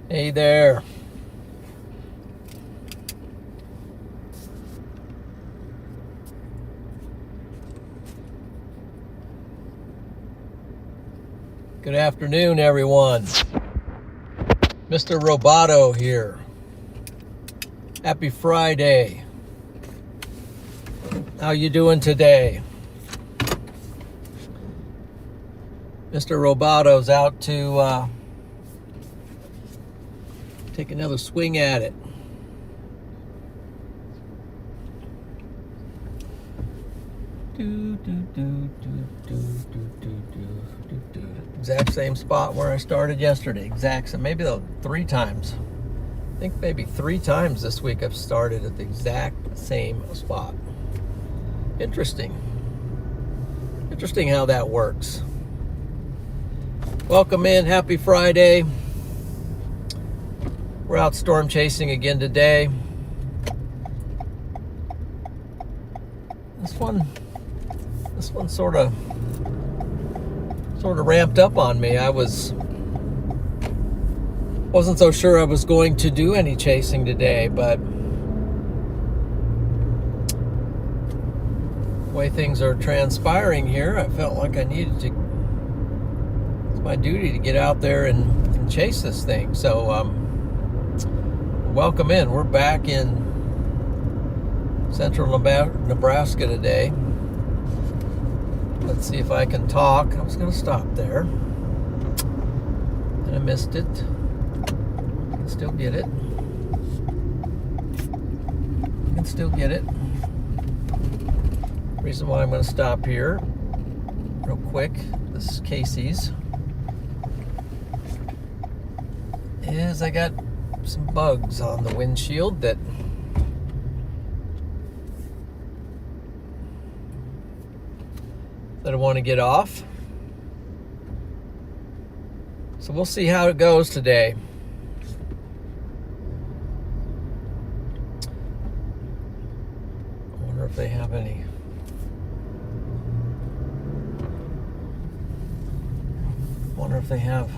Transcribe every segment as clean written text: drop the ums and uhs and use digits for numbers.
Hey there. Good afternoon, everyone. Mr. Roboto here. Happy Friday. How you doing today? Mr. Roboto's out to take another swing at it. Exact same spot where I started yesterday. Maybe 3 times. I think maybe 3 times this week I've started at the exact same spot. Interesting. Interesting how that works. Welcome in. Happy Friday. We're out storm chasing again today. This one sort of ramped up on me. I wasn't so sure I was going to do any chasing today, but the way things are transpiring here, I felt like I needed to. It's my duty to get out there and chase this thing. So welcome in. We're back in central Nebraska today. Let's see if I can talk. I was going to stop there, and I missed it. I can still get it. I can still get it. Reason why I'm going to stop here real quick, this is Casey's, is I got some bugs on the windshield that I want to get off. So we'll see how it goes today. I wonder if they have any. I wonder if they have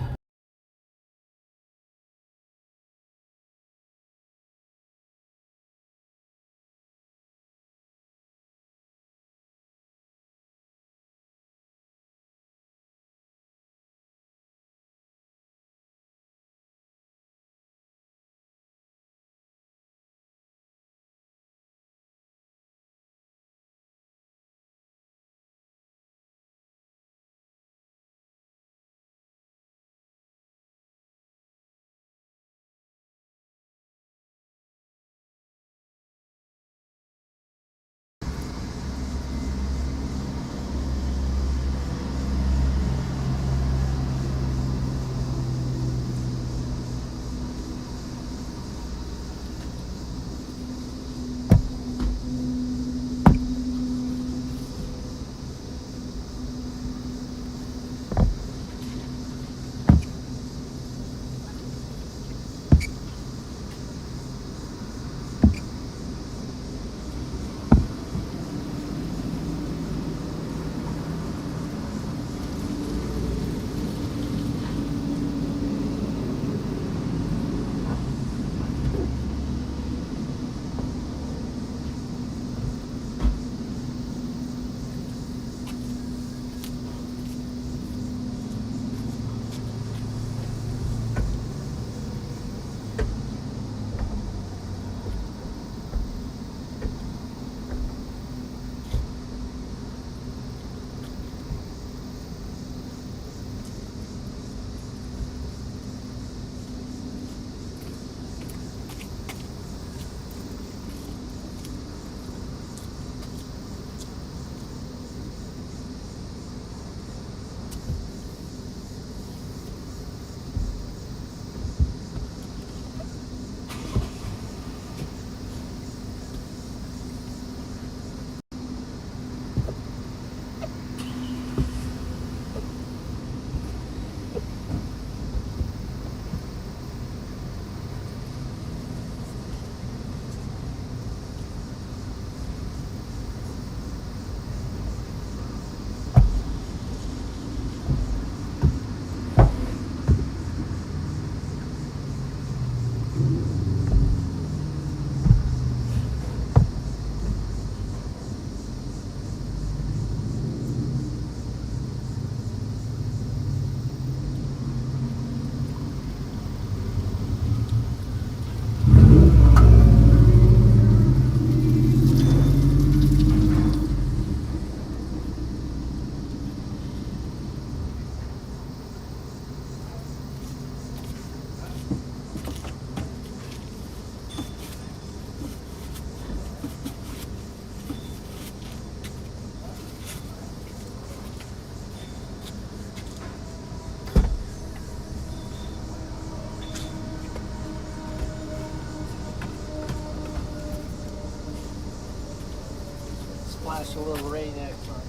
flash a little rain X on there.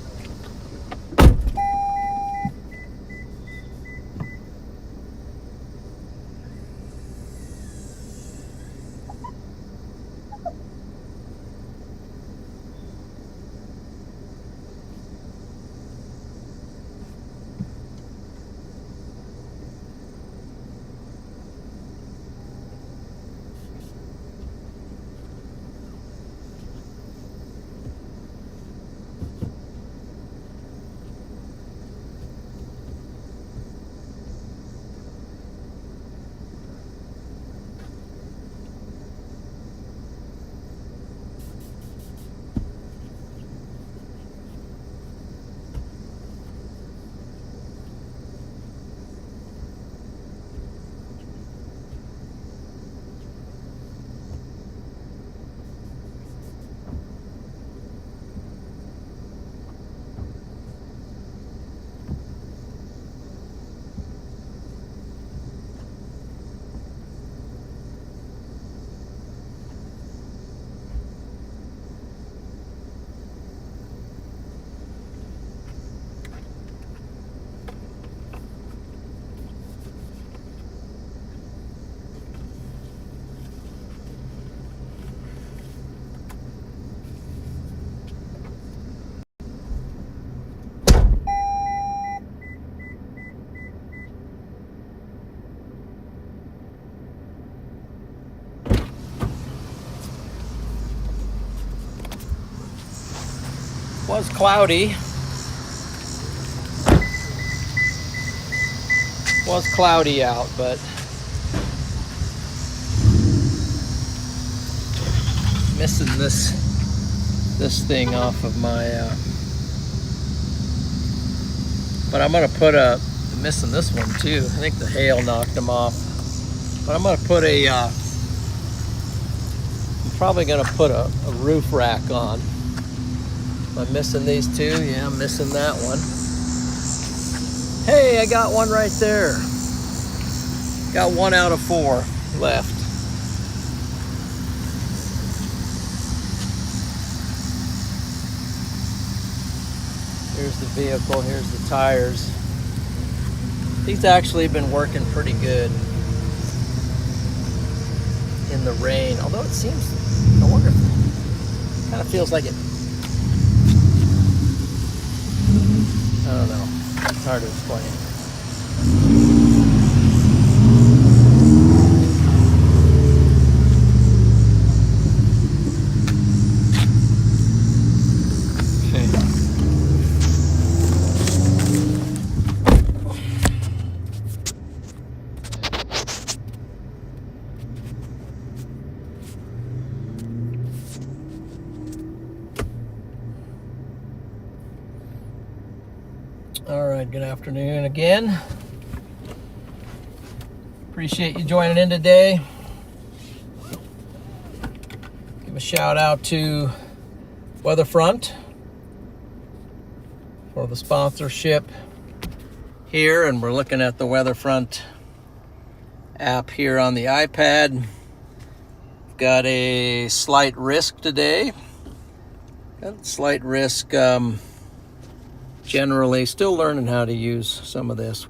Was cloudy. Was cloudy out, but missing this thing off of my but I'm gonna put missing this one too. I think the hail knocked them off, but I'm gonna put I'm probably gonna put a roof rack on. Am I missing these two? Yeah, I'm missing that one. Hey, I got one right there. Got 1 out of 4 left. Here's the vehicle, here's the tires. These actually have been working pretty good in the rain, although it seems, I wonder if it kind of feels like it, I don't know, it's hard to explain. All right, good afternoon again. Appreciate you joining in today. Give a shout out to WeatherFront for the sponsorship here, and we're looking at the WeatherFront app here on the iPad. Got a slight risk today. Got a slight risk. Generally, still learning how to use some of this.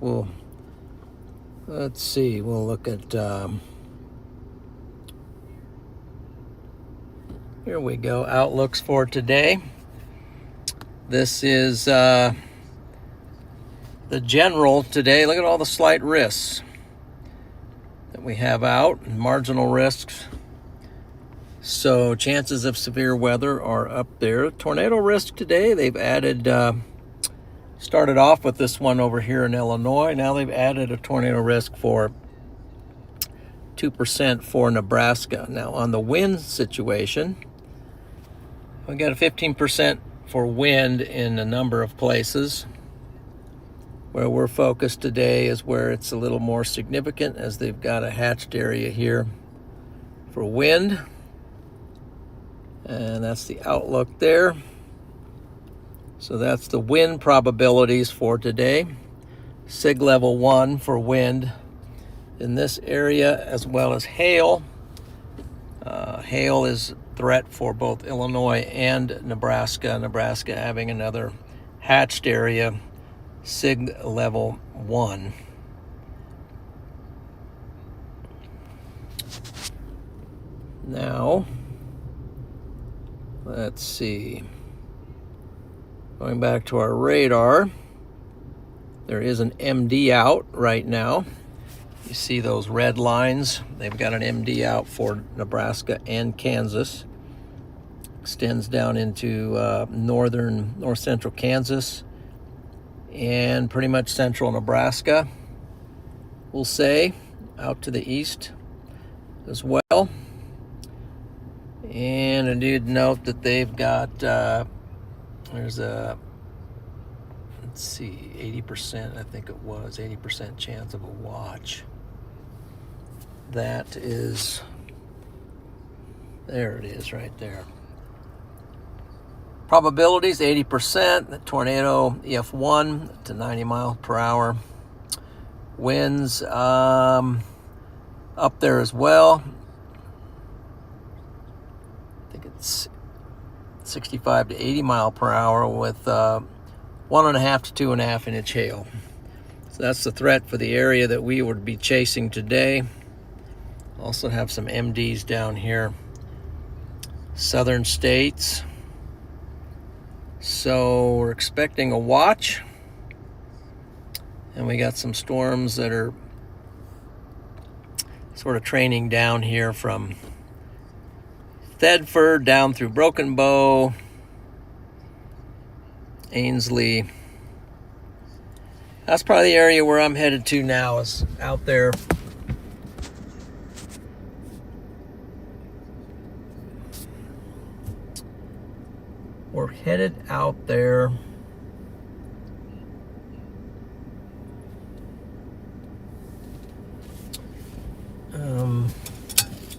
Let's see, we'll look at, here we go, outlooks for today. This is the general today. Look at all the slight risks that we have out, marginal risks. So chances of severe weather are up there. Tornado risk today, they've added, started off with this one over here in Illinois. Now they've added a tornado risk for 2% for Nebraska. Now on the wind situation, we got a 15% for wind in a number of places. Where we're focused today is where it's a little more significant, as they've got a hatched area here for wind. And that's the outlook there. So that's the wind probabilities for today. SIG level 1 for wind in this area, as well as hail. Hail is threat for both Illinois and Nebraska. Nebraska having another hatched area, SIG level 1. Now, let's see. Going back to our radar, there is an MD out right now. You see those red lines? They've got an MD out for Nebraska and Kansas. Extends down into north central Kansas and pretty much central Nebraska, we'll say, out to the east as well. And I did note that they've got, there's a, let's see, 80%, I think it was, 80% chance of a watch. That is, there it is right there. Probabilities, 80%. The tornado EF1 to 90 miles per hour. Winds up there as well. I think it's 65 to 80 mile per hour with 1.5 to 2.5 inch hail. So that's the threat for the area that we would be chasing today. Also have some MDs down here. Southern states. So we're expecting a watch. And we got some storms that are sort of training down here from Thedford down through Broken Bow, Ainsley. That's probably the area where I'm headed to now, is out there. We're headed out there.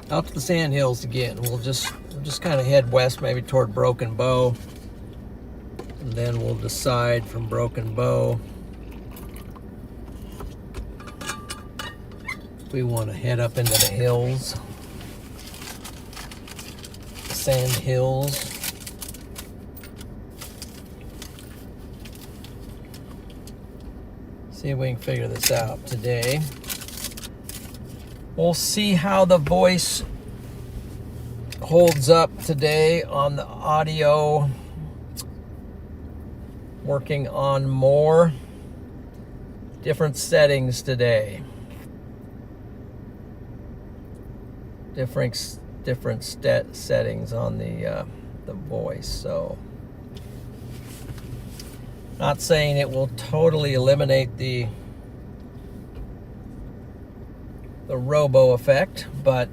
Out to the Sand Hills again. We'll just kind of head west, maybe toward Broken Bow, and then we'll decide from Broken Bow if we want to head up into the hills, Sand Hills. See if we can figure this out today. We'll see how the voice holds up today on the audio. Working on more different settings today. Different settings on the voice. So, not saying it will totally eliminate the robo effect, but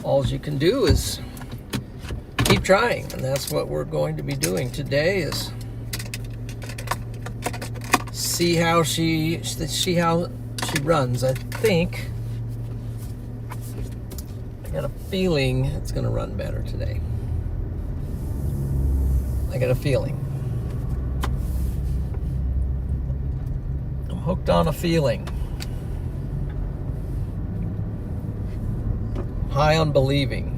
all you can do is keep trying, and that's what we're going to be doing today, is see how she runs. I think I got a feeling it's going to run better today. I got a feeling. I'm hooked on a feeling. High on believing.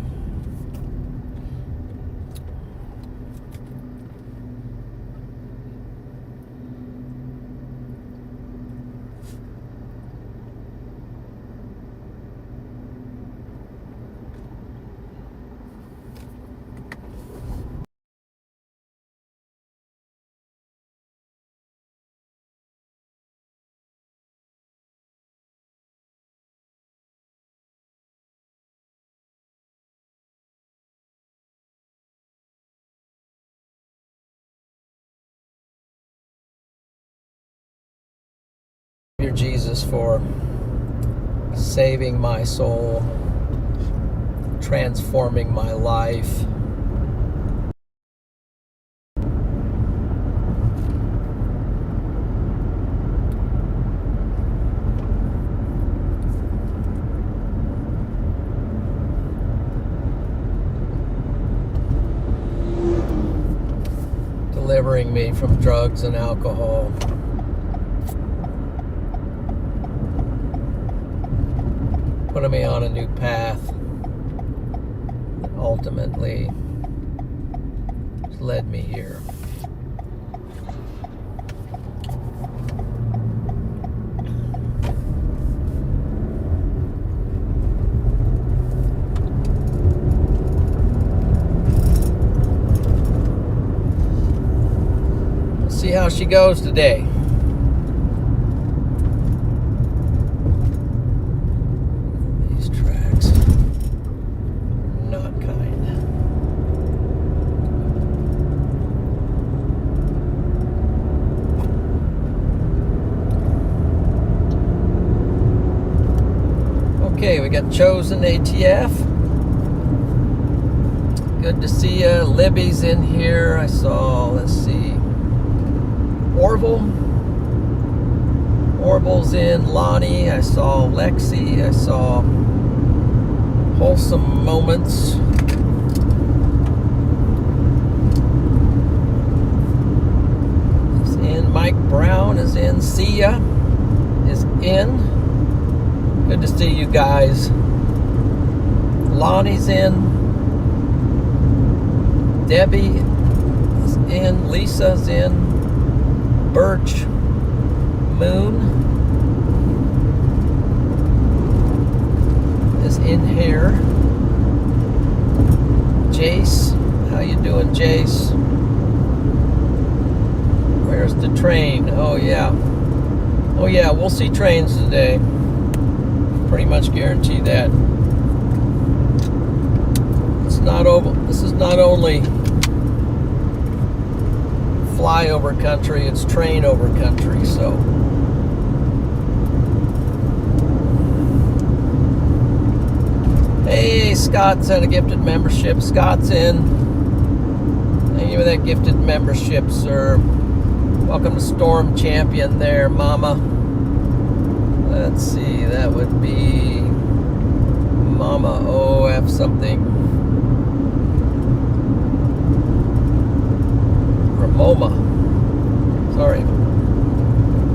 Dear Jesus, for saving my soul, transforming my life. Delivering saving me from drugs and alcohol. Putting me on a new path that ultimately led me here. See how she goes today. These tracks are not kind. Okay, we got Chosen ATF. Good to see you. Libby's in here. I saw, let's see, Orville's in, Lonnie, I saw Lexi, I saw Wholesome Moments. Is in, Mike Brown is in, Sia is in. Good to see you guys. Lonnie's in, Debbie is in, Lisa's in. Birch Moon is in here. Jace, how you doing, Jace? Where's the train? Oh yeah, we'll see trains today. Pretty much guarantee that. This is not only flyover country, it's train over country, so hey, Scott's had a gifted membership. Scott's in. Thank you for that gifted membership, sir. Welcome to Storm Champion there, Mama. Let's see, that would be Mama OF something. Moma. Sorry.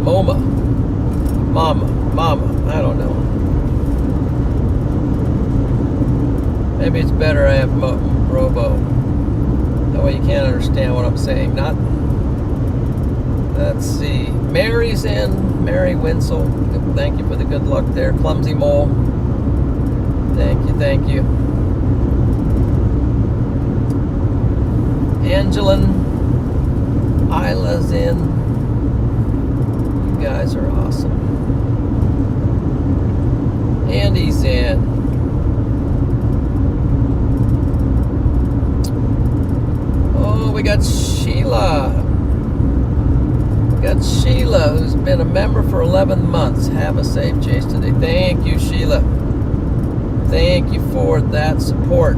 Moma. Mama. I don't know. Maybe it's better I have Robo. That way you can't understand what I'm saying. Not. Let's see. Mary's in. Mary Winsel. Thank you for the good luck there. Clumsy Mole. Thank you. Angelin. Isla's in. You guys are awesome. Andy's in. Oh, we got Sheila. Who's been a member for 11 months. Have a safe chase today. Thank you, Sheila. Thank you for that support.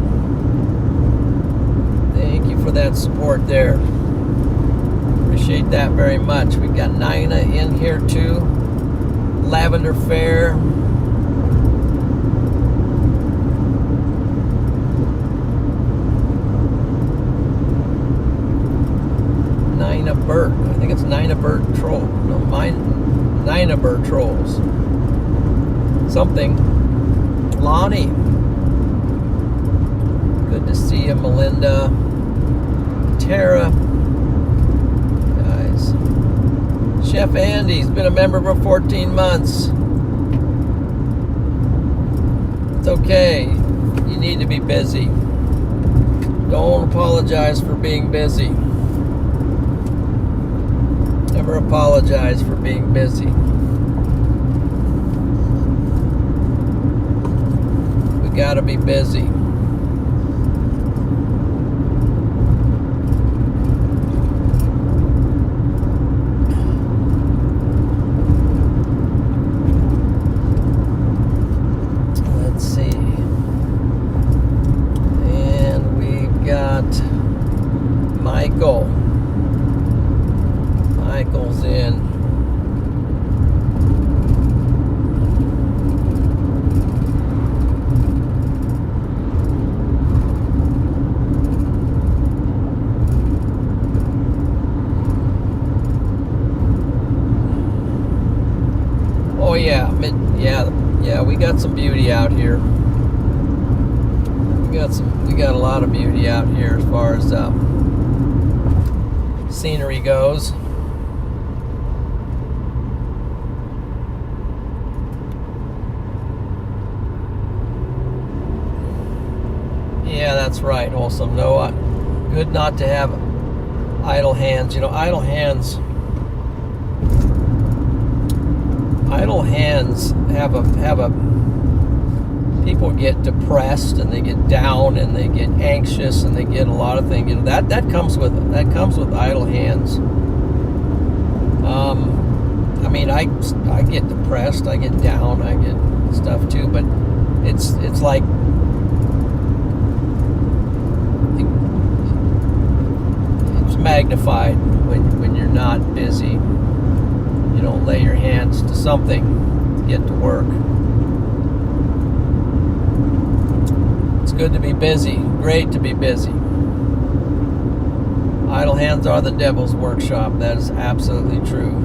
Thank you for that support there. Appreciate that very much. We got Nina in here too. Lavender Fair. Nina Burt. I think it's Nina Burt Troll. No, Nina Burt Trolls. Something. Lonnie. Good to see you, Melinda. Tara. Chef Andy's been a member for 14 months. It's okay. You need to be busy. Don't apologize for being busy. Never apologize for being busy. We gotta be busy. Michael's in. Yeah, we got some beauty out here. We got a lot of beauty out here as far as scenery goes. Yeah, that's right, Wholesome. No, good not to have idle hands. You know, idle hands have a people get depressed and they get down and they get anxious and they get a lot of things. You know, that comes with idle hands. I mean, I get depressed, I get down, I get stuff too, but it's like it's magnified when you're not busy. You don't lay your hands to something to get to work. It's good to be busy. Great to be busy. Idle hands are the devil's workshop. That is absolutely true.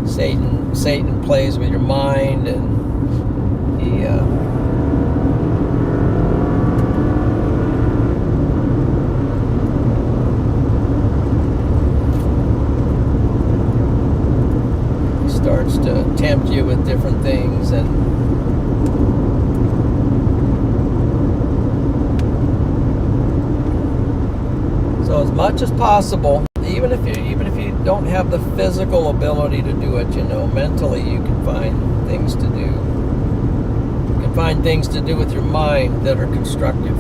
Satan plays with your mind, and he starts to tempt you with different things, and so as much as possible, even if you don't have the physical ability to do it, you know, mentally you can find things to do. You can find things to do with your mind that are constructive.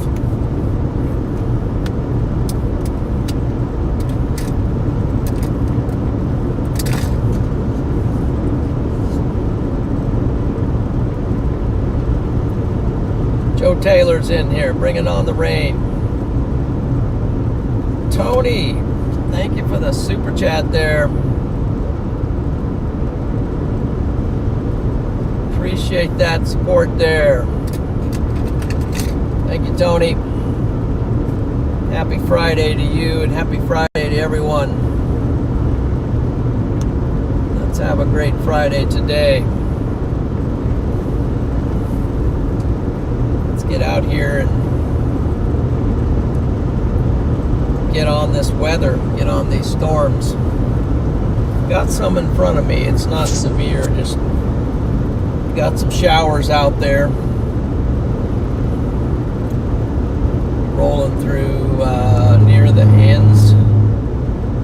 Joe Taylor's in here, bringing on the rain. Tony, thank you for the super chat there. Appreciate that support there. Thank you, Tony. Happy Friday to you, and happy Friday to everyone. Let's have a great Friday today. Let's get out here and get on this weather, get on these storms. Got some in front of me. It's not severe, just got some showers out there. Rolling through near the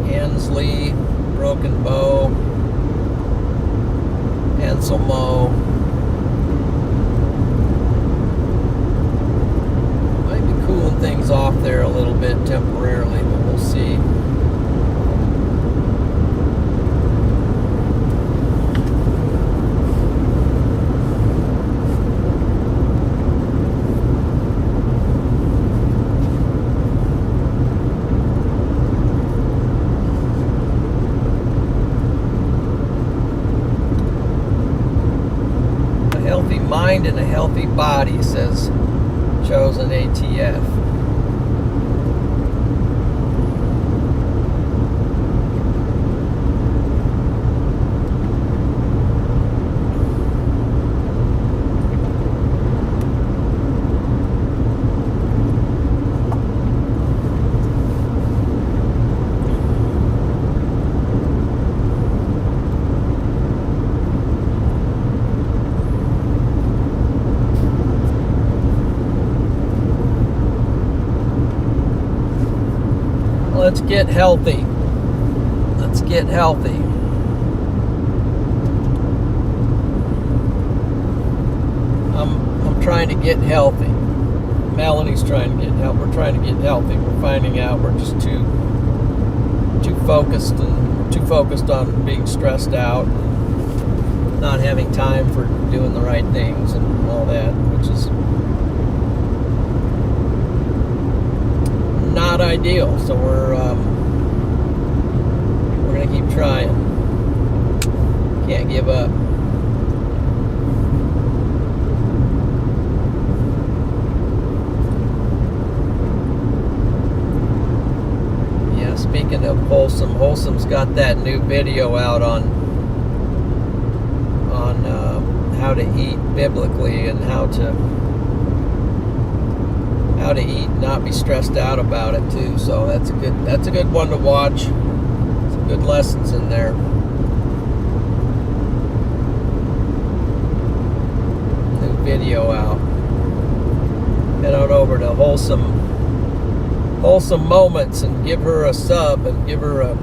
Ansley, Broken Bow, Anselmo. Might be cooling things off there a little bit temporarily, but we'll see. Mind and a healthy body, says Chosen ATF. Let's get healthy. Let's get healthy. I'm trying to get healthy. Melanie's trying to get healthy. We're trying to get healthy. We're finding out we're just too focused on being stressed out, not having time for doing the right things and all that, which is not ideal. So we're gonna keep trying. Can't give up. Yeah, speaking of Wholesome's got that new video out on on how to eat biblically and how to eat and not be stressed out about it too. So that's a good one to watch. Some good lessons in there. New video out. Head on over to Wholesome Moments and give her a sub and give her a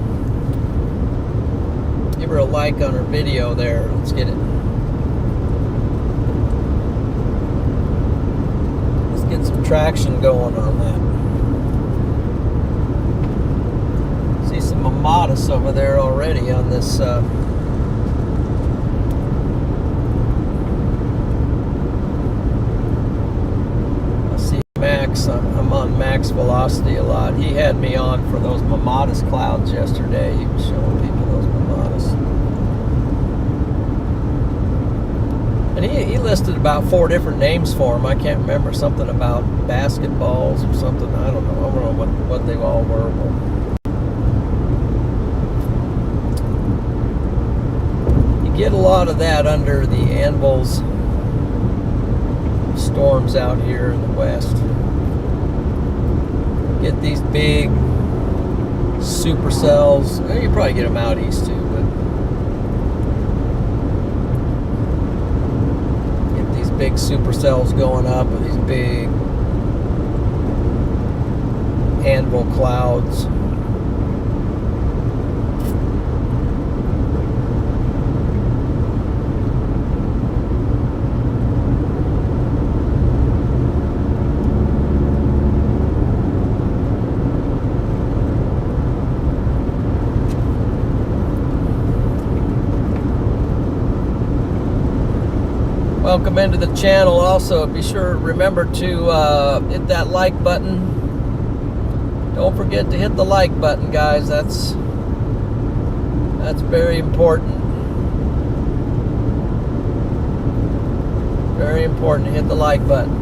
like on her video there. Let's get it. Let's get some traction going on that. See some Amadas over there already on this Max. I'm on max velocity a lot. He had me on for those Mamadas clouds yesterday. He was showing people those Mamadas. And he listed about 4 different names for them. I can't remember. Something about basketballs or something. I don't know what they all were. You get a lot of that under the Anvil's storms out here in the west. Get these big supercells. You probably get them out east too, but get these big supercells going up with these big anvil clouds. Welcome into the channel. Also, be sure remember to hit that like button. Don't forget to hit the like button, guys. That's very important. Very important to hit the like button.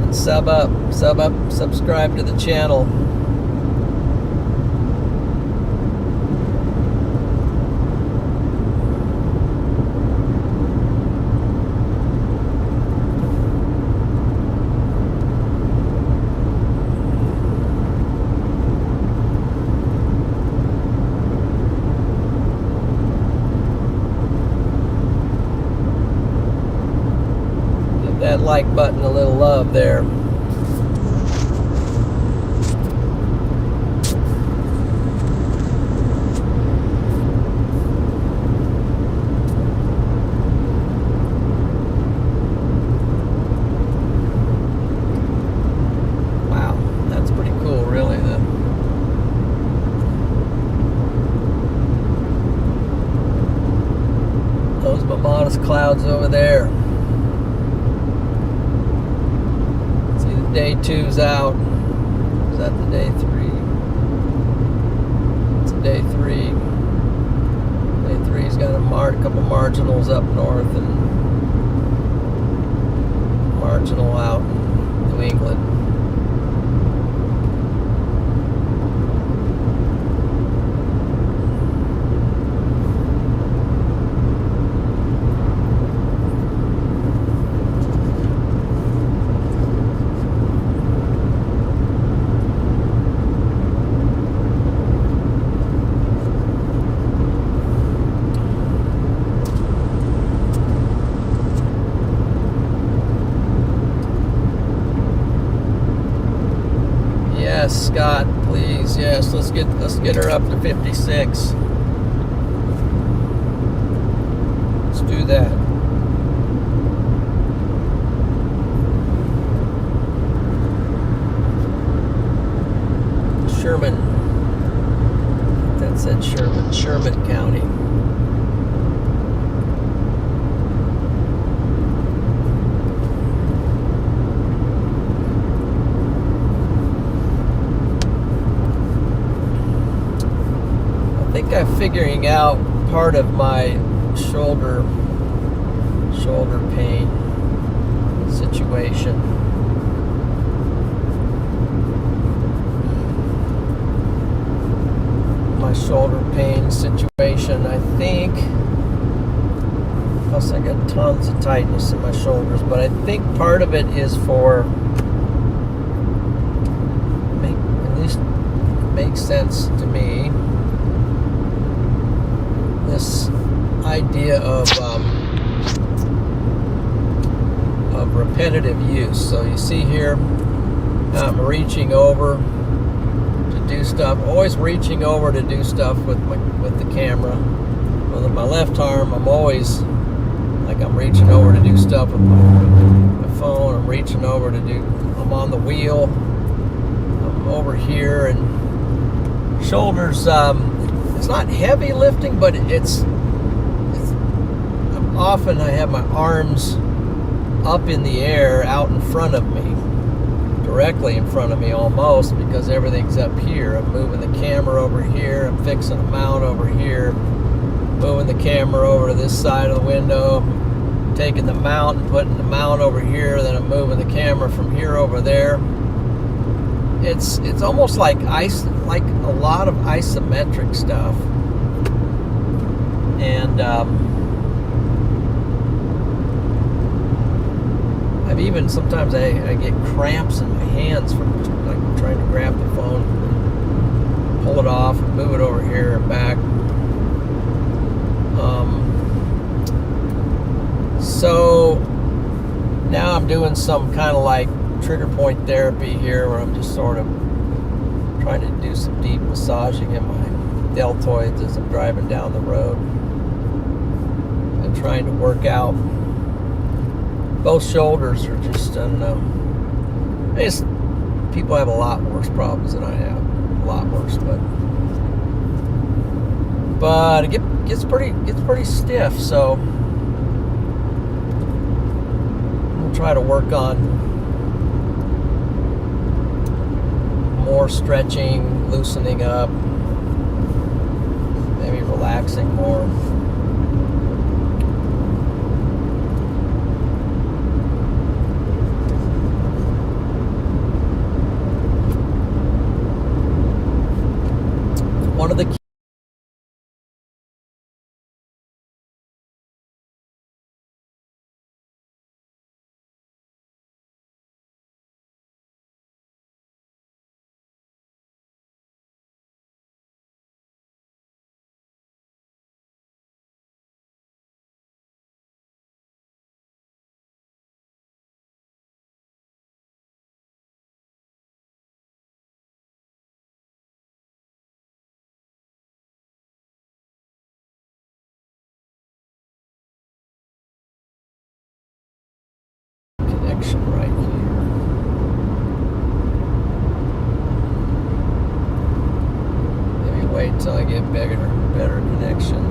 And subscribe to the channel. That like button a little love there. Wow, that's pretty cool, really. Those Mamadas clouds over there. Day 2's out. Is that the day 3? It's a day 3. Day 3's got a couple marginals up north and marginal out in New England. Yes, Scott, please. Yes, let's get her up to 56. Let's do that. Sherman. That said Sherman County. I think I'm figuring out part of my shoulder pain situation. My shoulder pain situation, I think Plus I got tons of tightness in my shoulders, but I think part of it is for, at least makes sense to me, this idea of repetitive use. So you see here, I'm reaching over to do stuff, always reaching over to do stuff with the camera. With my left arm, I'm always like I'm reaching over to do stuff with my phone. I'm reaching over to do, I'm on the wheel. I'm over here, and shoulders, it's not heavy lifting, but it's often I have my arms up in the air out in front of me, directly in front of me almost, because everything's up here. I'm moving the camera over here, I'm fixing a mount over here, moving the camera over to this side of the window, I'm taking the mount and putting the mount over here, then I'm moving the camera from here over there. It's almost like a lot of isometric stuff. And I've even, sometimes I get cramps in my hands from like trying to grab the phone, pull it off and move it over here and back. So now I'm doing some kind of like trigger point therapy here, where I'm just sort of trying to do some deep massaging in my deltoids as I'm driving down the road, and trying to work out. Both shoulders are just, I don't know. People have a lot worse problems than I have. A lot worse, but it gets pretty stiff. So we'll try to work on more stretching, loosening up, maybe relaxing more. One of the key connection right here. Maybe wait till I get better connection.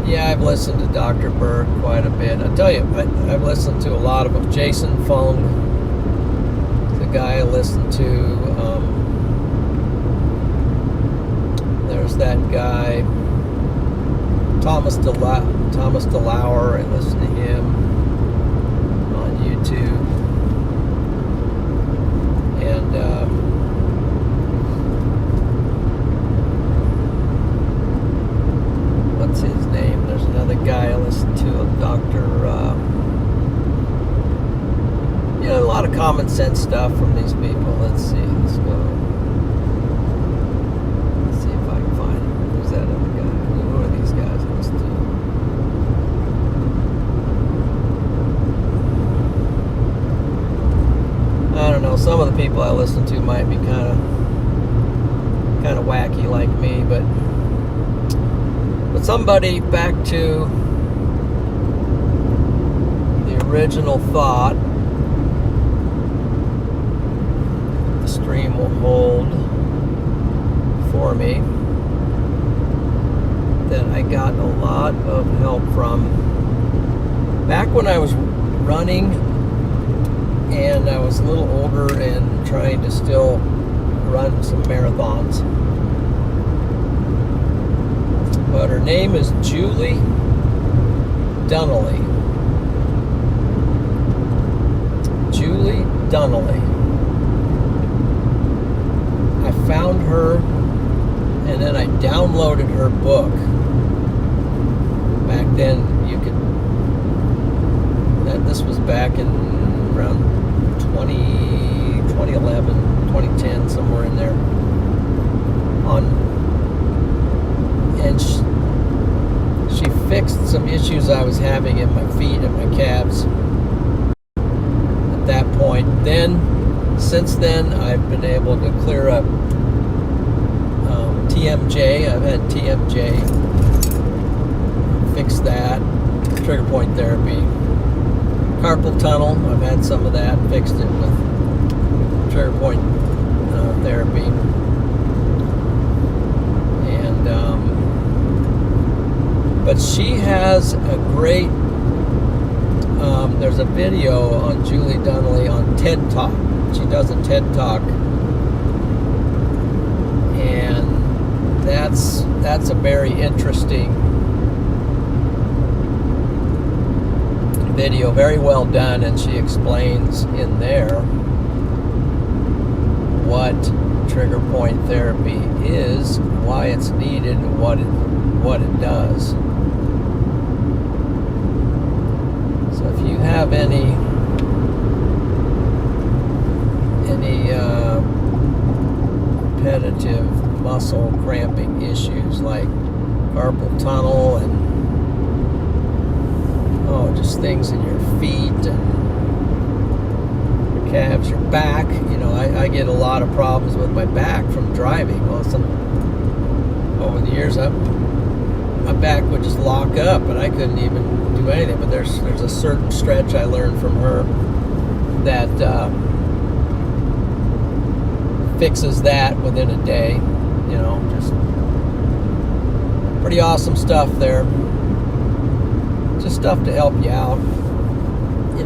Yeah, I've listened to Dr. Berg quite a bit. I tell you, I've listened to a lot of them. Jason Fung, the guy I listened to. There's that guy, Thomas DeLauer. I listen to him on YouTube. And what's his name? There's another guy I listen to, Dr. A lot of common sense stuff from these people. Let's see. Let's go. Let's see if I can find him. Who's that other guy? Who are these guys I listen to? I don't know. Some of the people I listen to might be kind of wacky like me, but somebody, back to the original thought. The stream will hold for me, that I got a lot of help from back when I was running and I was a little older and trying to still run some marathons. But her name is Julie Donnelly. Julie Donnelly. I found her, and then I downloaded her book. Back then, you could. This was back in around 2011, 2010, somewhere in there. And she fixed some issues I was having in my feet and my calves at that point. Then, since then, I've been able to clear up TMJ. I've had TMJ. Fix that. Trigger point therapy. Carpal tunnel. I've had some of that. Fixed it with trigger point therapy. And but she has a great. There's a video on Julie Donnelly on TED Talk. She does a TED Talk, and that's a very interesting video, very well done, and she explains in there what trigger point therapy is, why it's needed, and what it does. So if you have any repetitive muscle cramping issues like carpal tunnel and just things in your feet and your calves, your back. I get a lot of problems with my back from driving. Well, over the years, my back would just lock up, and I couldn't even do anything. But there's a certain stretch I learned from her that fixes that within a day. Just pretty awesome stuff there. Just stuff to help you out. You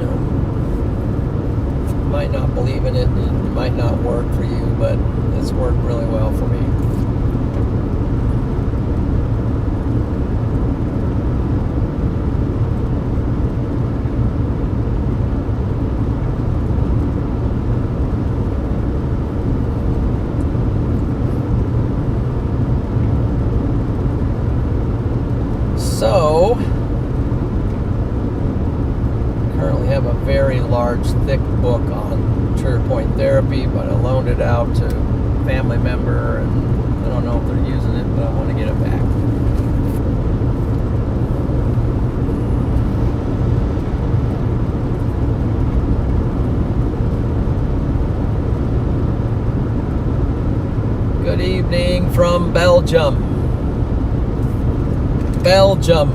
might not believe in it, and it might not work for you, but it's worked really well for me. So, currently have a very large, thick book on trigger point therapy, but I loaned it out to a family member, and I don't know if they're using it, but I want to get it back. Good evening from Belgium. Belgium.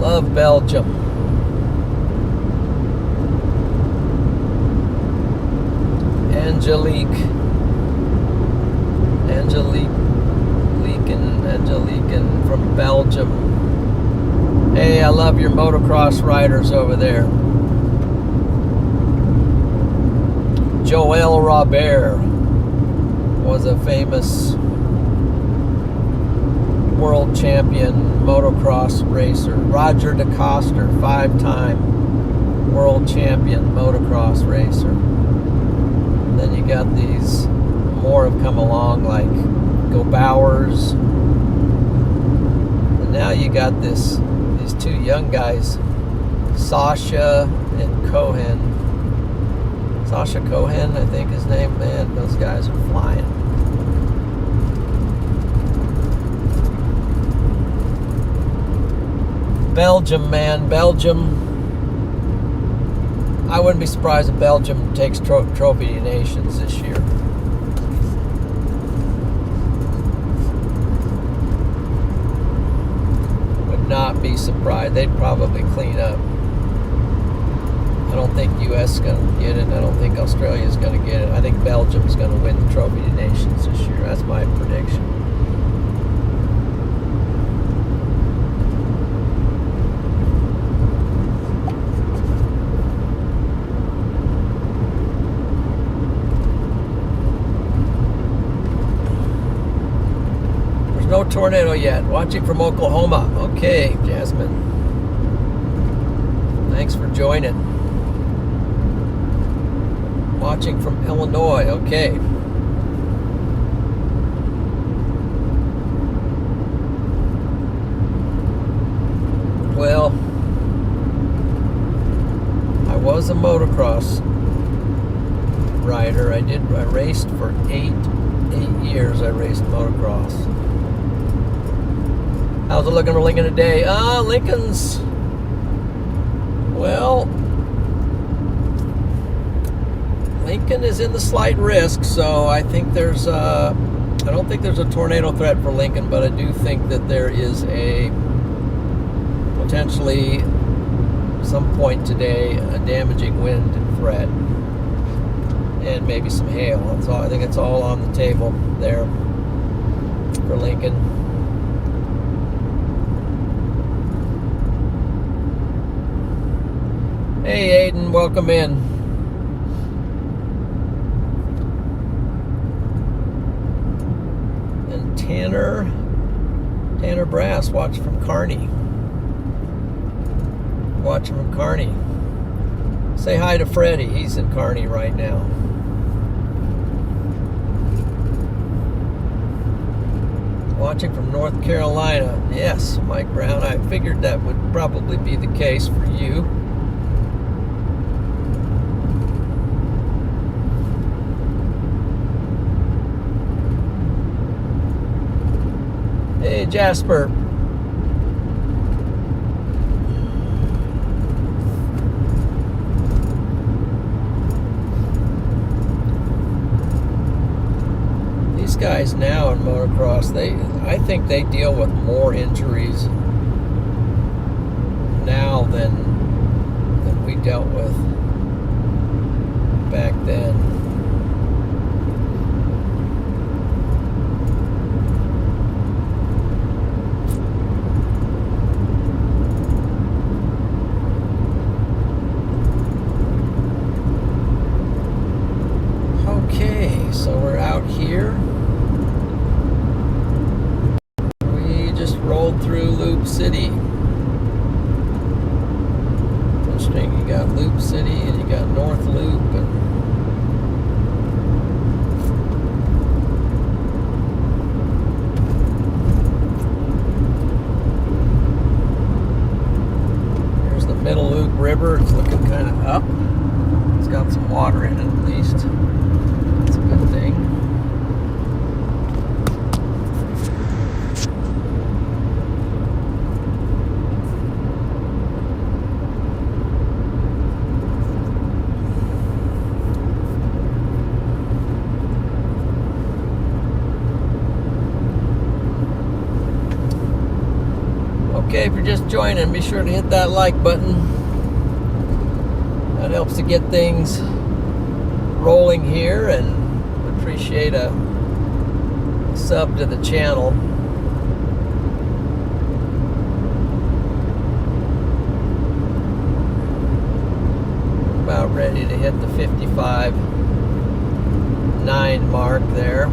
Love Belgium. Angelique from Belgium. Hey, I love your motocross riders over there. Joël Robert was a famous world champion motocross racer. Roger DeCoster, 5-time world champion motocross racer. And then you got these, more have come along, like Go Bowers. And now you got these two young guys, Sasha and Cohen. Sasha Cohen, I think his name. Man, those guys are flying. Belgium, man, Belgium. I wouldn't be surprised if Belgium takes Trophy Nations this year. Would not be surprised. They'd probably clean up. I don't think U.S. is going to get it. I don't think Australia is going to get it. I think Belgium is going to win the Trophy Nations this year. That's my prediction. No tornado yet. Watching from Oklahoma. Okay, Jasmine. Thanks for joining. Watching from Illinois. Okay. Well, I was a motocross rider. I raced for eight years. I raced motocross. How's it looking for Lincoln today? Lincoln's, well, Lincoln is in the slight risk, so I think there's I don't think there's a tornado threat for Lincoln, but I do think that there is a potentially some point today a damaging wind threat and maybe some hail. That's all. I think it's all on the table there for Lincoln. Hey Aiden, welcome in. And Tanner Brass, watch from Kearney. Watching from Kearney. Say hi to Freddie. He's in Kearney right now. Watching from North Carolina. Yes, Mike Brown. I figured that would probably be the case for you. Hey, Jasper. These guys now in motocross, I think they deal with more injuries now than we dealt with back then. Okay, so we're out here. Rolled through Loop City. Interesting, you got Loop City and you got North Loop, and here's the Middle Loop River. It's looking kind of up. It's got some water in it at least. That's a good thing. Okay, if you're just joining, be sure to hit that like button. That helps to get things rolling here, and appreciate a sub to the channel. About ready to hit the 55.9 mark there.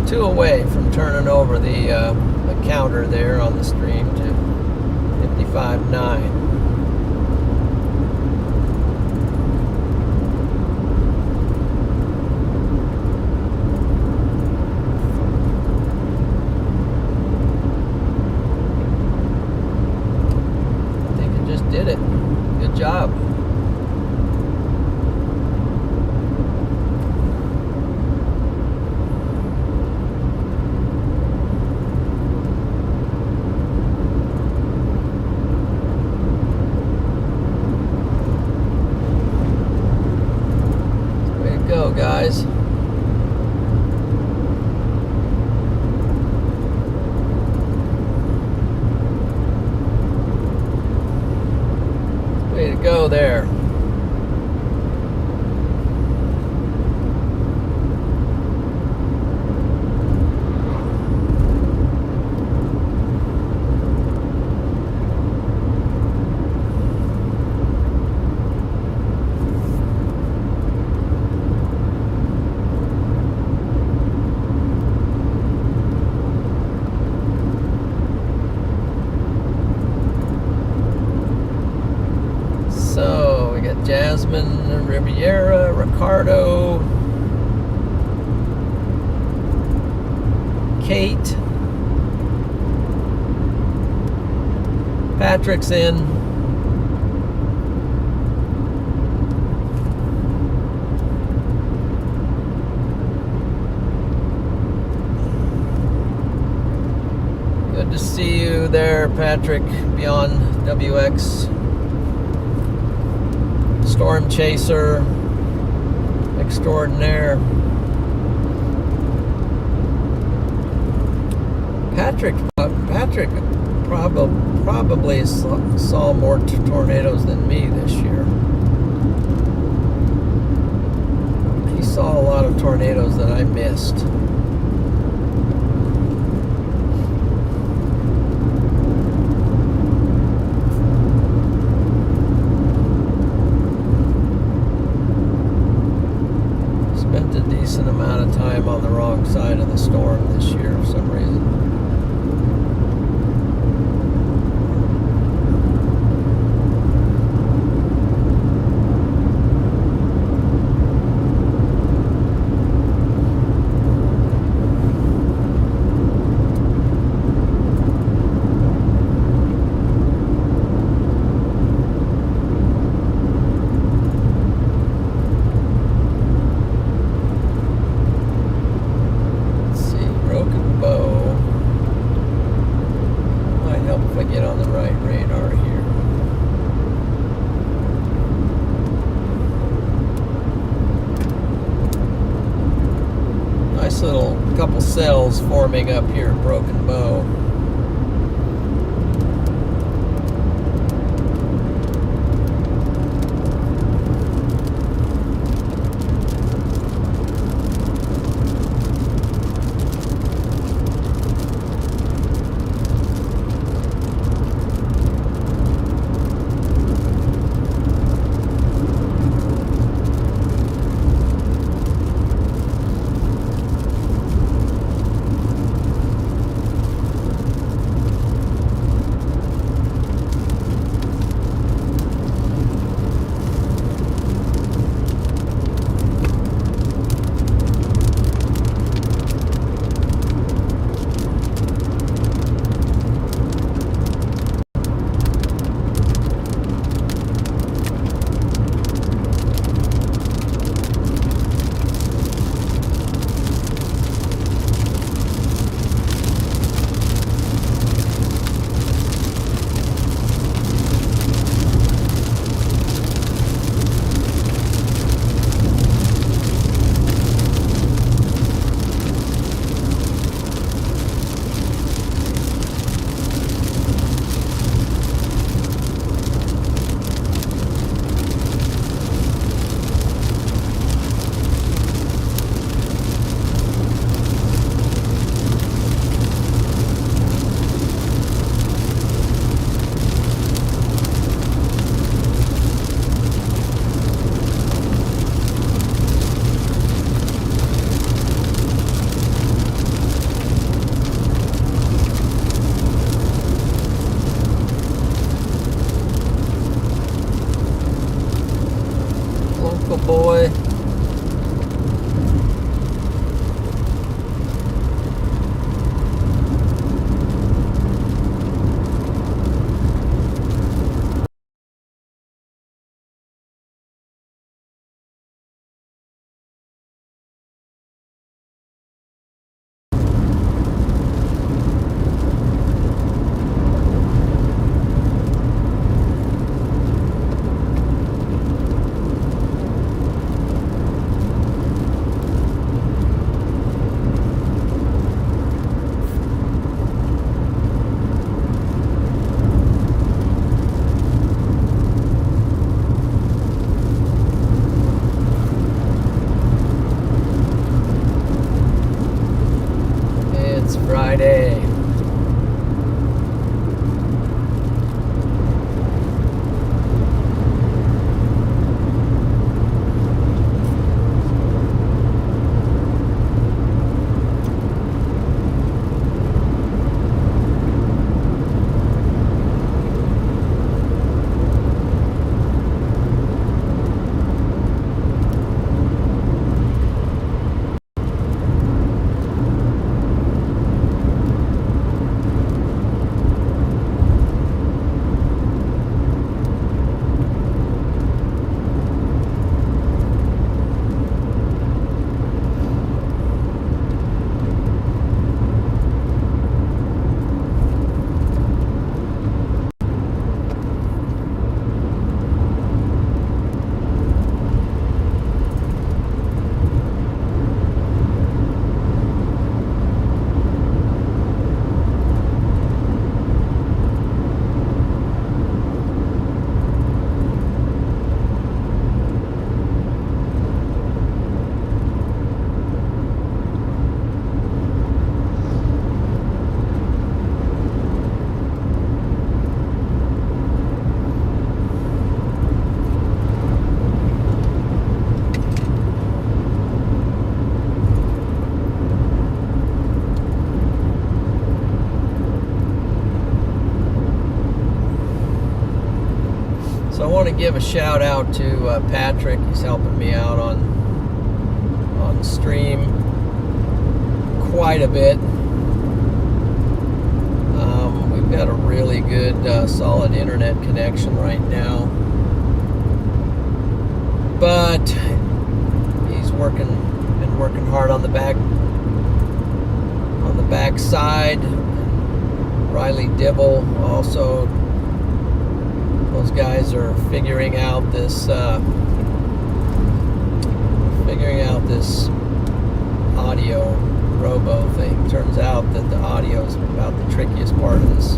Two away from turning over the counter there on the stream to 55.9. I think it just did it. Good job. Guys, way to go there. Jasmine, Riviera, Ricardo, Kate, Patrick's in. Good to see you there, Patrick, beyond WX. Storm Chaser extraordinaire. Patrick probably saw more tornadoes than me this year. He saw a lot of tornadoes that I missed. Spent a decent amount of time on the wrong side of the storm this year for some reason. Little couple cells forming up here at Broken Bow. Boy. So I want to give a shout out to Patrick. He's helping me out on stream quite a bit. We've got a really good solid internet connection right now, but he's been working hard on the back side. Riley Dibble also, those guys are figuring out this audio robo thing. Turns out that the audio is about the trickiest part of this.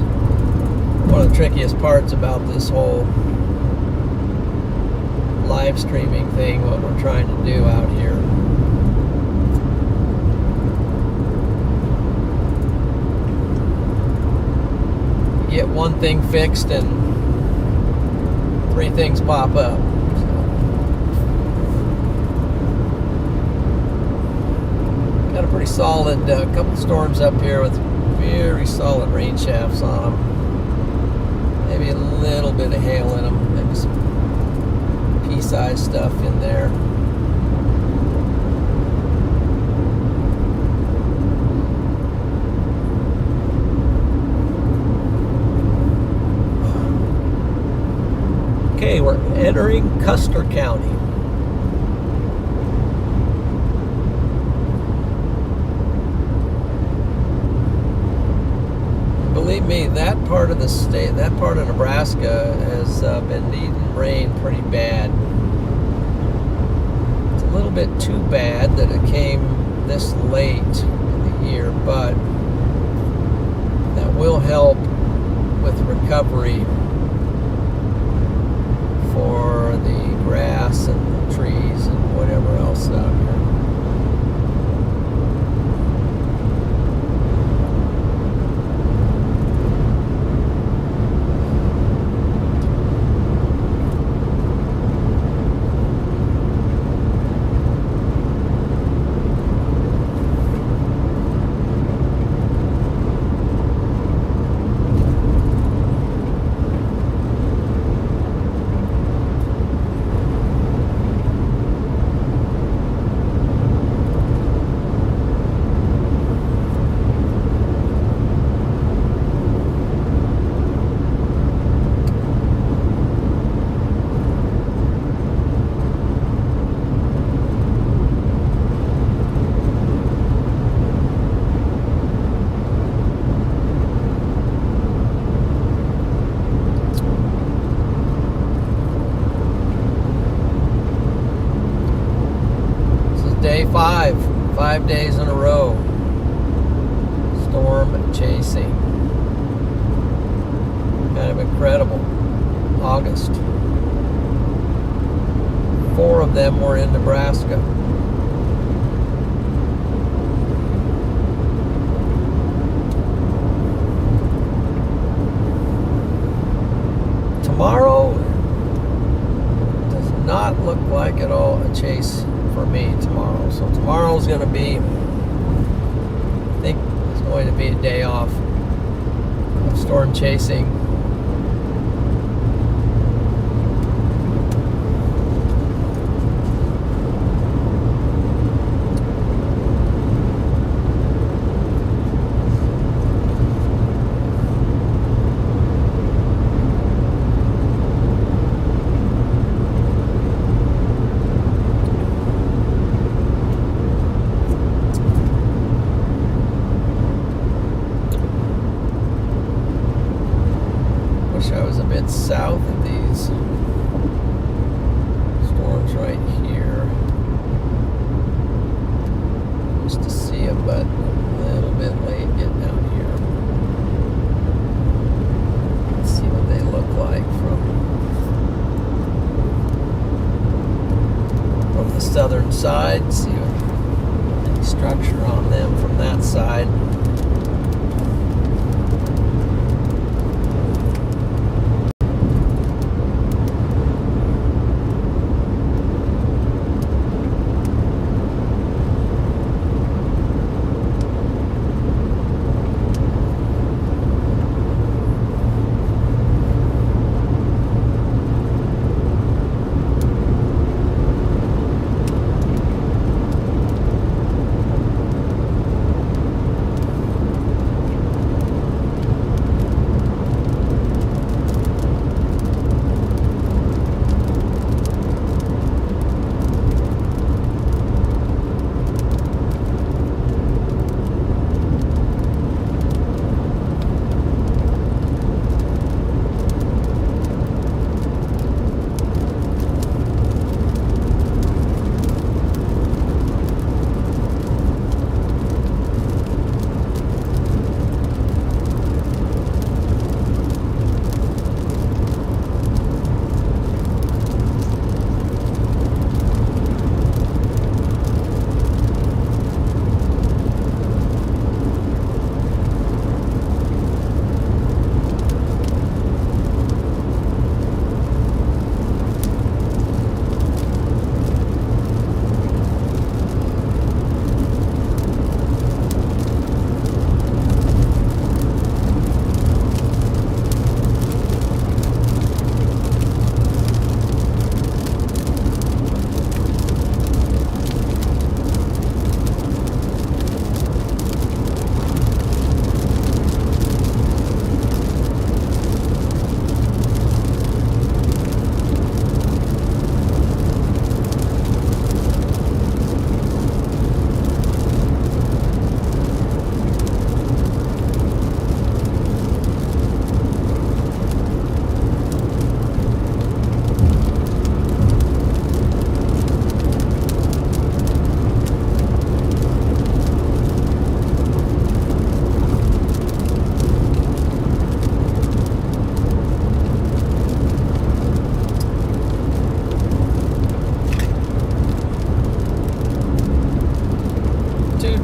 One of the trickiest parts about this whole live streaming thing, what we're trying to do out here. Get one thing fixed and 3 things pop up. Got a pretty solid couple storms up here with very solid rain shafts on them. Maybe a little bit of hail in them. Maybe some pea-sized stuff in there. Okay, we're entering Custer County. Believe me, that part of the state, that part of Nebraska has been needing rain pretty bad. It's a little bit too bad that it came this late in the year, but that will help with recovery for the grass and the trees and whatever else out here. Day 5 days in a row, storm chasing. Kind of incredible. August. 4 of them were in Nebraska. Tomorrow does not look like at all a chase for me tomorrow. So tomorrow's going to be, I think it's going to be a day off of storm chasing. I was a bit south of these storms right here just to see them, but a little bit late getting out here. Let's see what they look like from the southern side. See any structure on them from that side.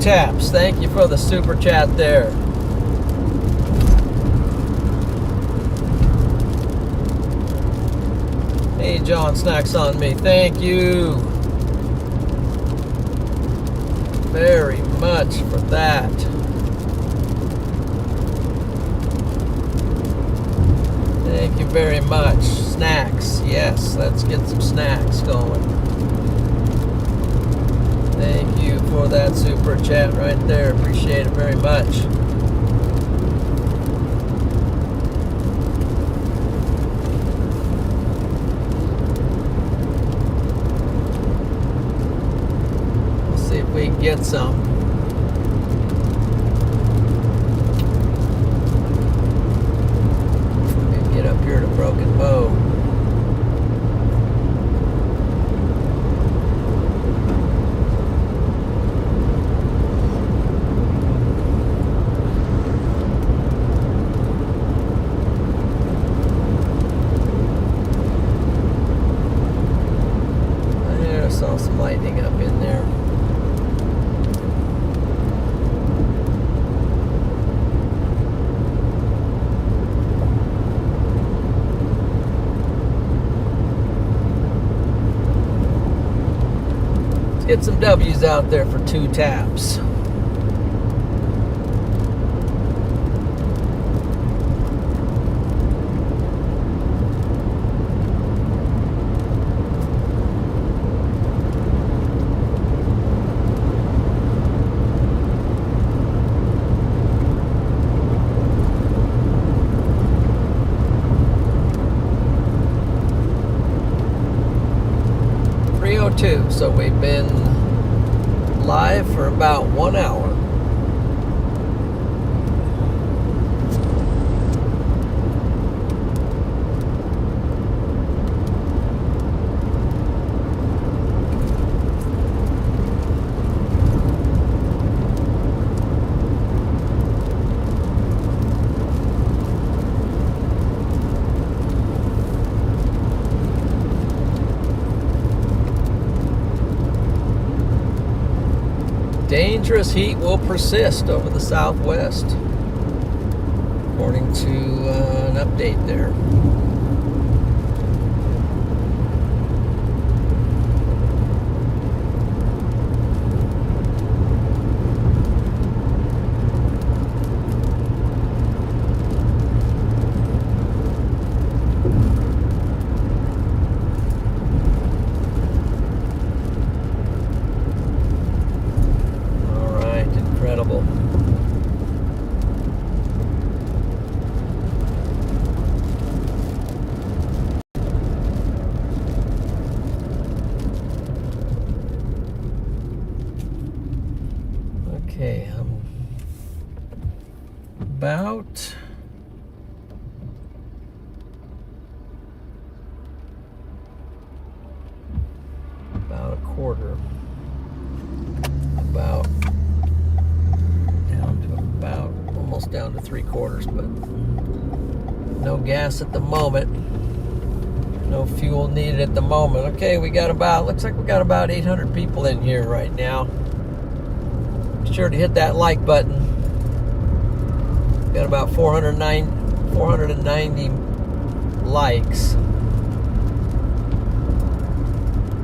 taps. Thank you for the super chat there. Hey, John, snacks on me. Thank you very much for that. Thank you very much. Snacks. Yes, let's get some snacks going. Thank you for that super chat right there. Appreciate it very much. Let's see if we can get some. Get up here to Broken Bow. I saw some lightning up in there. Get some W's out there for 2 taps. So we've been live for about 1 hour. Dangerous heat will persist over the southwest, according to an update there. Okay, I'm about a quarter, almost down to 3/4, but no gas at the moment. No fuel needed at the moment. Okay, looks like we got about 800 people in here right now. Be sure to hit that like button. Got about 490 likes.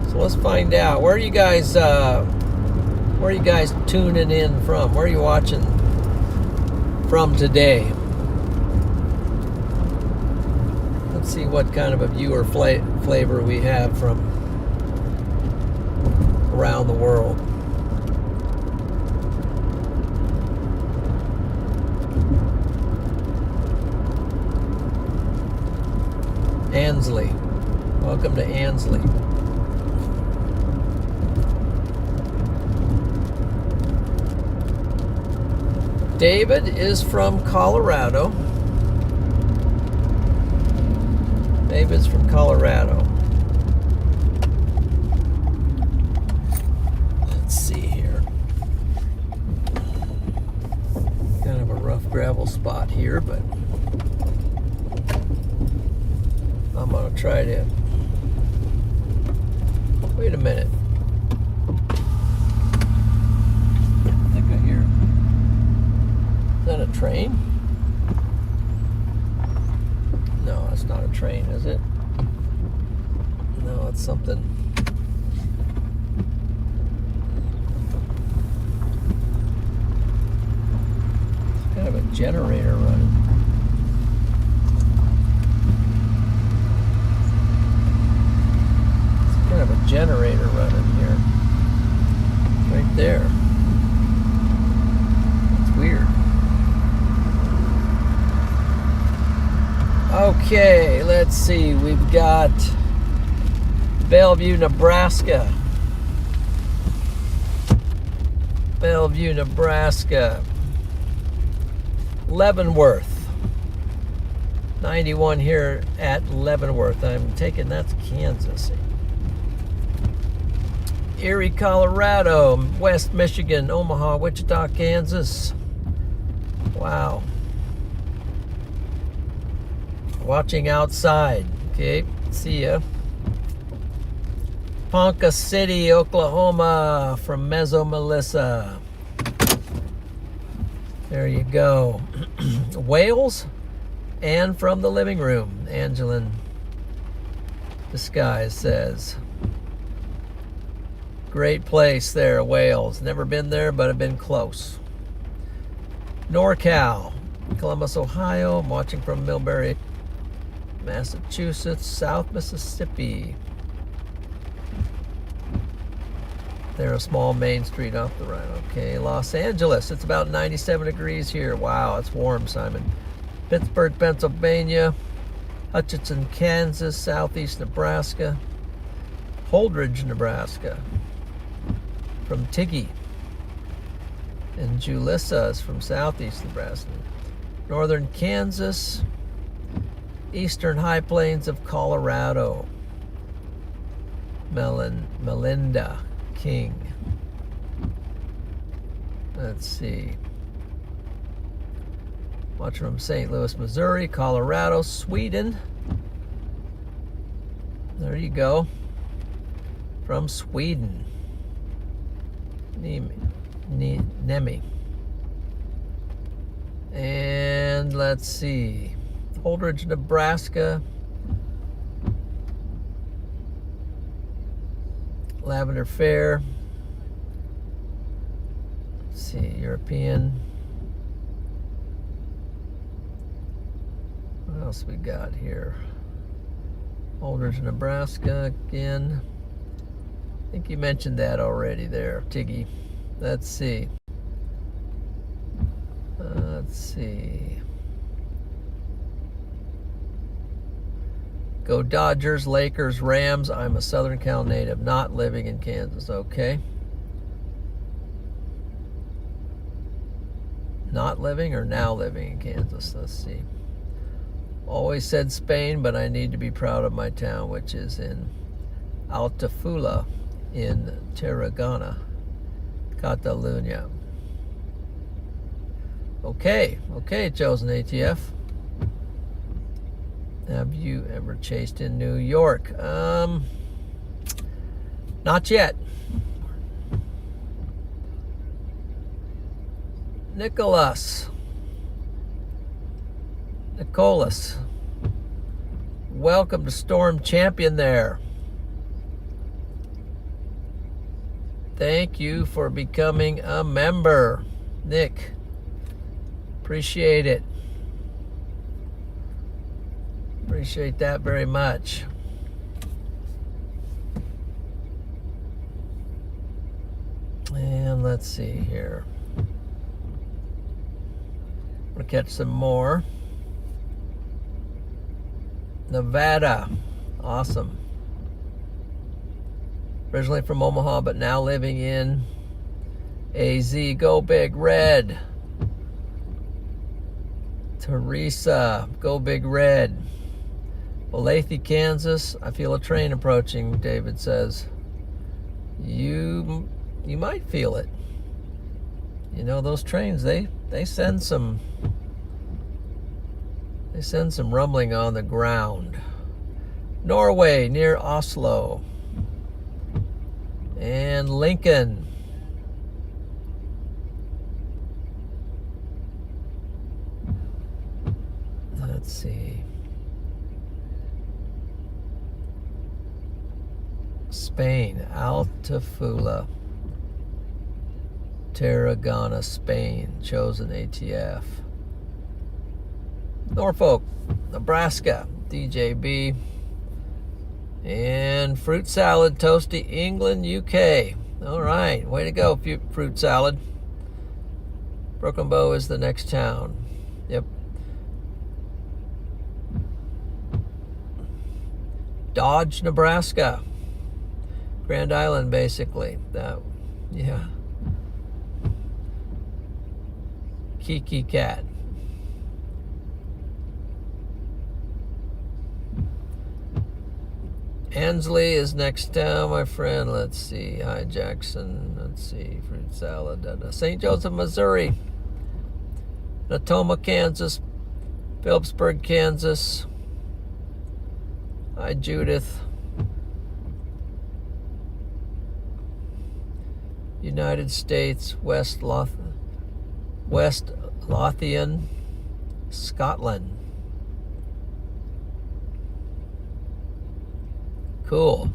So let's find out. Where are you guys tuning in from? Where are you watching from today? Let's see what kind of a viewer flavor we have from around the world. Ansley. Welcome to Ansley. David is from Colorado. David's from Colorado. Let's see here. Kind of a rough gravel spot here, but I'm gonna try to. Wait a minute. I think I that a train? No, it's not a train, is it? No, it's something. It's kind of a generator running. It's kind of a generator running here. Right there. It's weird. Okay, let's see. We've got Bellevue, Nebraska. Bellevue, Nebraska. Leavenworth. 91 here at Leavenworth. I'm taking that's Kansas. Erie, Colorado. West Michigan. Omaha, Wichita, Kansas. Wow. Watching outside. Okay, see ya. Ponca City, Oklahoma, from Mezzo Melissa. There you go. Wales, and from the living room, Angelin Disguise says. Great place there, Wales. Never been there, but I've been close. NorCal, Columbus, Ohio. I'm watching from Millbury, Massachusetts, South Mississippi. There, a small main street off the right. Okay, Los Angeles. It's about 97 degrees here. Wow, it's warm, Simon. Pittsburgh, Pennsylvania. Hutchinson, Kansas. Southeast Nebraska. Holdridge, Nebraska. From Tiggy. And Julissa is from southeast Nebraska. Northern Kansas. Eastern High Plains of Colorado. Melinda King. Let's see. Watching from St. Louis, Missouri, Colorado, Sweden. There you go. From Sweden. Nemi. And let's see. Holdridge, Nebraska. Lavender Fair. Let's see, European. What else we got here? Holdridge, Nebraska again. I think you mentioned that already there, Tiggy. Let's see. Let's see. Go Dodgers, Lakers, Rams. I'm a Southern Cal native, not living in Kansas. Okay. Not living or now living in Kansas? Let's see. Always said Spain, but I need to be proud of my town, which is in Altafula in Tarragona, Catalunya. Okay, chosen ATF. Have you ever chased in New York? Not yet. Nicholas. Welcome to Storm Champion there. Thank you for becoming a member, Nick. Appreciate it. Appreciate that very much. And let's see here. We'll catch some more. Nevada. Awesome. Originally from Omaha, but now living in AZ. Go Big Red. Teresa. Go Big Red. Olathe, Kansas. I feel a train approaching, David says. You might feel it. You know, those trains, they send some rumbling on the ground. Norway, near Oslo. And Lincoln. Let's see. Spain, Altafula, Tarragona, Spain, chosen ATF. Norfolk, Nebraska, DJB. And fruit salad, Toasty, England, UK. All right, way to go, fruit salad. Broken Bow is the next town. Yep. Dodge, Nebraska. Grand Island, basically. Yeah. Kiki Cat. Ansley is next town, my friend. Let's see. Hi, Jackson. Let's see. Fruit salad. St. Joseph, Missouri. Natoma, Kansas. Phillipsburg, Kansas. Hi, Judith. United States, West Lothian, Scotland. Cool.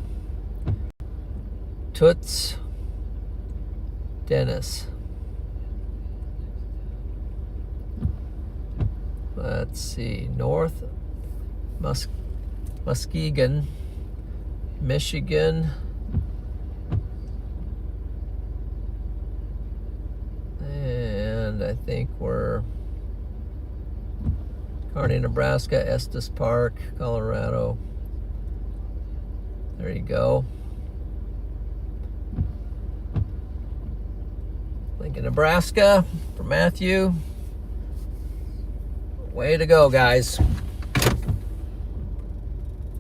Toots, Dennis. Let's see. North Muskegon, Michigan. And I think we're Kearney, Nebraska, Estes Park, Colorado. There you go. Lincoln, Nebraska for Matthew. Way to go, guys.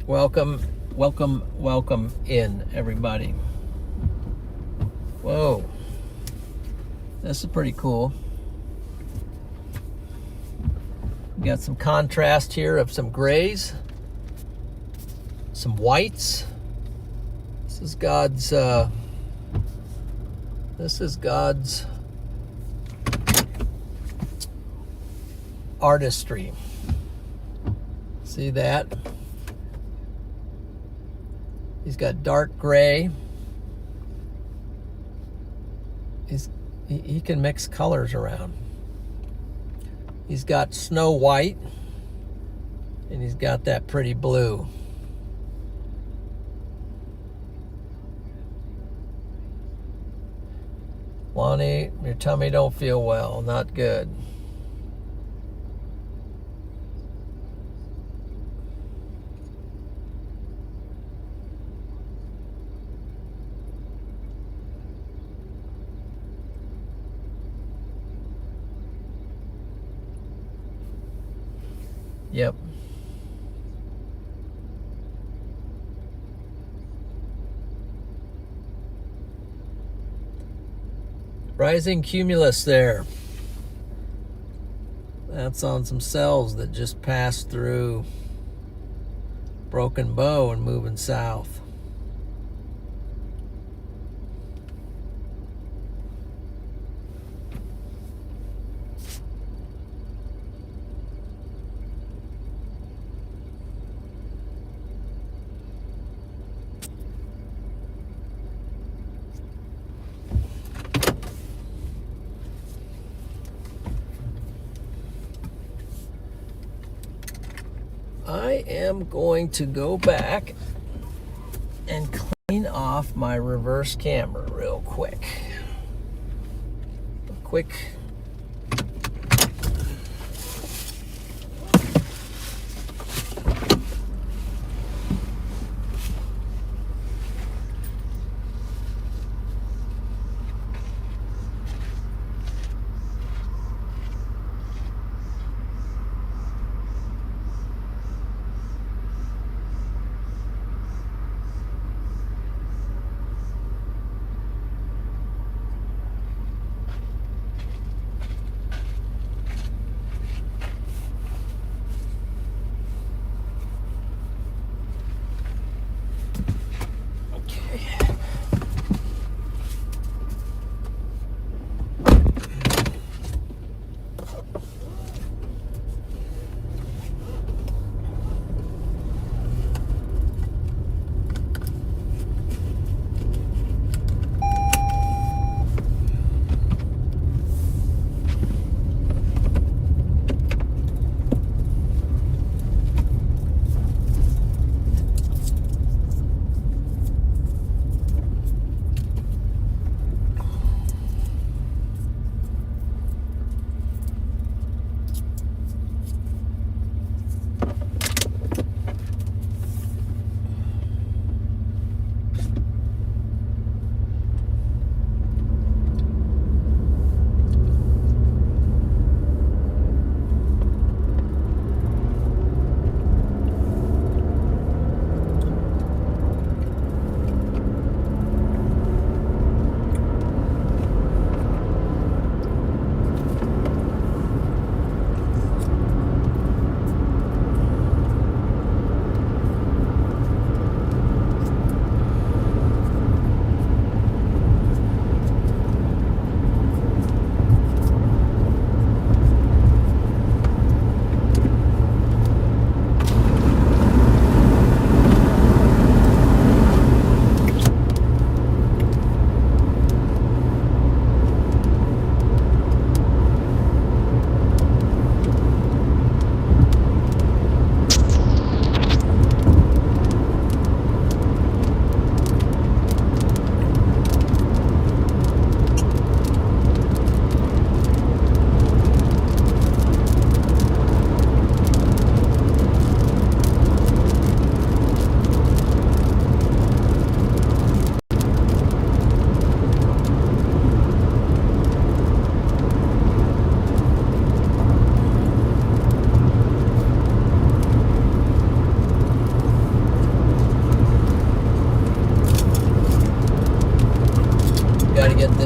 Welcome, welcome, welcome in, everybody. Whoa. This is pretty cool. We got some contrast here of some grays, some whites. This is God's artistry. See that? He's got dark gray. He can mix colors around. He's got snow white, and he's got that pretty blue. Lonnie, your tummy don't feel well. Not good. Yep. Rising cumulus there. That's on some cells that just passed through Broken Bow and moving south. I am going to go back and clean off my reverse camera real quick.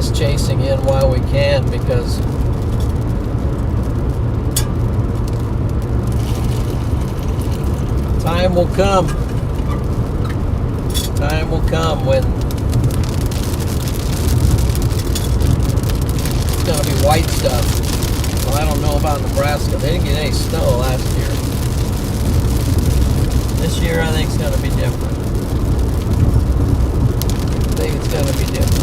this chasing in while we can, because time will come. Time will come when it's going to be white stuff. Well, I don't know about Nebraska. They didn't get any snow last year. This year, I think it's going to be different. I think it's going to be different.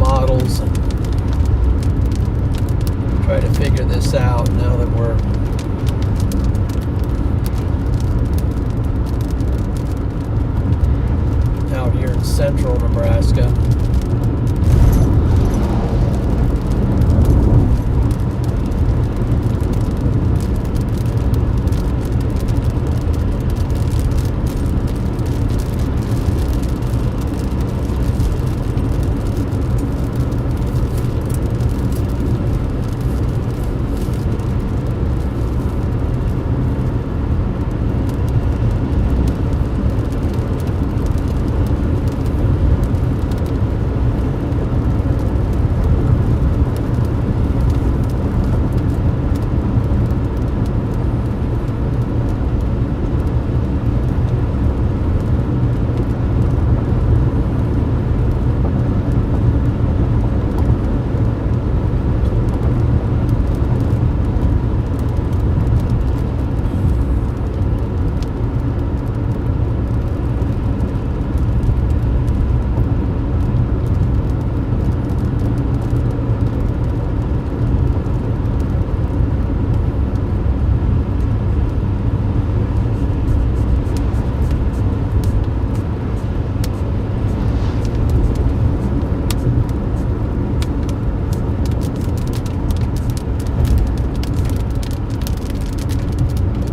models and try to figure this out now that we're out here in central Nebraska.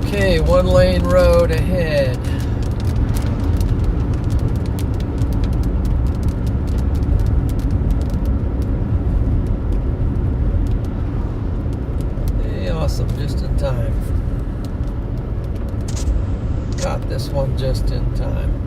Okay, 1-lane road ahead. Hey, awesome, just in time. Got this one just in time.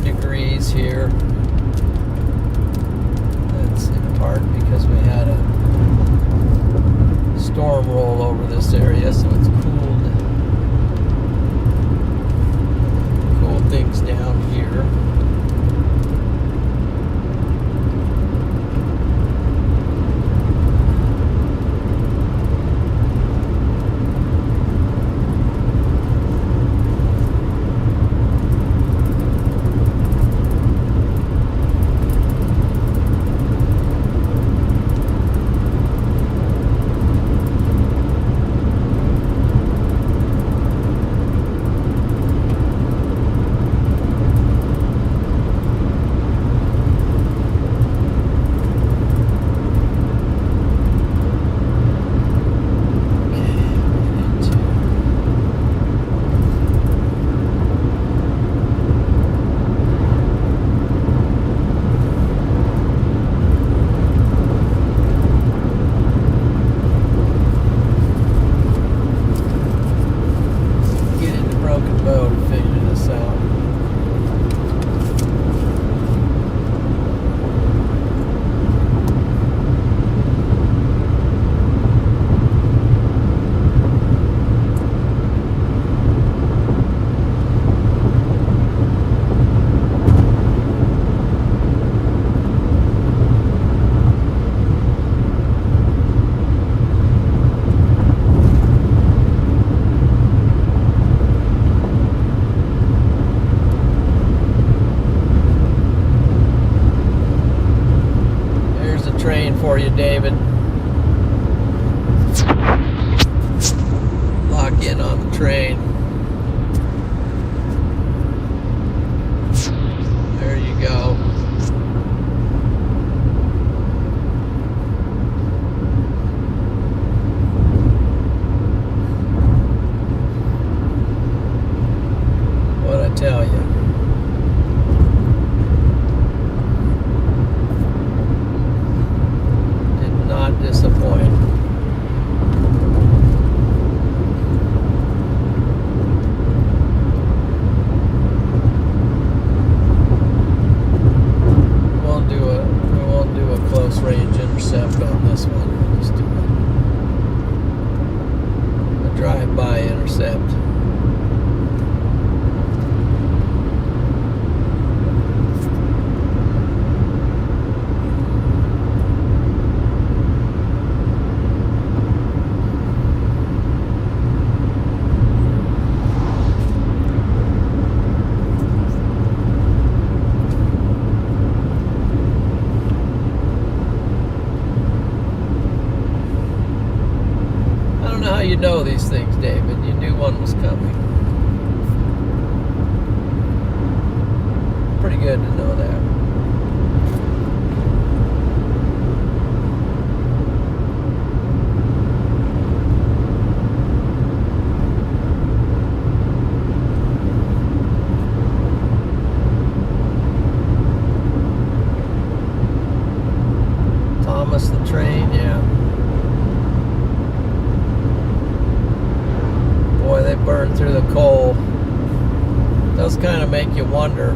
Degrees here. That's in part because we had a storm roll over this area, so it's cooled things down here. For you, David. Lock in on the train. There you go. tell you. Did not disappoint. We won't do a close range intercept on this one. We'll just do a drive-by intercept. How you know these things, David? You knew one was coming. Pretty good to know that. Thomas the train, yeah. Boy, they burn through the coal. Does kind of make you wonder.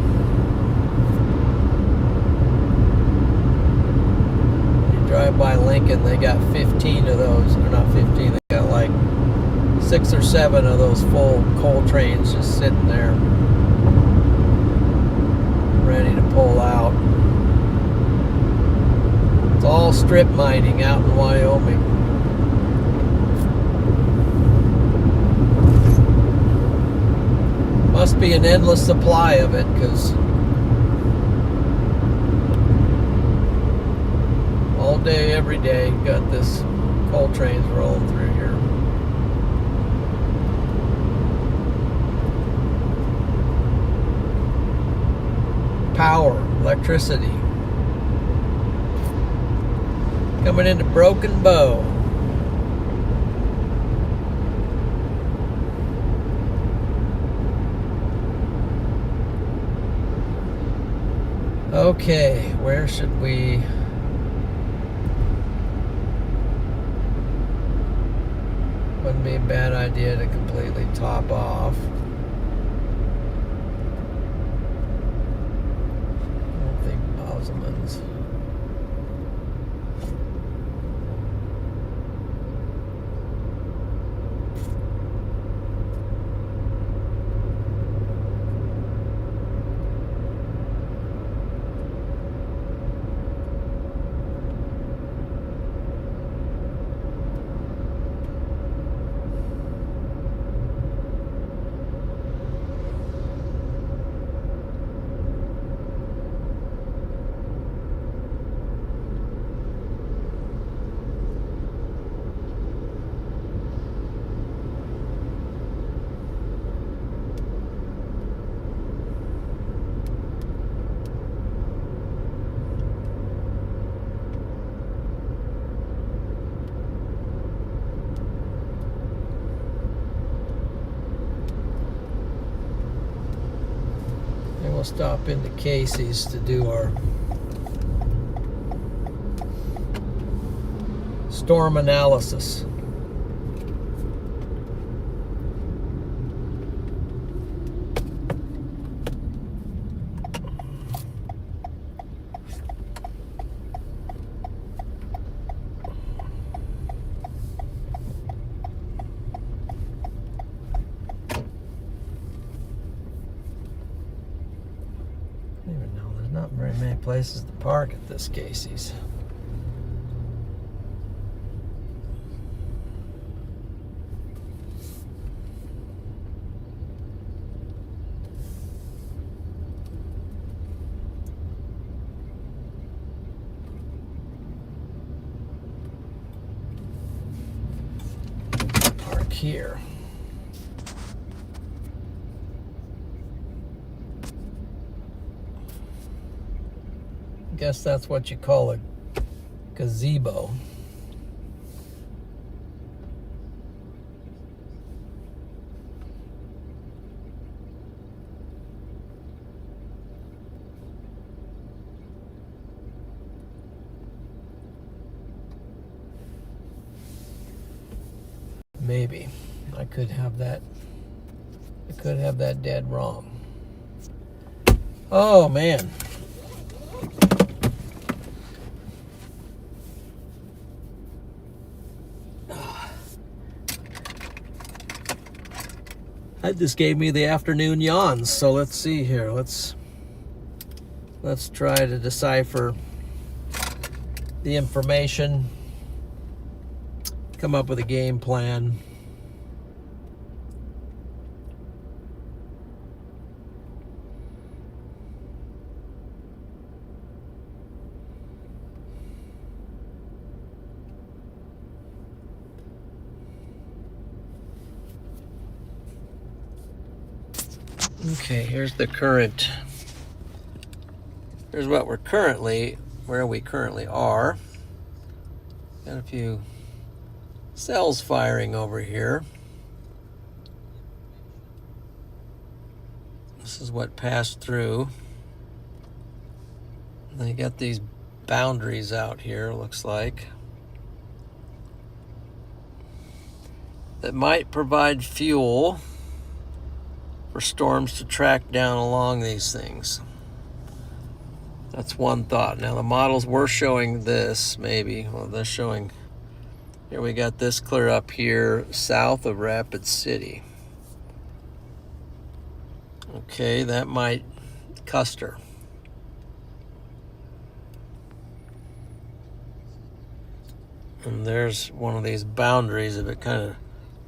You drive by Lincoln, they got 15 of those. Or not 15, they got like 6 or 7 of those full coal trains just sitting there, ready to pull out. It's all strip mining out in Wyoming. Must be an endless supply of it, because all day, every day, got this coal trains rolling through here. Power, electricity. Coming into Broken Bow. Okay, where should we? Wouldn't be a bad idea to completely top off. I don't think Bosman's. We'll stop into Casey's to do our storm analysis. Not very many places to park at this Casey's. Park here. Guess that's what you call a gazebo. maybe. I could have that dead wrong. Oh man. That just gave me the afternoon yawns. So let's see here. Let's try to decipher the information, come up with a game plan. Okay, here's the current. Here's what where we currently are. Got a few cells firing over here. This is what passed through. And then you got these boundaries out here, looks like, that might provide fuel for storms to track down along these things. That's one thought. Now the models were showing this, maybe. Well, they're showing, here we got this clear up here south of Rapid City. Okay, that might Custer. And there's one of these boundaries. If it kind of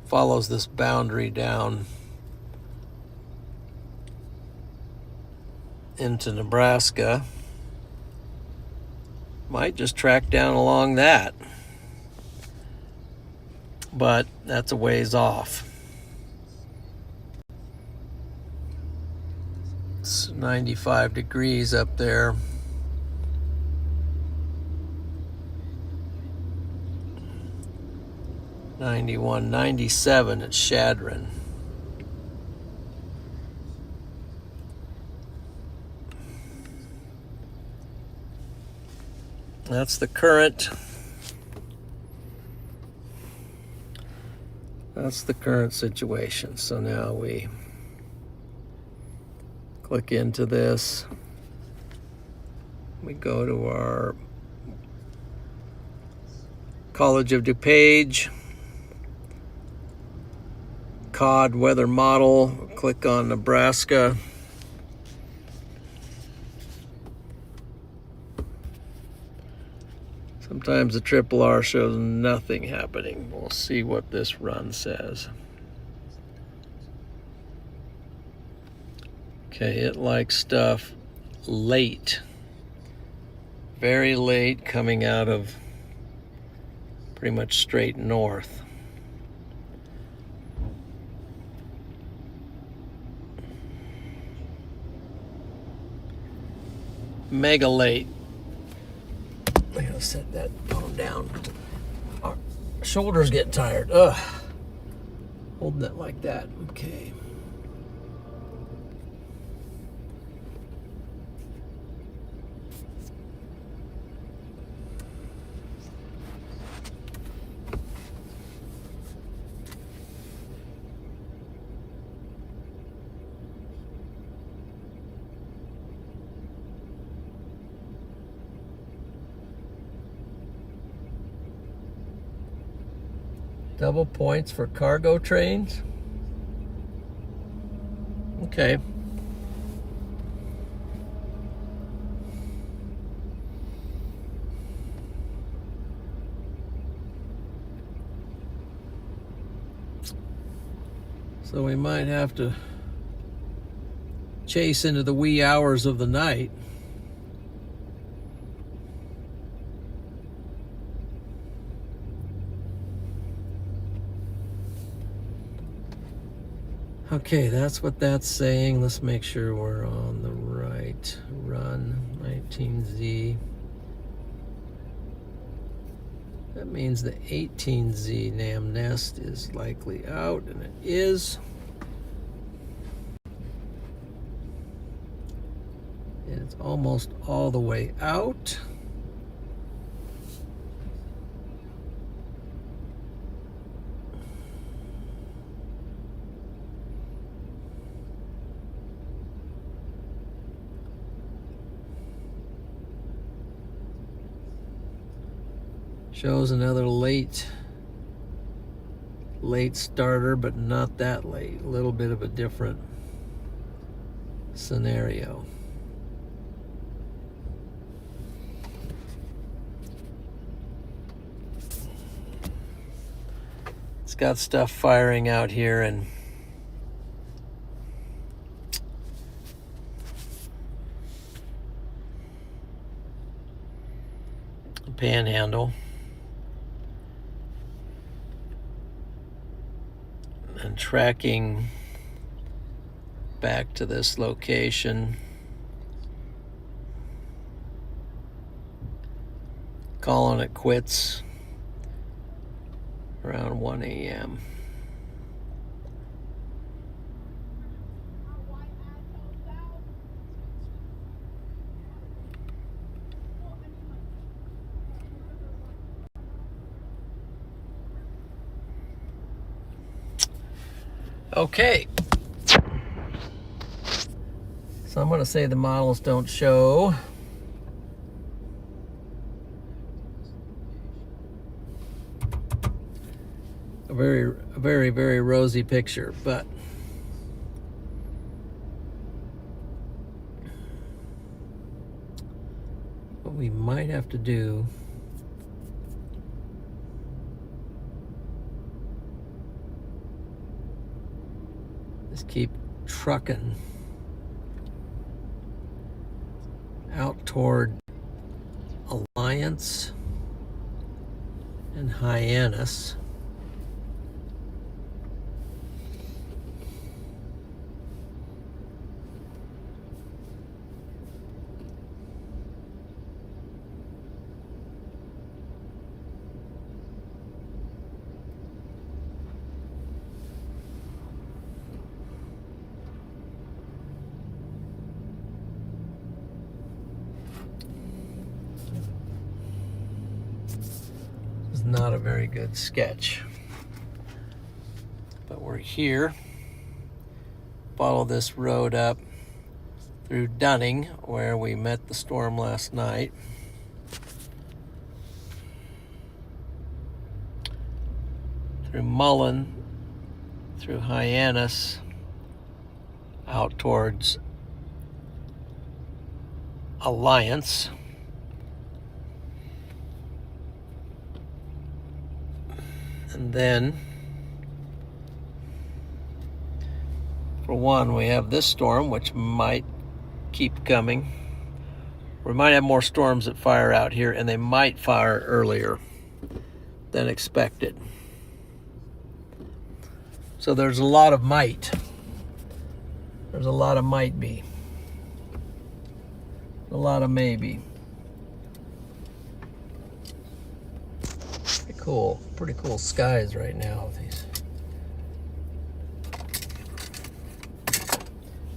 follows this boundary down into Nebraska, might just track down along that, but that's a ways off. It's 95 degrees up there. '91, '97 at Shadron. That's the current. That's the current situation. So now we click into this. We go to our College of DuPage, COD weather model, click on Nebraska. Sometimes the triple R shows nothing happening. We'll see what this run says. Okay, it likes stuff late. Very late, coming out of pretty much straight north. Mega late. I gotta set that phone down. Our shoulders get tired. Ugh. Holding it like that. Okay. Double points for cargo trains. Okay. So we might have to chase into the wee hours of the night. Okay, that's what that's saying. Let's make sure we're on the right run. 19Z. That means the 18Z NAM nest is likely out, and it is. And it's almost all the way out. Shows another late starter, but not that late. A little bit of a different scenario. It's got stuff firing out here and Panhandle, and tracking back to this location, calling it quits around 1 a.m. Okay, so I'm going to say the models don't show. A very rosy picture, but what we might have to do is keep trucking out toward Alliance and Hyannis. Not a very good sketch, but we're here. Follow this road up through Dunning, where we met the storm last night, through Mullen, through Hyannis, out towards Alliance, and then for one, we have this storm, which might keep coming. We might have more storms that fire out here, and they might fire earlier than expected. So there's a lot of might. There's a lot of might be. A lot of maybe. Pretty cool skies right now with these.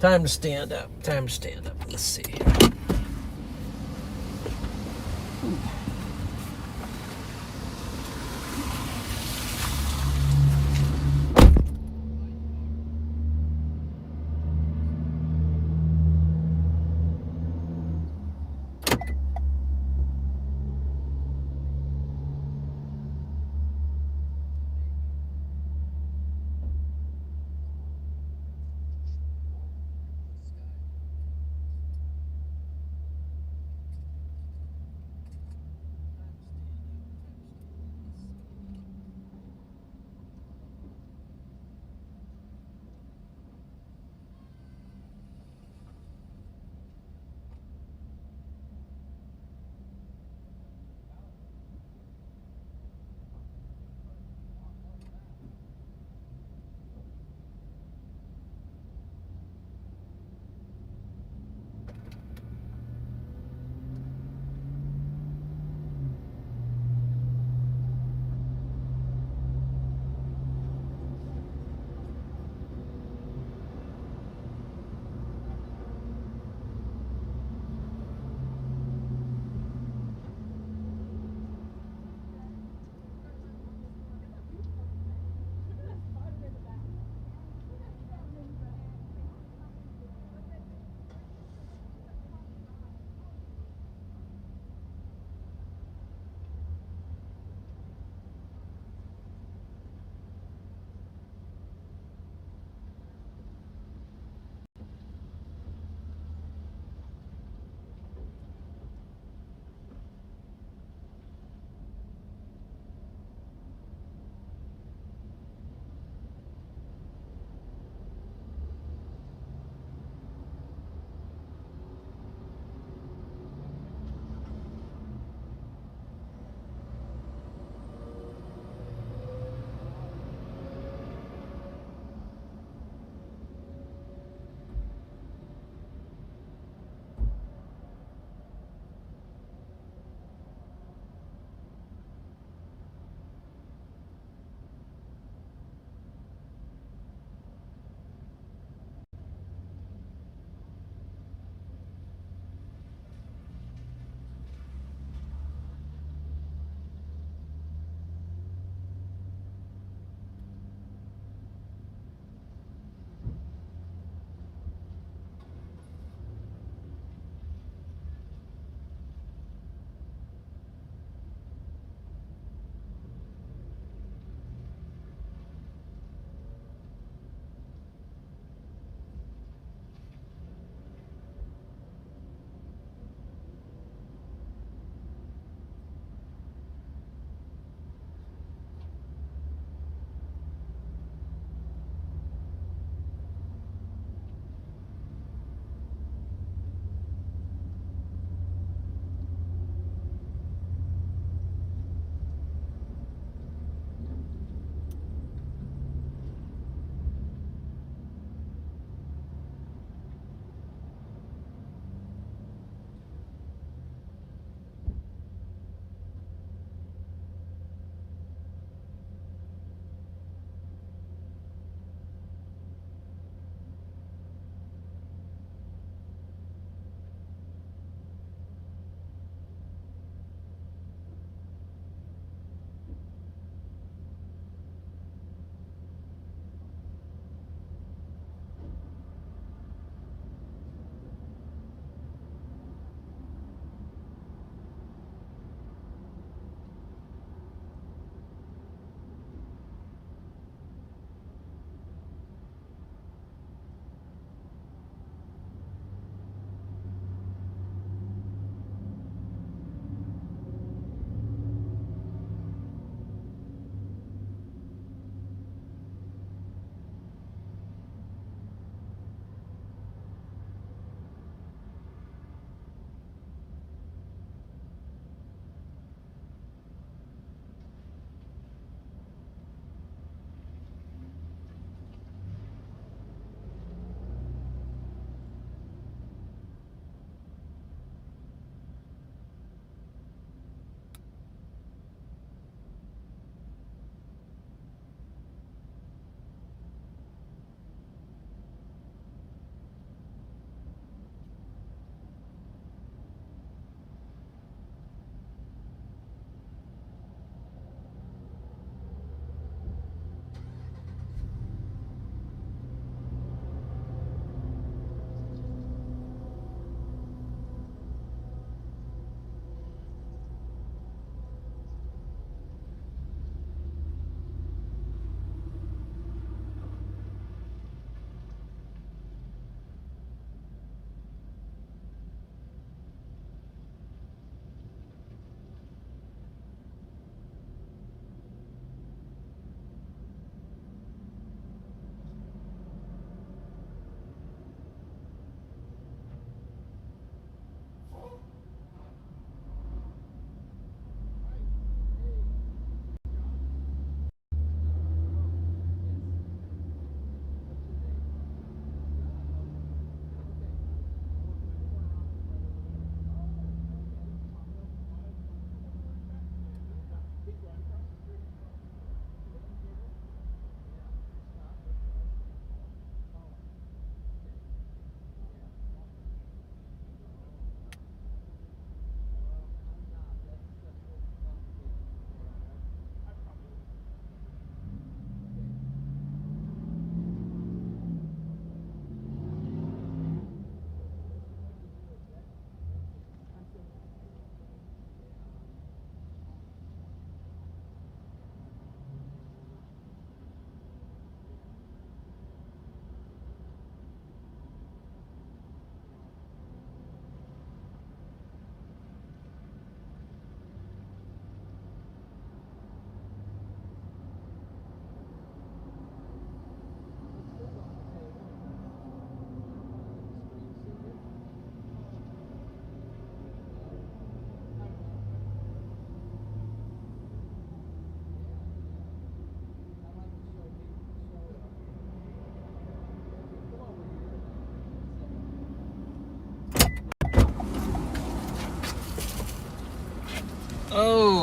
Time to stand up. Let's see.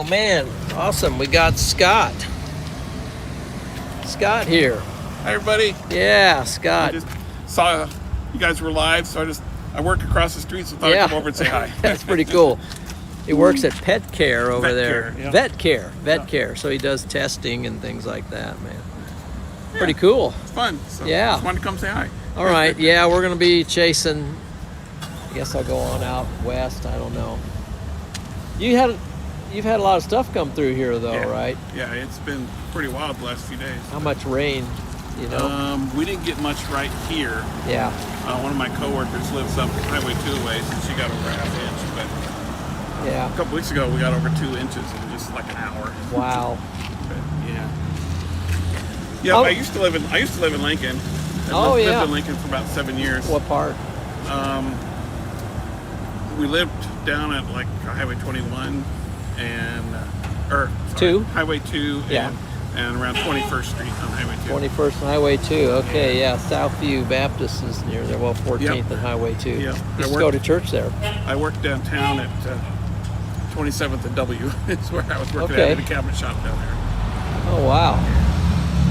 man, awesome. We got Scott. Scott here. Hi, everybody. Yeah, Scott. I just saw you guys were live, so I work across the street, so I thought I'd come over and say hi. That's pretty cool. He works at Pet Care over there. Care, yeah. Vet Care. So he does testing and things like that, man. Yeah, pretty cool. It's fun. So yeah. Just wanted to come say hi. All right. Yeah, we're gonna be chasing. I guess I'll go on out west. I don't know. You've had a lot of stuff come through here, though, yeah. right? Yeah, it's been pretty wild the last few days. How much rain? You know. We didn't get much right here. Yeah. One of my coworkers lives up Highway 2 ways, and she got over a half inch. But yeah. A couple weeks ago, we got over 2 inches in just like an hour. Wow. But, yeah. I used to live in Lincoln. I lived in Lincoln for about 7 years. What part? We lived down at like Highway 21 and Highway 2 and around 21st Street on Highway 2. 21st and Highway 2. Okay, yeah. Southview Baptist is near there. Well, 14th and Highway 2. Yeah. Used to go to church there. I worked downtown at 27th and W. It's where I was working at a cabinet shop down there. Oh, wow.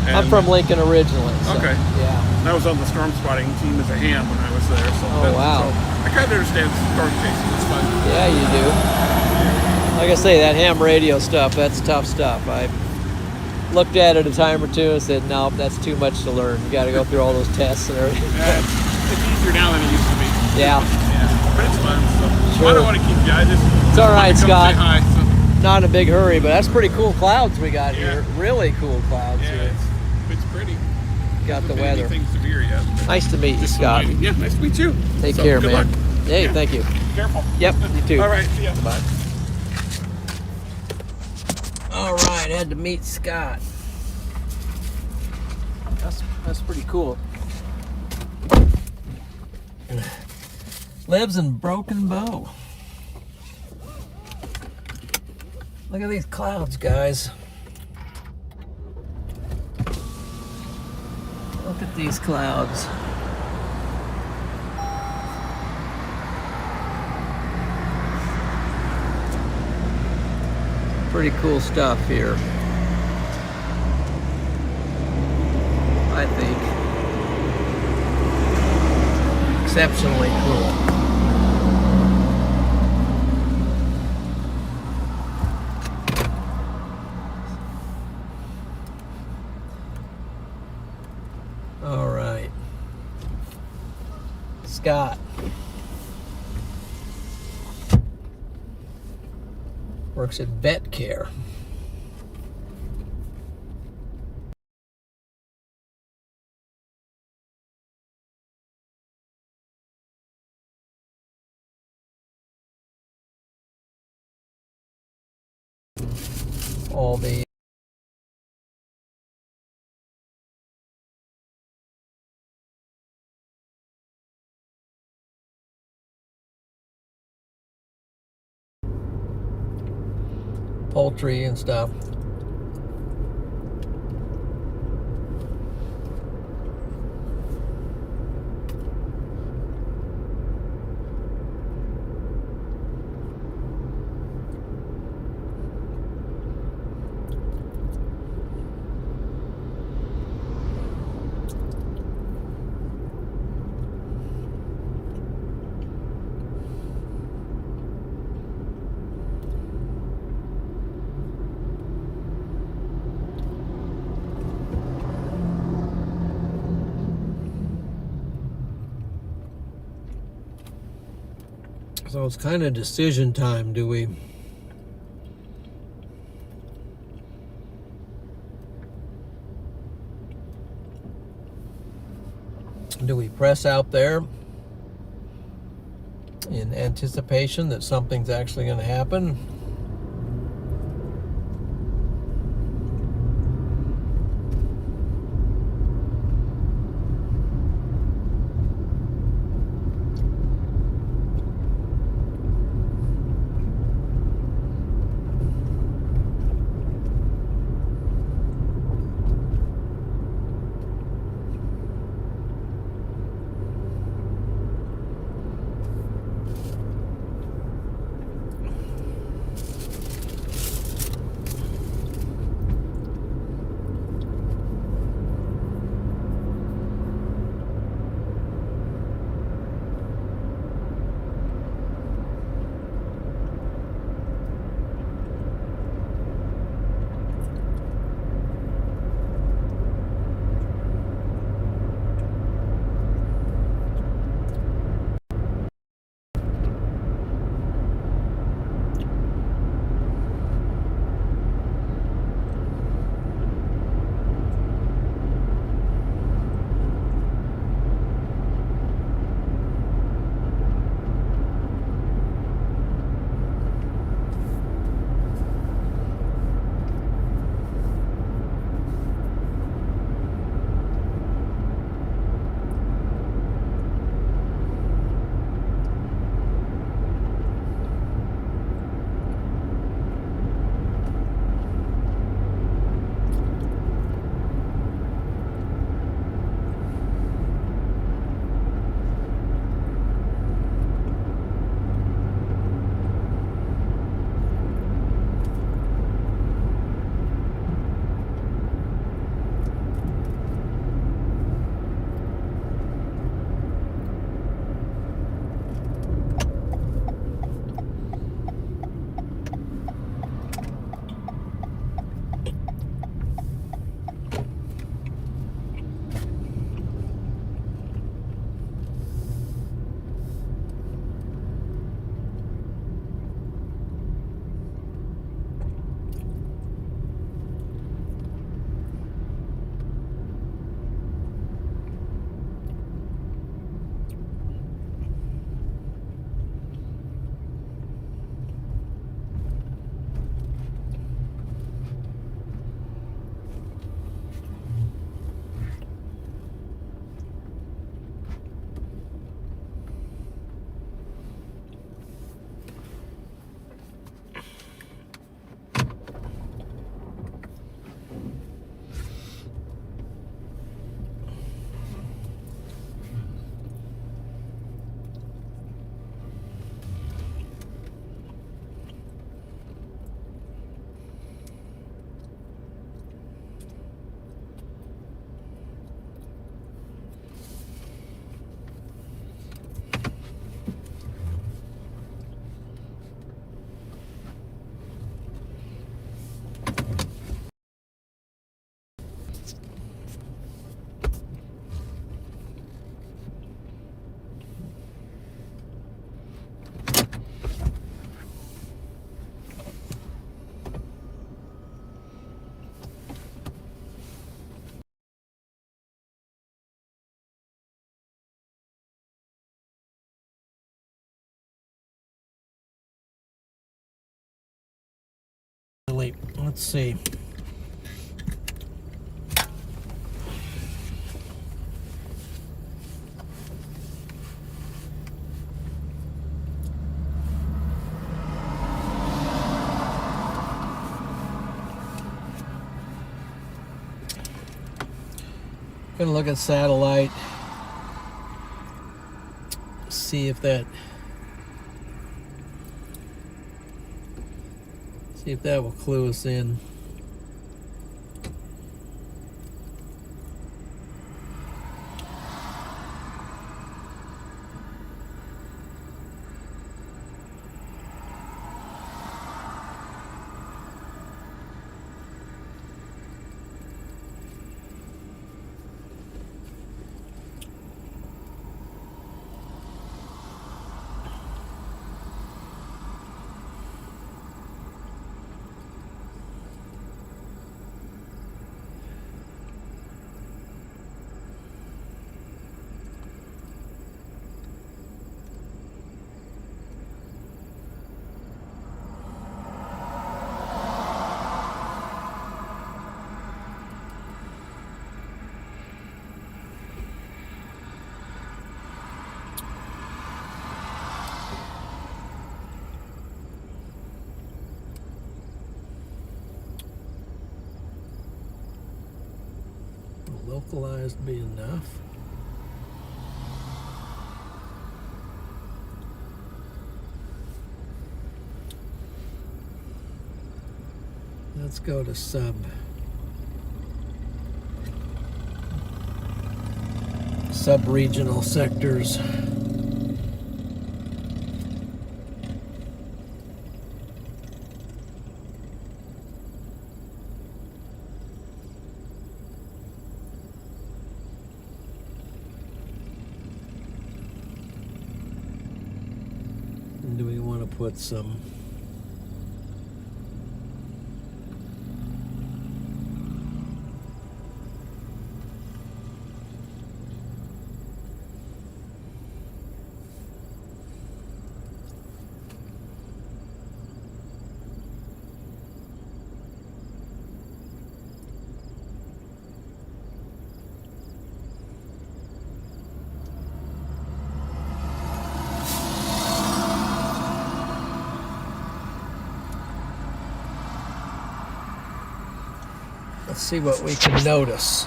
And I'm from Lincoln originally. So, okay. Yeah. And I was on the storm spotting team as a ham when I was there. So wow. So I kind of understand storm chasing. It's fun. Yeah, you do. Like I say, that ham radio stuff, that's tough stuff. I looked at it a time or two and said, no, that's too much to learn. You got to go through all those tests and everything. Yeah, it's easier now than it used to be. Yeah. But it's fun. So Sure. I don't want to keep you. It's all right, Scott. Say hi, so. Not in a big hurry, but that's pretty cool clouds we got here. Really cool clouds here. It's pretty. Got the weather. Anything severe yet? Nice to meet you, Scott. Yeah, nice to meet you. Take care, good man. Luck. Hey, thank you. Careful. Yep, you too. All right, see ya. Bye. All right, had to meet Scott. That's pretty cool. Lives in Broken Bow. Look at these clouds, guys. Look at these clouds. Pretty cool stuff here, I think. Exceptionally cool. All right. Scott. Works at Vet Care. All the poultry and stuff. So it's kind of decision time. Do we press out there in anticipation that something's actually going to happen? sleep. Let's see. Gonna look at satellite, see if that will clue us in. Localized be enough. Let's go to sub-regional sectors. Do we want to put some let's see what we can notice.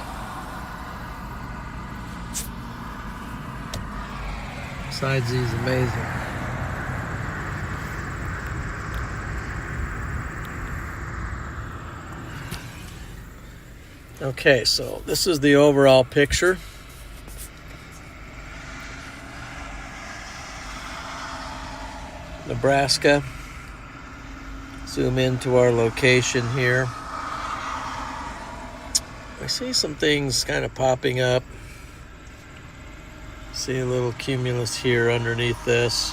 Besides these amazing. Okay, so this is the overall picture. Nebraska. Zoom into our location here. I see some things kind of popping up. See a little cumulus here underneath this.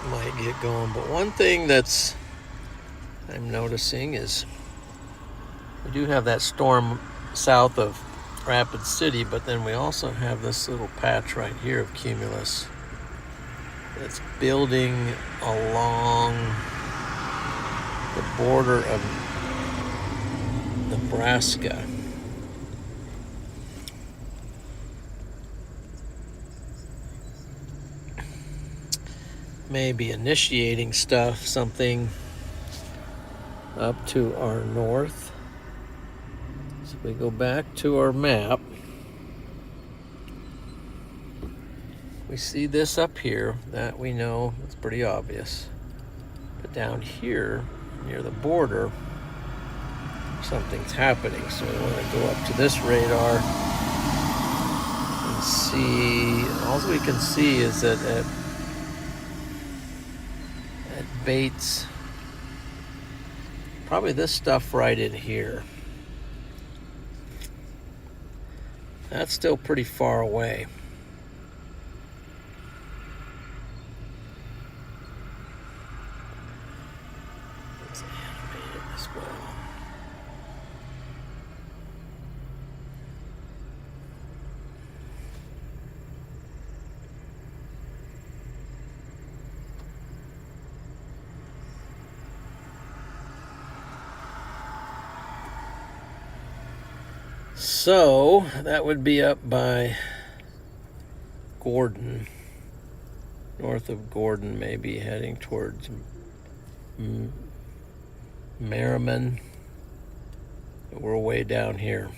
Might get going, but one thing that's I'm noticing is we do have that storm south of Rapid City, but then we also have this little patch right here of cumulus that's building along the border of Nebraska. Maybe initiating something up to our north. So we go back to our map. We see this up here, that we know, it's pretty obvious. But down here, near the border, something's happening. So we want to go up to this radar and see. All we can see is that at Bates, probably this stuff right in here. That's still pretty far away. Let's animate it as well. So that would be up by Gordon, north of Gordon, maybe heading towards Merriman. We're way down here.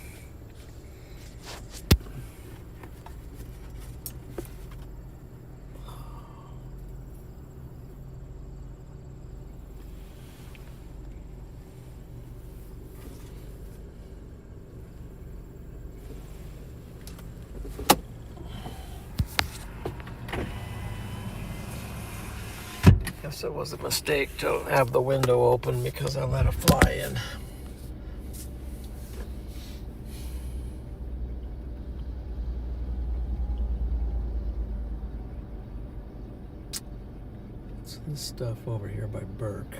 Guess it was a mistake to have the window open because I let a fly in. What's this stuff over here by Burke?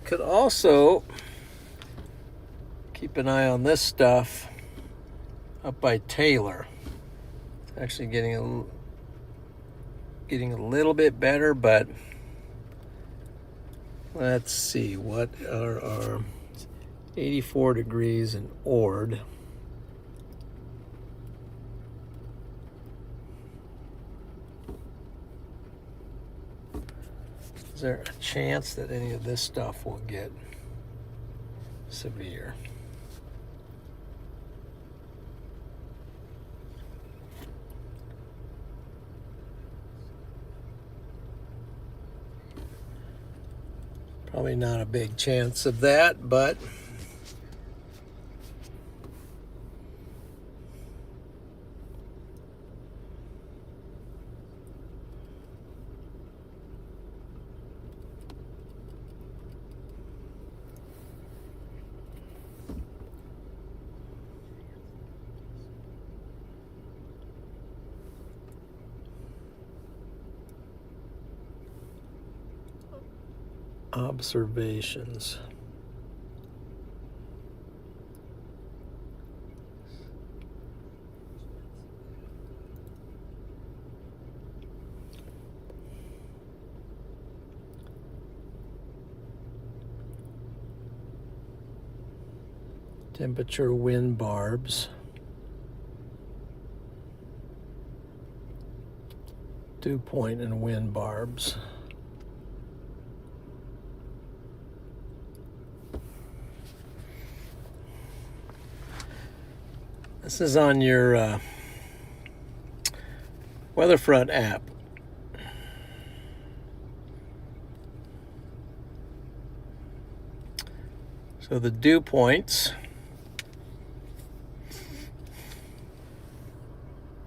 Could also keep an eye on this stuff up by Taylor. It's actually getting a little bit better, but let's see, what are our 84 degrees in Ord. Is there a chance that any of this stuff will get severe? Probably not a big chance of that, but observations. Temperature, wind barbs. Dew point and wind barbs. This is on your WeatherFront app. So the dew points,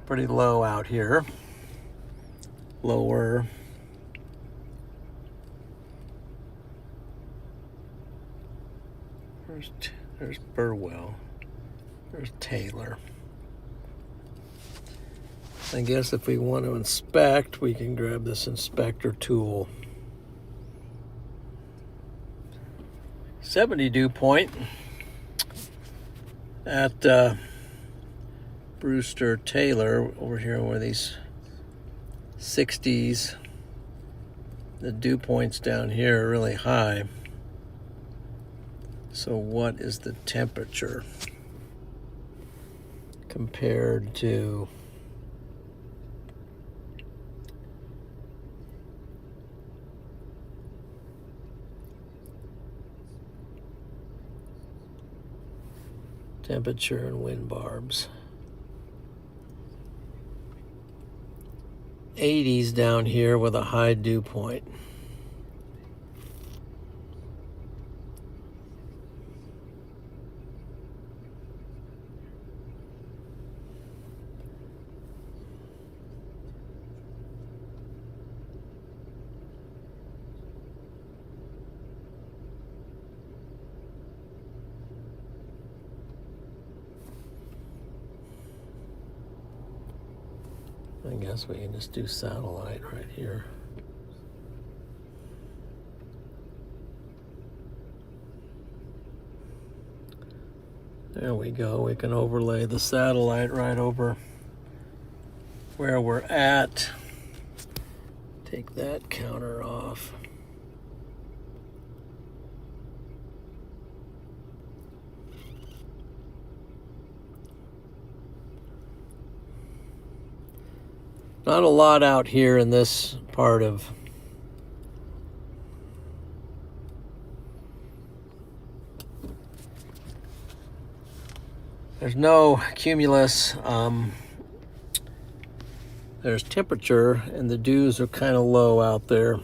pretty low out here. Lower. There's Burwell. There's Taylor. I guess if we want to inspect, we can grab this inspector tool. 70 dew point at Brewster Taylor over here where these 60s. The dew points down here are really high. So what is the temperature compared to Temperature and wind barbs. 80s down here with a high dew point. I guess we can just do satellite right here. There we go. We can overlay the satellite right over where we're at. Take that counter off. Not a lot out here in this part of there's no cumulus. There's temperature, and the dews are kind of low out there.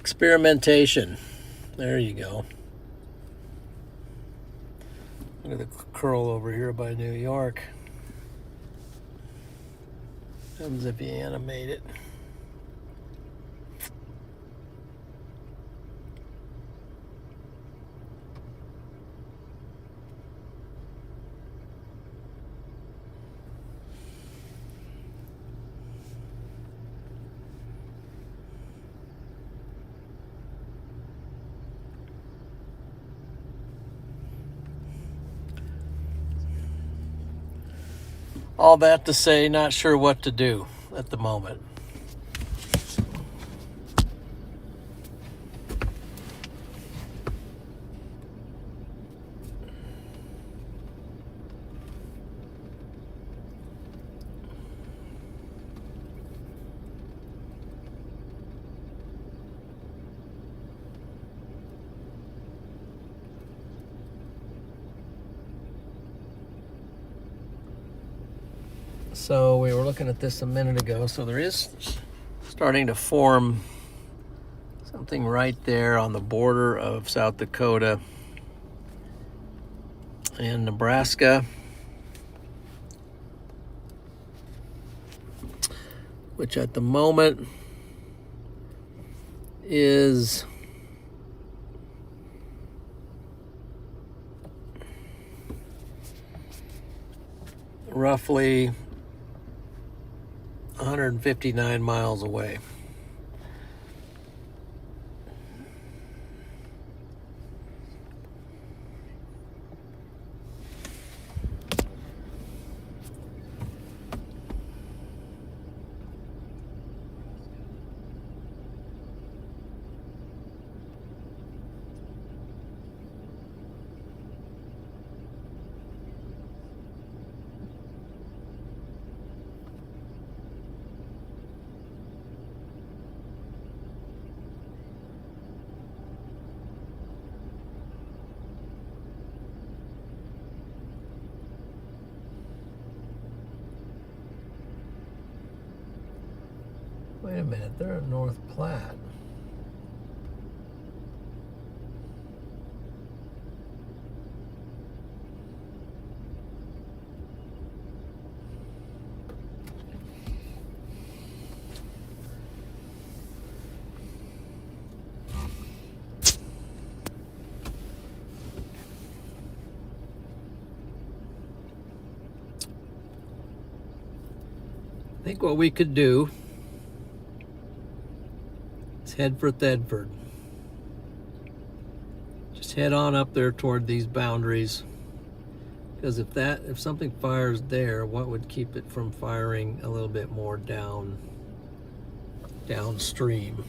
Experimentation. There you go. Look at the curl over here by New York. Comes if you animate it. All that to say, not sure what to do at the moment. So we were looking at this a minute ago. So there is starting to form something right there on the border of South Dakota and Nebraska, which at the moment is roughly 159 miles away. Wait a minute, they're at North Platte. I think what we could do is head for Thedford. Just head on up there toward these boundaries, Because if something fires there, what would keep it from firing a little bit more downstream?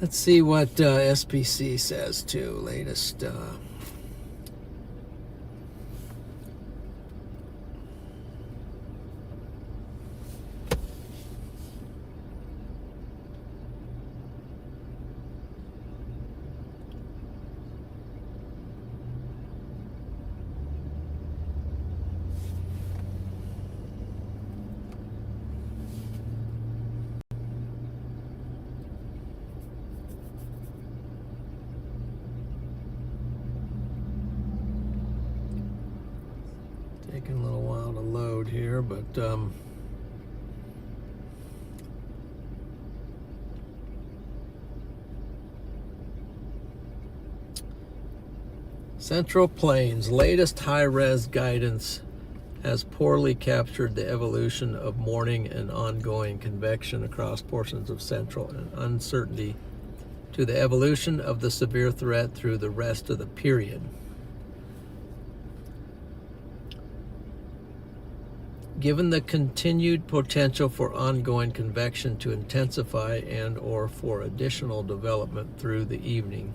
Let's see what SPC says too. Latest. Taking a little while to load here, but Central Plains latest high-res guidance has poorly captured the evolution of morning and ongoing convection across portions of central and uncertainty to the evolution of the severe threat through the rest of the period. Given the continued potential for ongoing convection to intensify and or for additional development through the evening.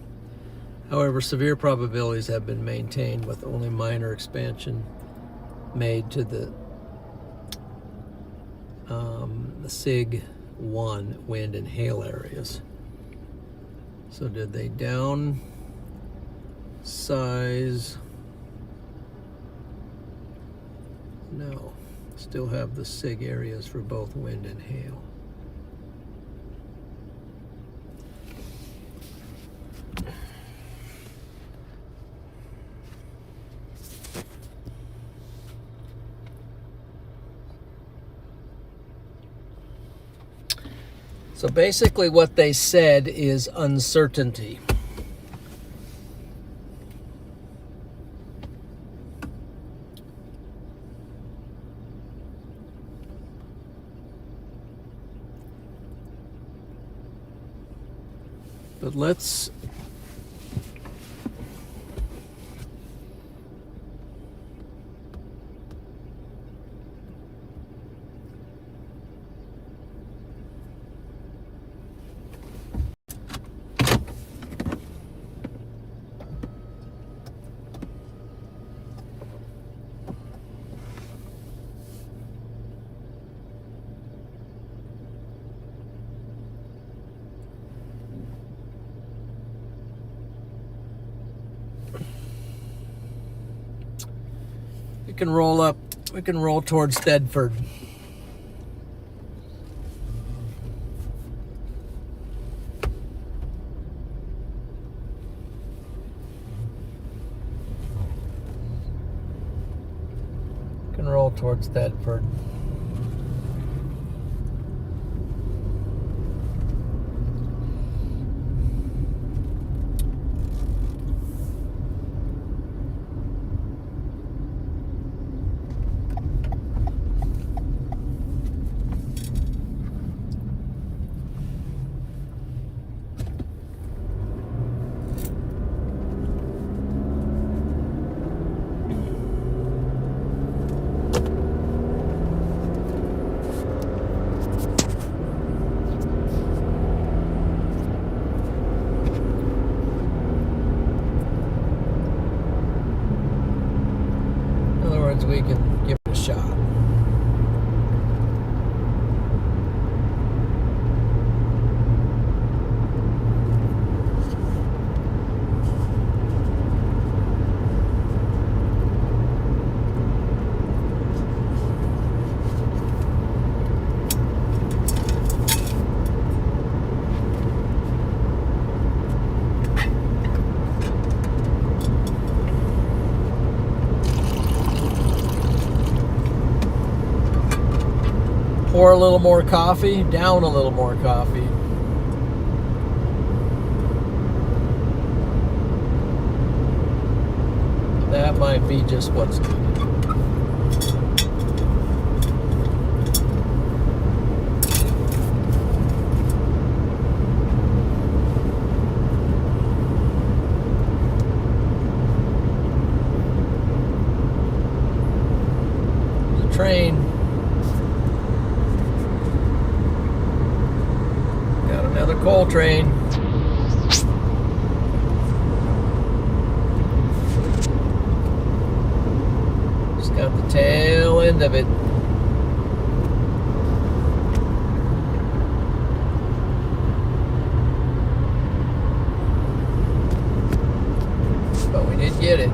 However, severe probabilities have been maintained with only minor expansion made to the SIG 1 wind and hail areas. So did they downsize? No. Still have the SIG areas for both wind and hail. So basically what they said is uncertainty. But let's we can roll towards Thedford. Can roll towards Thedford. We can give it a shot. Pour a little more coffee, down a little more coffee. That might be just what's needed. coal train. Just got the tail end of it. But we did get it.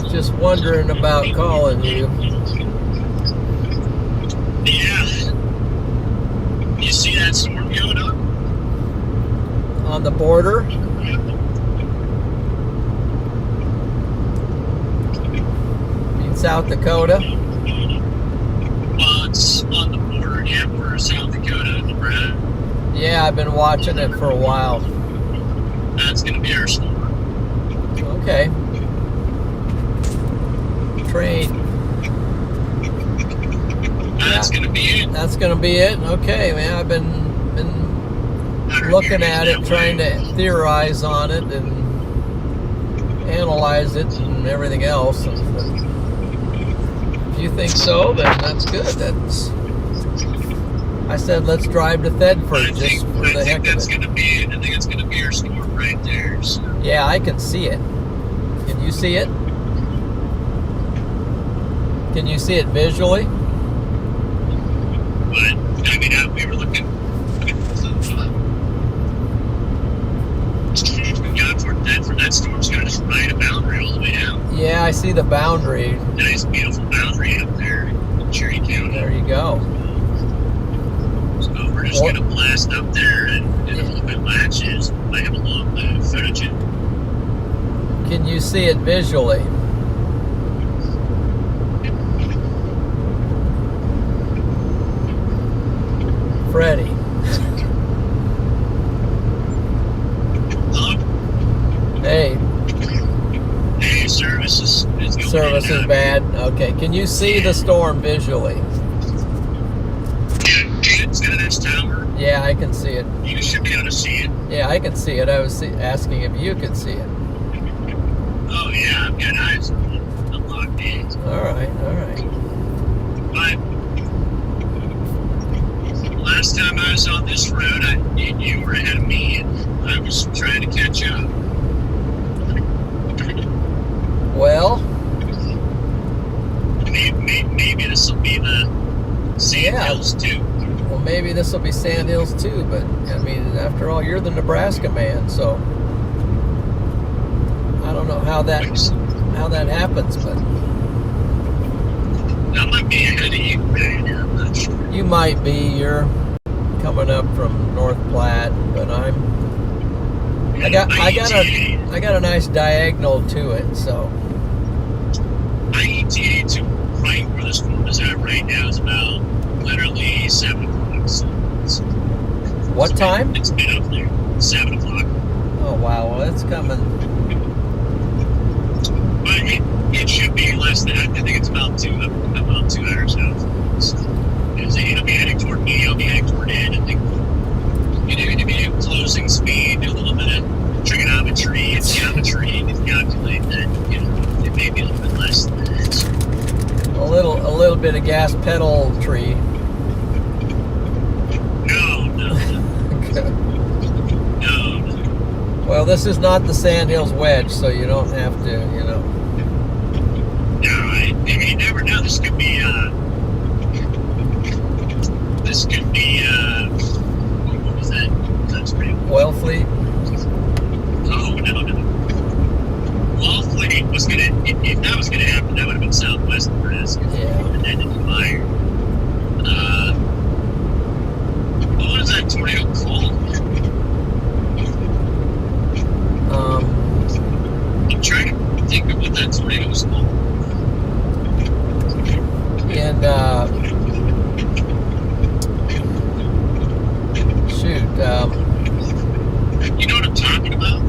Just wondering about calling you. Yeah. You see that storm going up? On the border? In South Dakota? It's on the border, yeah, for South Dakota and Nebraska. Yeah, I've been watching it for a while. That's going to be our storm. Okay. Train. That's going to be it. That's going to be it? Okay, man. I've been looking at it, trying to theorize on it and analyze it and everything else. If you think so, then that's good. I said let's drive to Thedford just for the heck of it. I think it's going to be our storm right there. So. Yeah, I can see it. Can you see it? Can you see it visually? But I mean, Yeah, I see the boundary. Nice, beautiful boundary up there in Cherry County. There you go. So we're just going to blast up there and hope it latches. I have a long footage. Can you see it visually? Freddie. Hello? Hey. Hey, service is going Service is bad. Okay. Can you see the storm visually? Yeah, it's got this tower. Yeah, I can see it. You should be able to see it. Yeah, I can see it. I was asking if you could see it. Oh, yeah, I've got eyes unlocked in. All right, all right. But last time I was on this road, you were ahead of me, and I was trying to catch up. Well, maybe this will be the Sand Hills too. Well, maybe this will be Sand Hills too, but I mean, after all, you're the Nebraska man, so I don't know how that happens, but I might be ahead of you right now. I'm not sure. you might be. You're coming up from North Platte, but I got a nice diagonal to it, so. My ETA to right where the storm is at right now is about literally 7 o'clock. So What time? It's been up there. 7 o'clock. Oh wow, well it's coming. But it should be less than. I think it's about 2 hours out. So it'll be heading toward me. I'll be heading toward it. I think it'll be a closing speed, do a little bit of trigonometry and geometry and calculate that. It may be a little bit less than that. A little bit of gas pedal tree. No. Okay. No. Well, this is not the Sand Hills Wedge, so you don't have to, No, you never know. This could be, what was that? That's pretty. Oil fleet. Oh, no. Wellfleet was gonna, if that was gonna happen, that would have been Southwest Nebraska. Yeah. And then it fire. What is that tornado called? I'm trying to think of what that tornado was called. And you know what I'm talking about?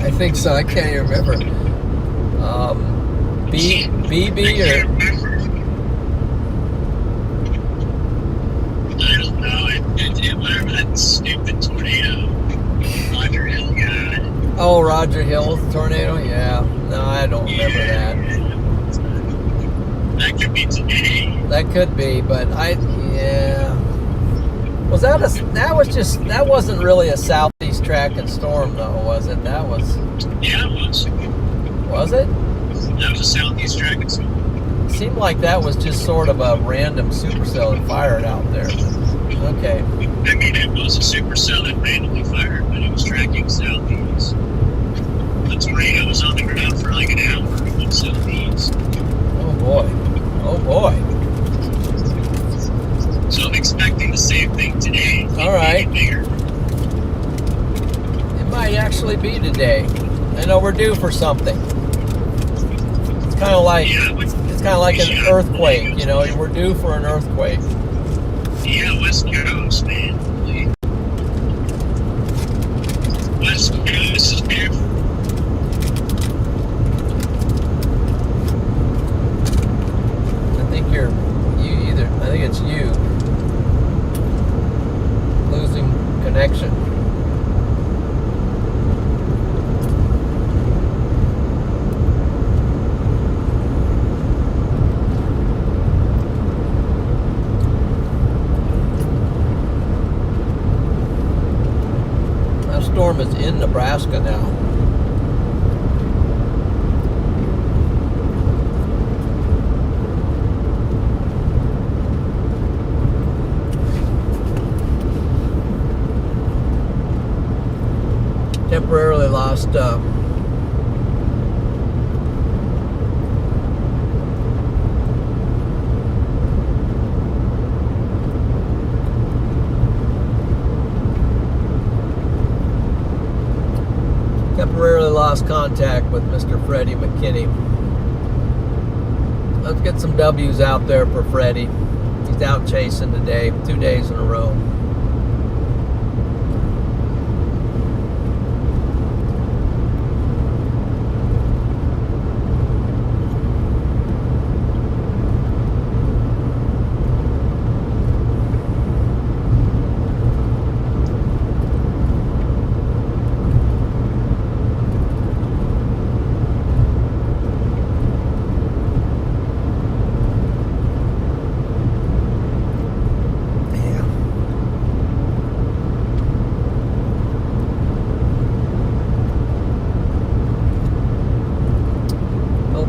I think so. I can't even remember. BB I or can't remember. I don't know. Whatever that stupid tornado Roger Hill got. oh, Roger Hill tornado. Yeah. No, I don't remember that. That could be today. That could be, but yeah. Was that that wasn't really a southeast tracking storm though, was it? That was. Yeah, it was. Was it? That was a southeast tracking storm. It seemed like that was just sort of a random supercell that fired out there. Okay. I mean, it was a supercell that randomly fired, but it was tracking southeast. The tornado was on the ground for like an hour going southeast. Oh boy. Oh boy. So I'm expecting the same thing today. All right. Bigger. It might actually be today. I know we're due for something. It's kind of like an earthquake. You know, we're due for an earthquake. Yeah, West Coast, man. West Coast is beautiful. I think it's you losing connection. That storm is in Nebraska now. Temporarily lost lost contact with Mr. Freddie McKinney. Let's get some W's out there for Freddie. He's out chasing today, 2 days in a row.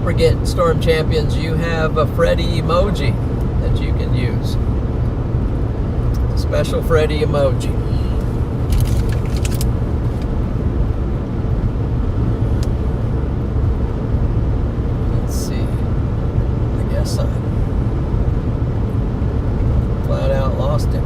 Forget, Storm Champions, you have a Freddy emoji that you can use. A special Freddy emoji. Let's see. I guess I flat out lost him.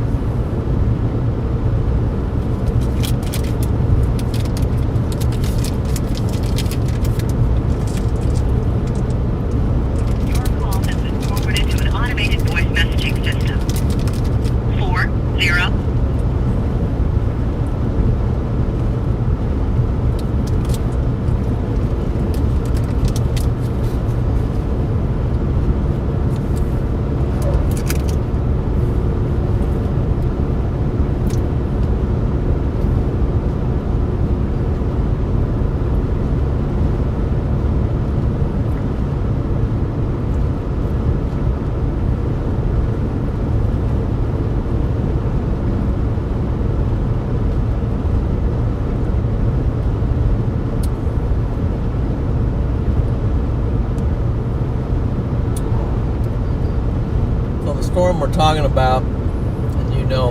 Storm we're talking about, and you know,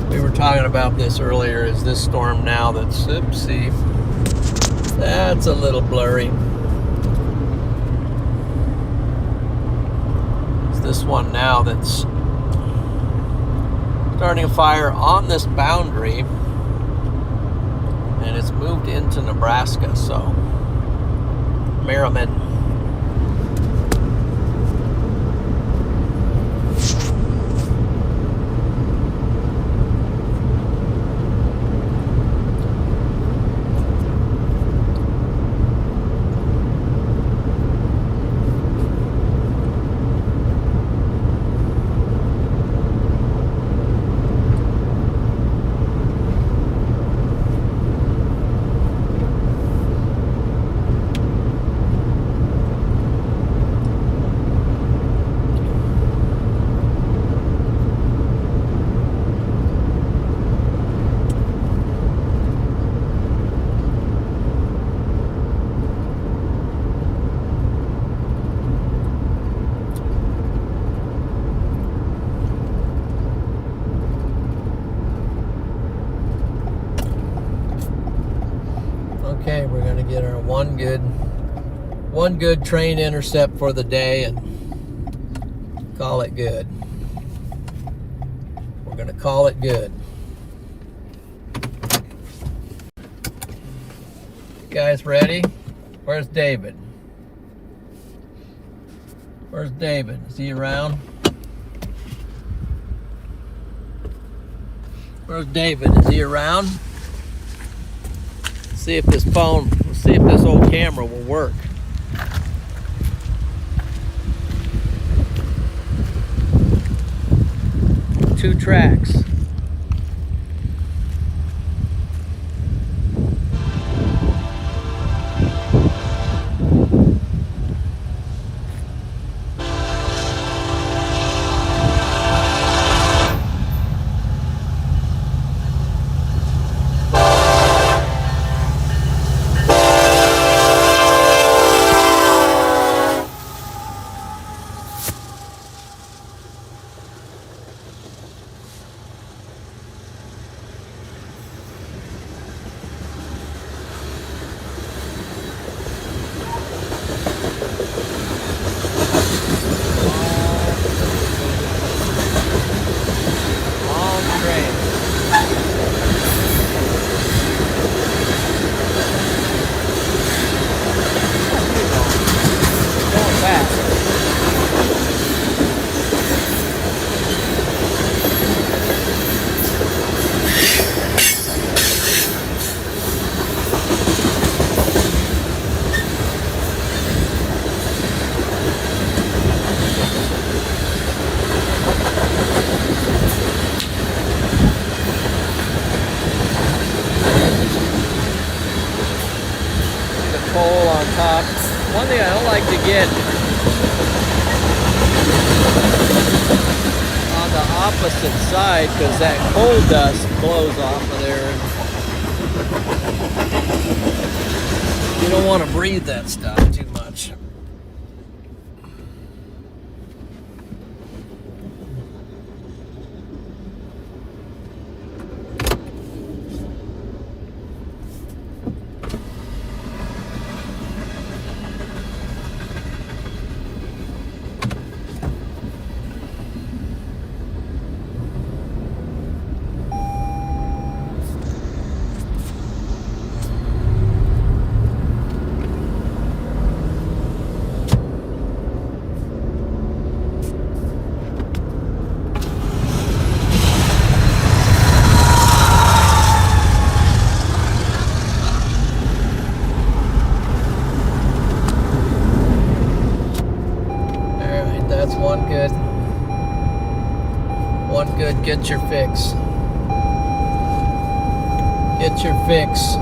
we were talking about this earlier, is this storm now that's, oopsie, that's a little blurry. It's this one now that's starting a fire on this boundary, and it's moved into Nebraska, so Merriman. Okay, we're going to get our one good train intercept for the day and call it good. We're going to call it good. Guys ready? Where's David? Where's David? Is he around? Where's David? Is he around? See if this phone, let's see if this old camera will work. Two tracks. One thing I don't like to get on the opposite side, because that coal dust blows off of there. You don't want to breathe that stuff too much. One good, get your fix. Get your fix.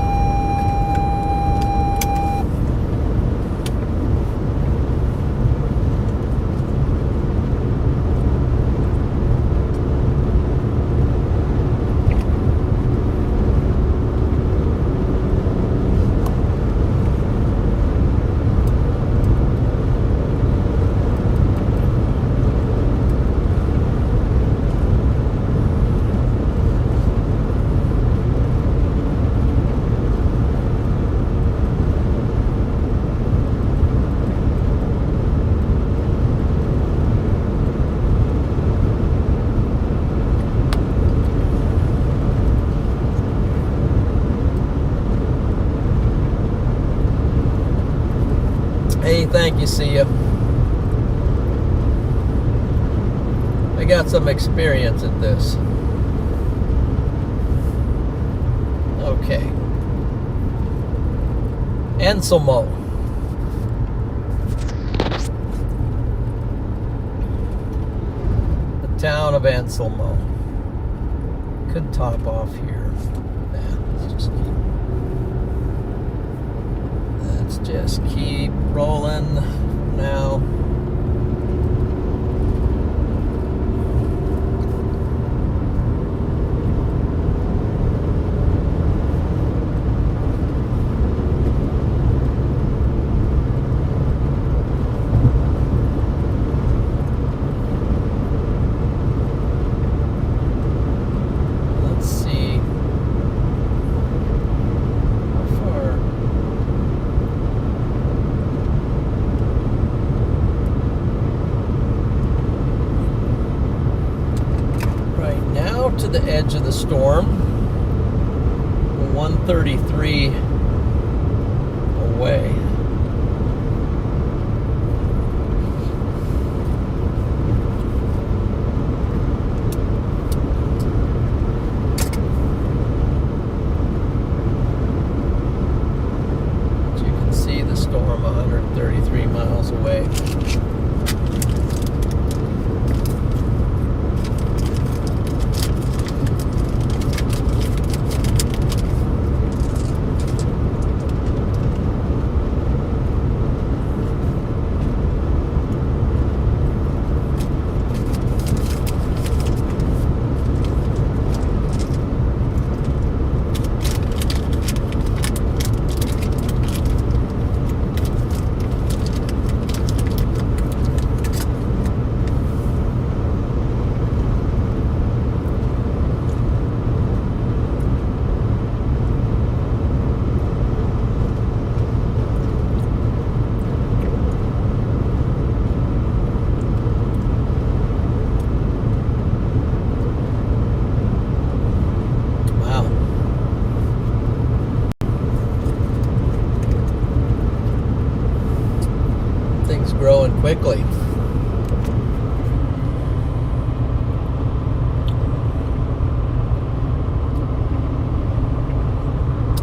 Hey, thank you, see ya. I got some experience at this. Okay. Enselmo. The town of Enselmo. Could top off here. Let's just keep rolling now. To the edge of the storm, 133 away. As you can see, the storm 133 miles away. Growing quickly.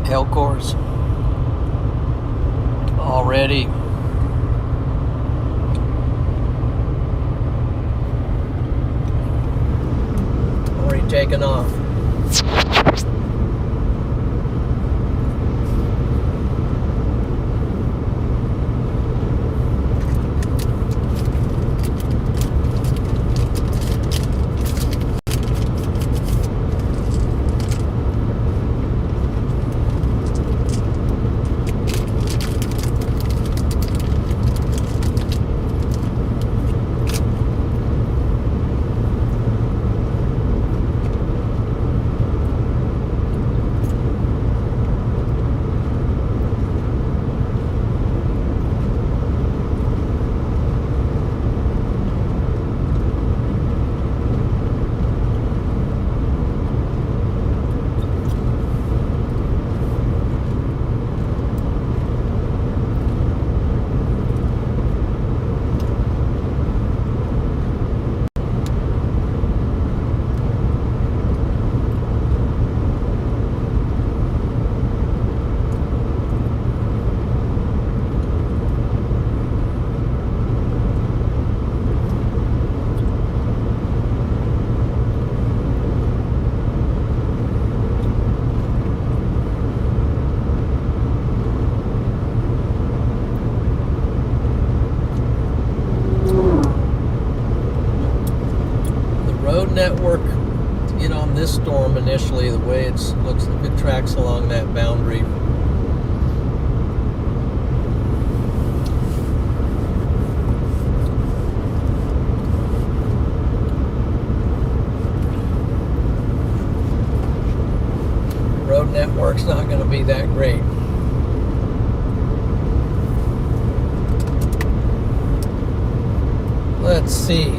Hellcores already taken off. road network to get on this storm initially, the way it looks, if it tracks along that boundary. Road network's not going to be that great. Let's see.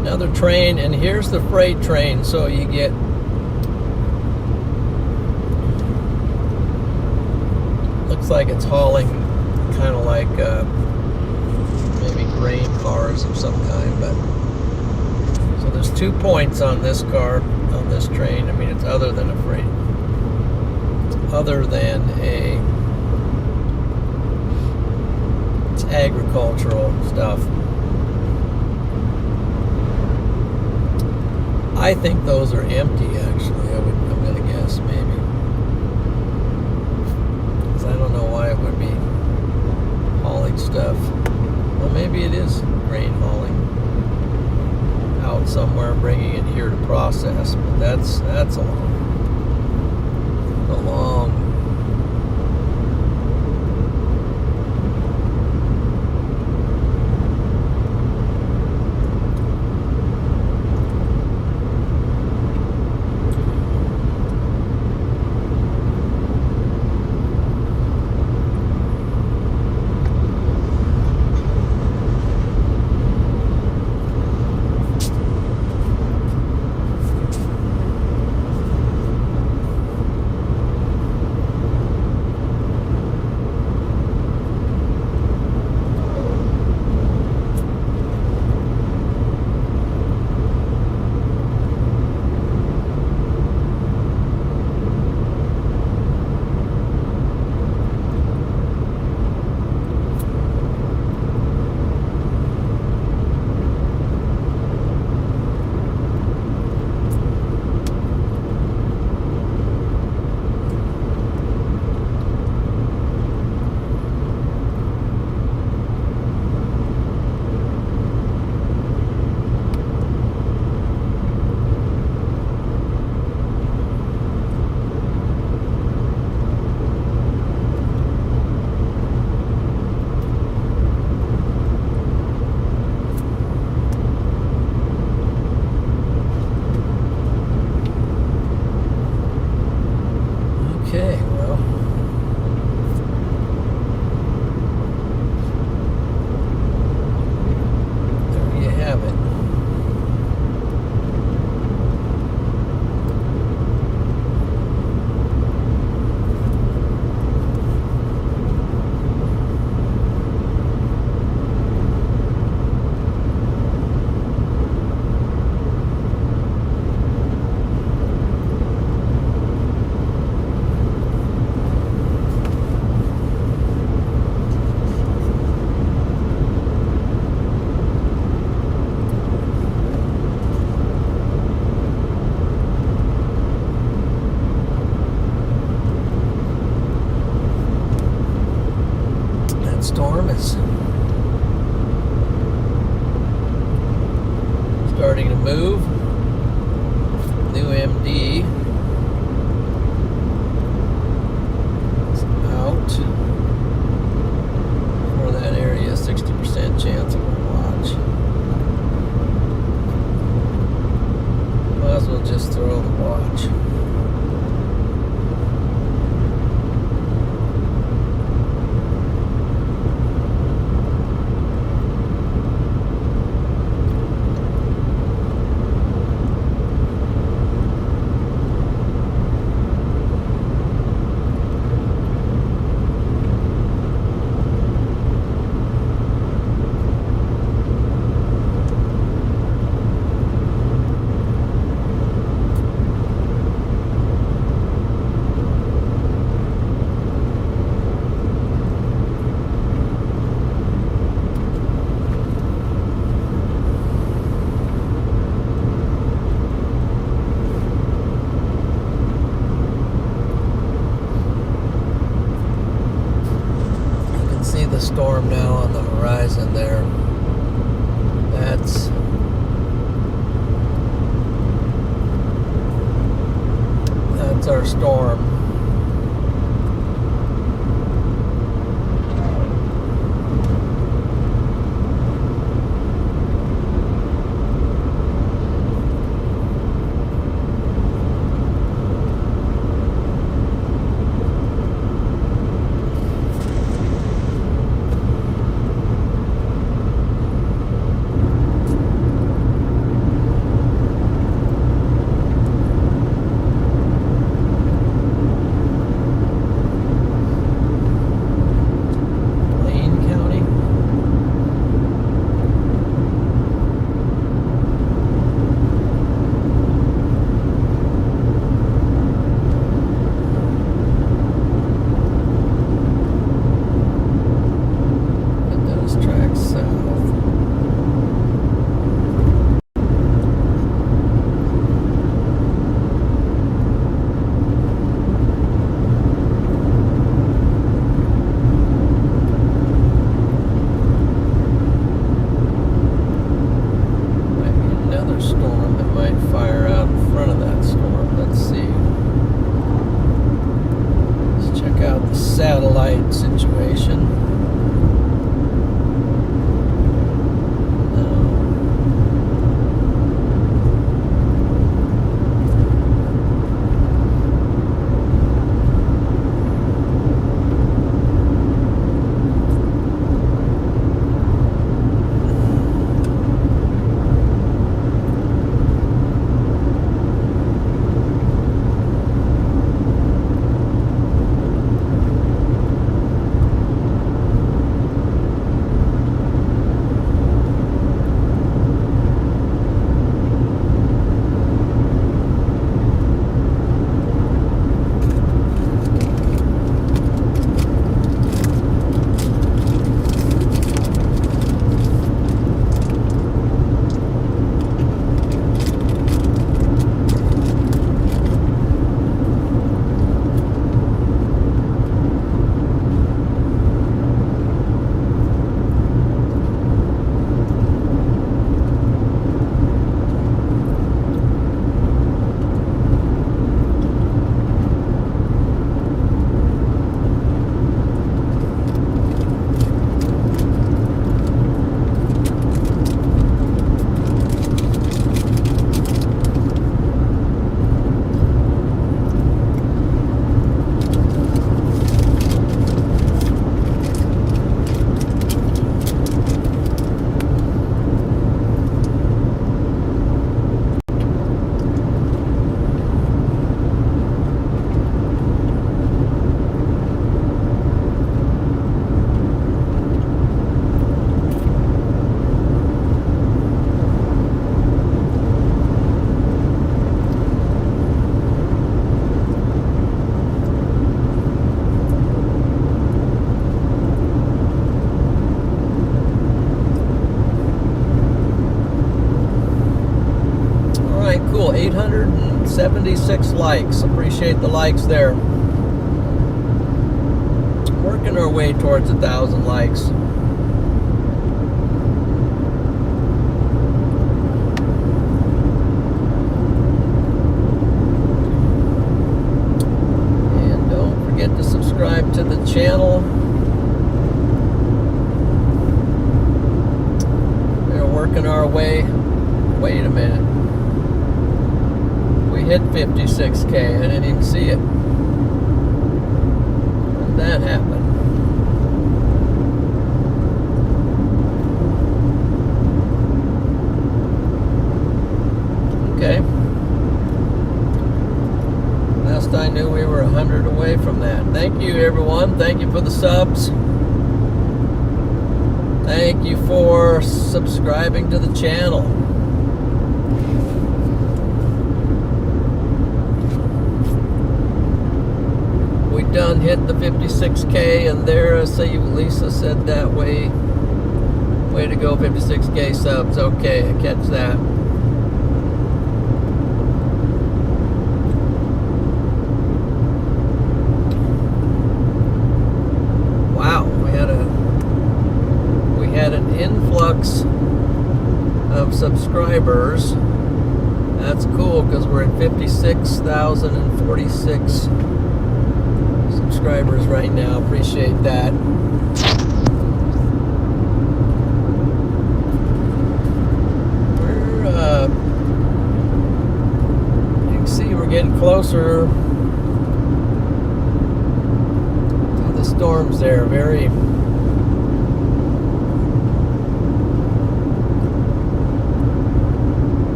Another train, and here's the freight train, so you get looks like it's hauling kind of like maybe grain cars of some kind, but so there's 2 points on this car, on this train. I mean, it's other than a freight, it's other than it's agricultural stuff. I think those are empty, actually. I'm going to guess, maybe. Because I don't know why it would be hauling stuff. Well, maybe it is grain hauling out somewhere, bringing it here to process. But that's a long. Storm is starting to move. New MD is out for that area. 60% chance it will watch. Might as well just throw the watch. the storm now on the horizon there. That's our storm. Satellite situation. Cool, 876 likes. Appreciate the likes there. Working our way towards 1,000 likes. And don't forget to subscribe to the channel. We're working our way. Wait a minute. Hit 56K. I didn't even see it. How did that happen? Okay. Last I knew we were 100 away from that. Thank you, everyone. Thank you for the subs. Thank you for subscribing to the channel. Done hit the 56K, and there I see Lisa said that way to go, 56K subs. Okay, I catch that. Wow, we had a subscribers. That's cool because we're at 56,046 subscribers right now. Appreciate that. You can see we're getting closer to the storms there.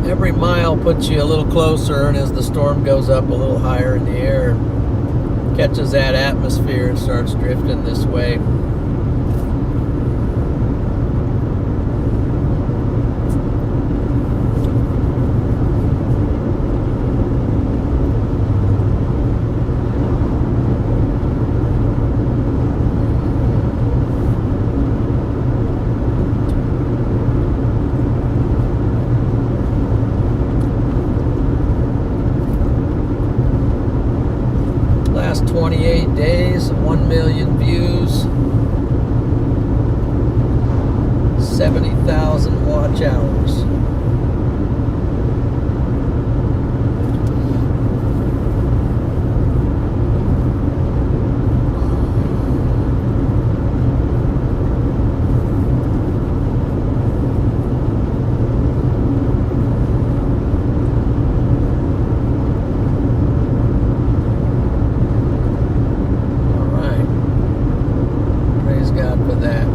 Every mile puts you a little closer, and as the storm goes up a little higher in the air, catches that atmosphere and starts drifting this way. Last 28 days, 1 million views, 70,000 watch hours. For that.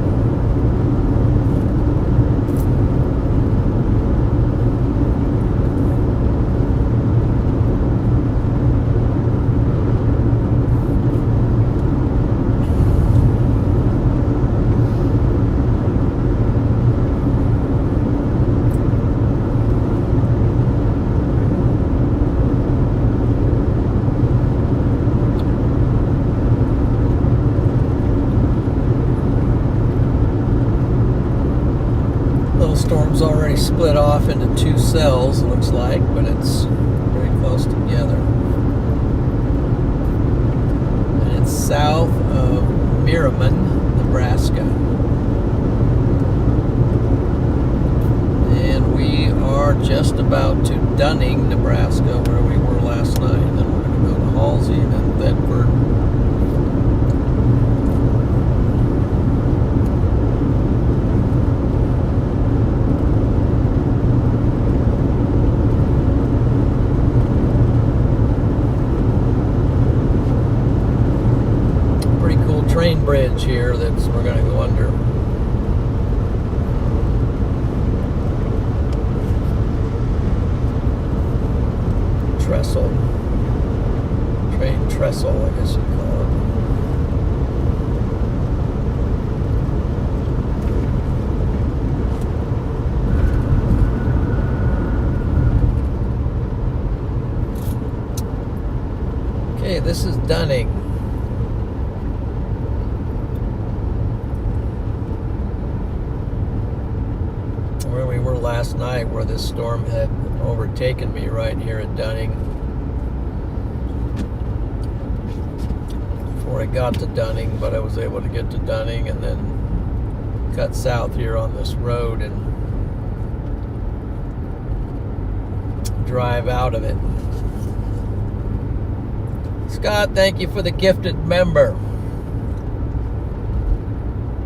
Storm's already split off into two cells, looks like, but it's very close together. And it's south of Merriman, Nebraska. And we are just about to Dunning, Nebraska, where we were last night. And then we're going to go to Halsey and then Bedford. Train bridge here that we're going to go under. Trestle. Train trestle, I guess you'd call it. Okay, this is Dunning. Where we were last night, where this storm had overtaken me right here at Dunning. Before I got to Dunning, but I was able to get to Dunning and then cut south here on this road and drive out of it. Scott, thank you for the gifted member.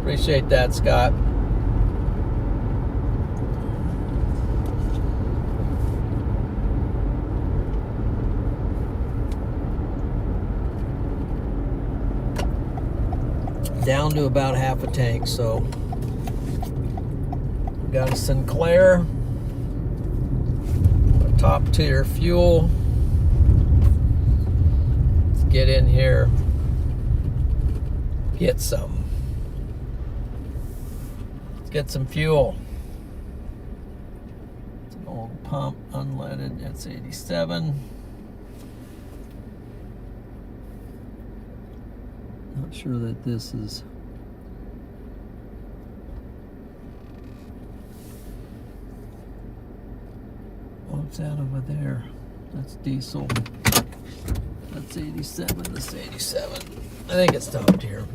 Appreciate that, Scott. Down to about half a tank, so got a Sinclair, a top tier fuel. Let's get in here, get some. Let's get some fuel. It's an old pump, unleaded, that's 87. Not sure that this is what's that over there? That's diesel. That's 87. This 87. I think it's top tier.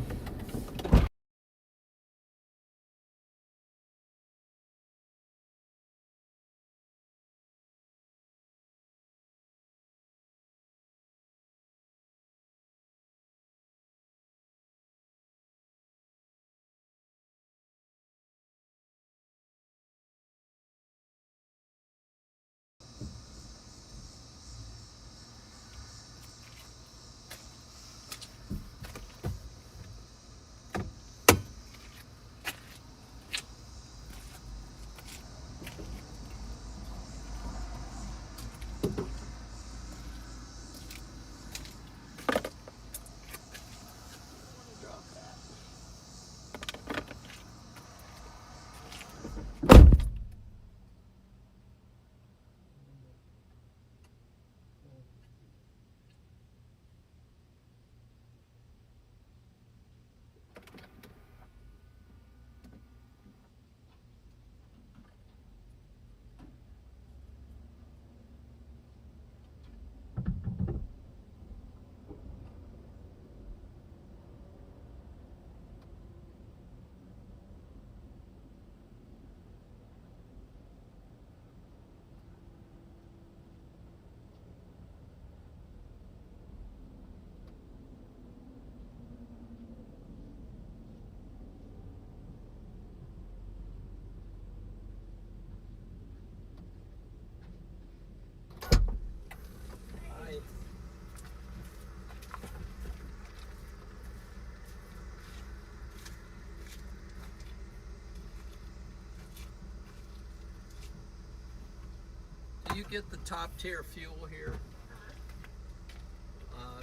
you get the top tier fuel here?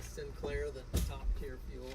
Sinclair, the top tier fuel.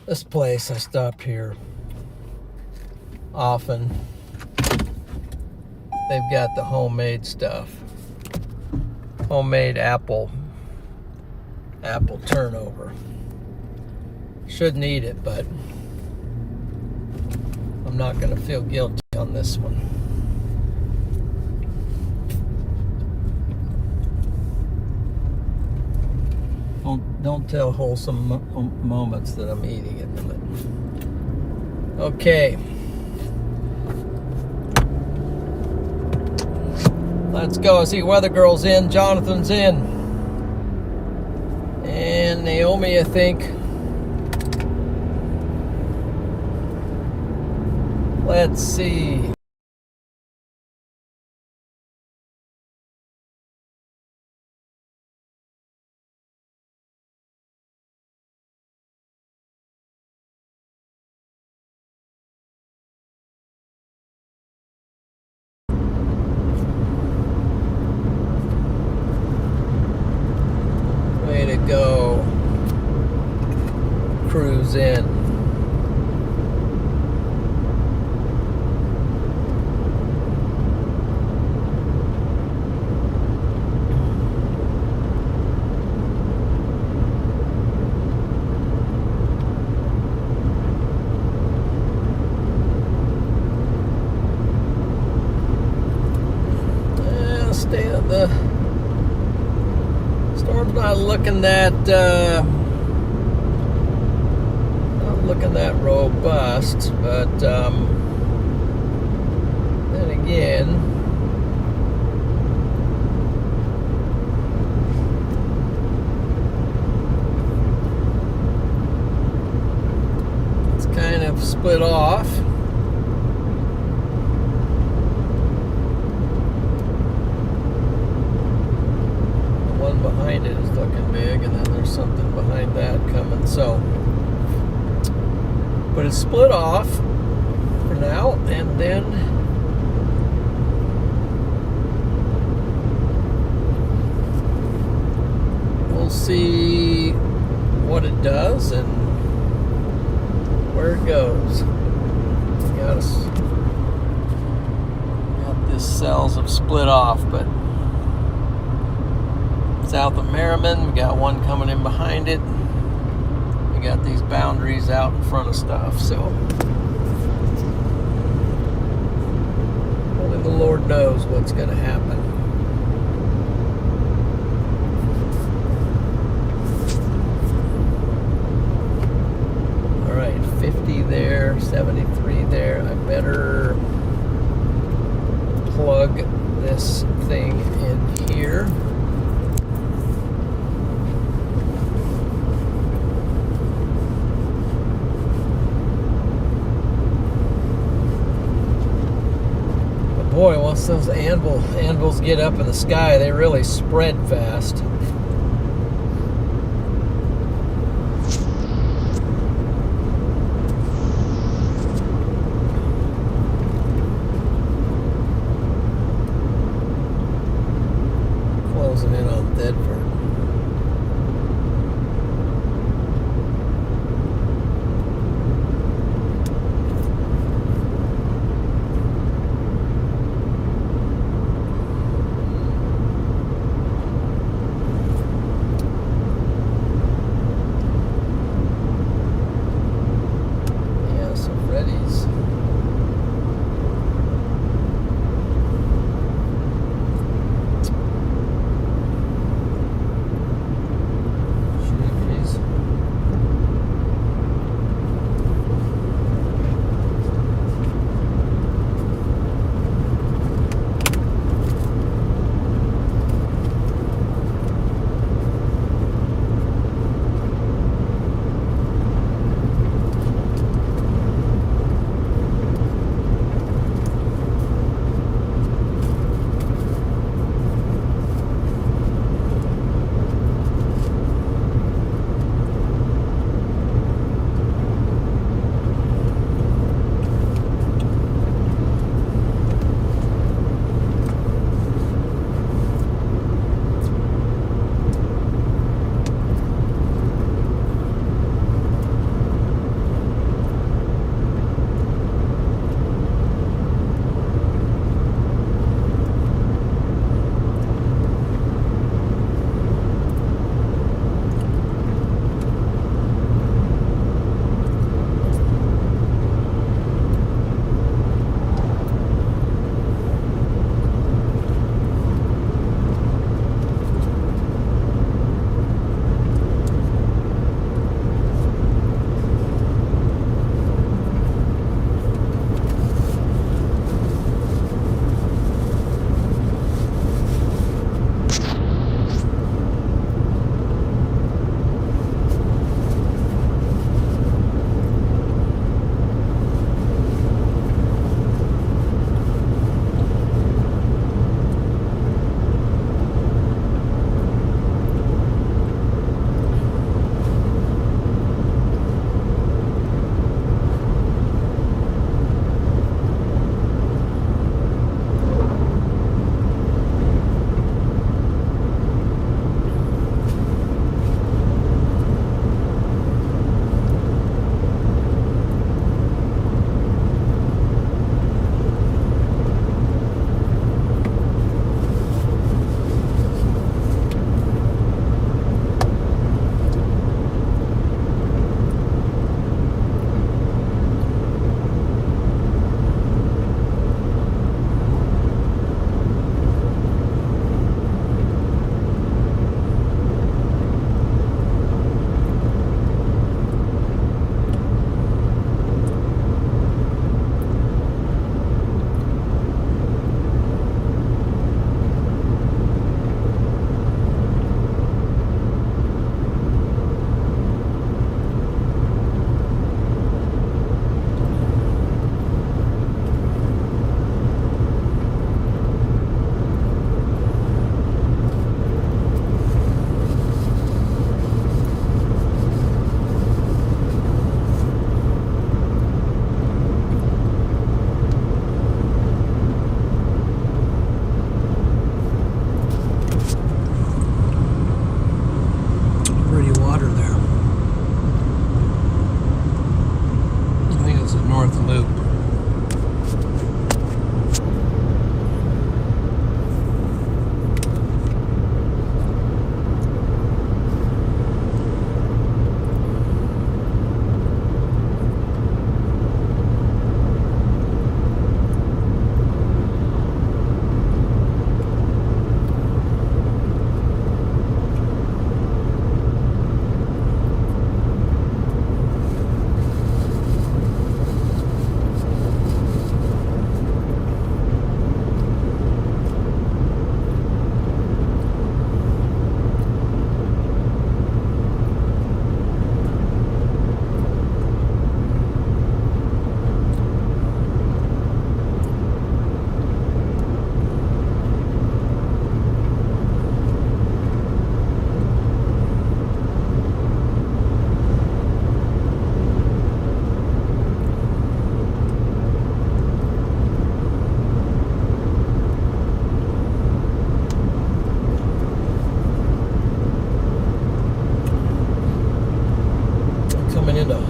This place, I stop here often. They've got the homemade stuff. Homemade apple turnover. Shouldn't eat it, but I'm not gonna feel guilty on this one. Don't tell wholesome moments that I'm eating it. Okay. Let's go. I see Weather Girl's in. Jonathan's in. And Naomi, I think. Let's see. cruise in. The storm's not looking that robust, but then again, it's kind of split off. Behind it is looking big, and then there's something behind that coming. So, but it's split off for now, and then we'll see what it does and where it goes. Got these cells have split off, but south of Merriman, we got one coming in behind it. We got these boundaries out in front of stuff, so only the Lord knows what's going to happen. All right, 50 there, 73 there. I better plug this thing in here. Boy, once those anvils get up in the sky, they really spread fast. Closing in on Thedford.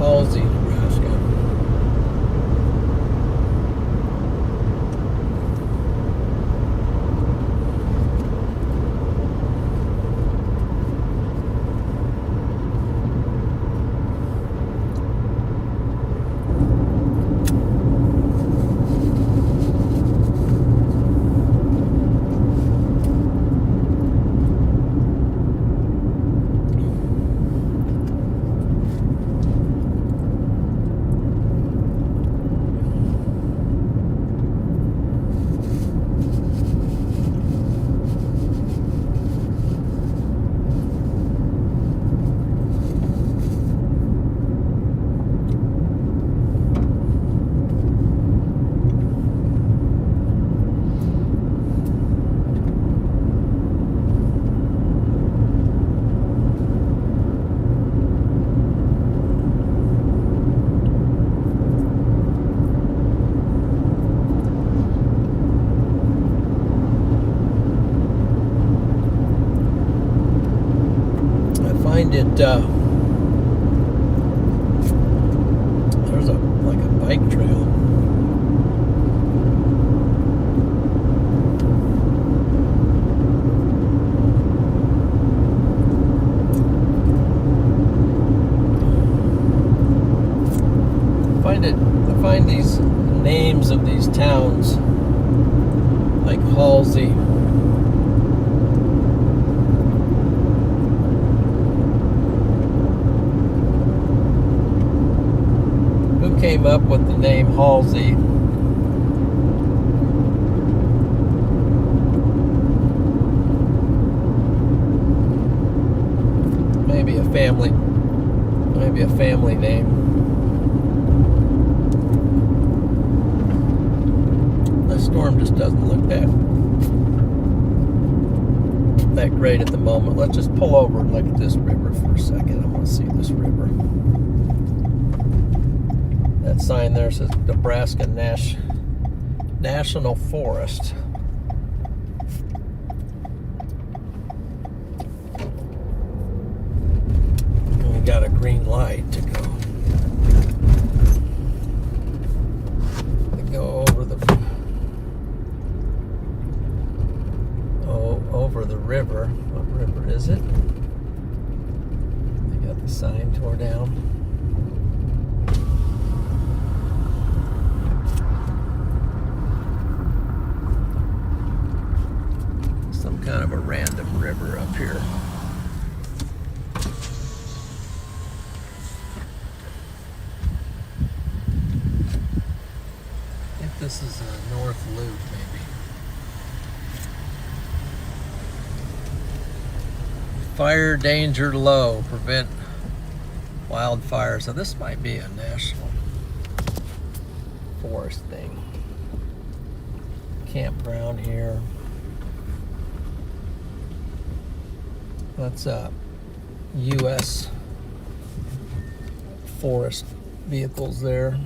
Halsey, Nebraska. Find it there's like a bike trail. I find these names of these towns like Halsey. Came up with the name Halsey. Maybe a family name. The storm just doesn't look that great at the moment. Let's just pull over and look at this river for a second. I want to see this river. That sign there says Nebraska National Forest. And we got a green light to go. Over the river. What river is it? They got the sign tore down. Some kind of a random river up here. I think this is a North Loop, maybe. Fire danger low, prevent wildfire. So this might be a national forest thing. Campground here. That's U.S. forest vehicles there.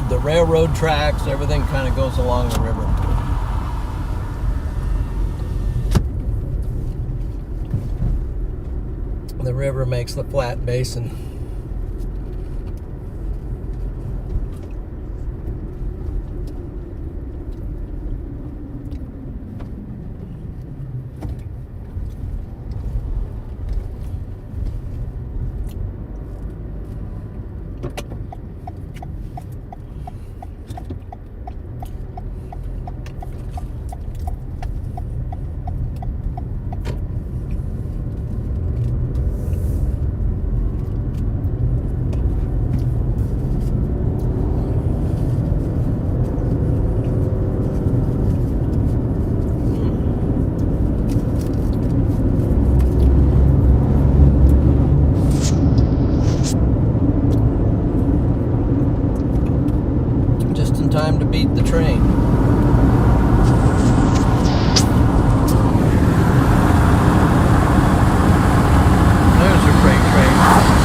The railroad tracks, everything kind of goes along the river. The river makes the flat basin. time to beat the train. There's your freight train.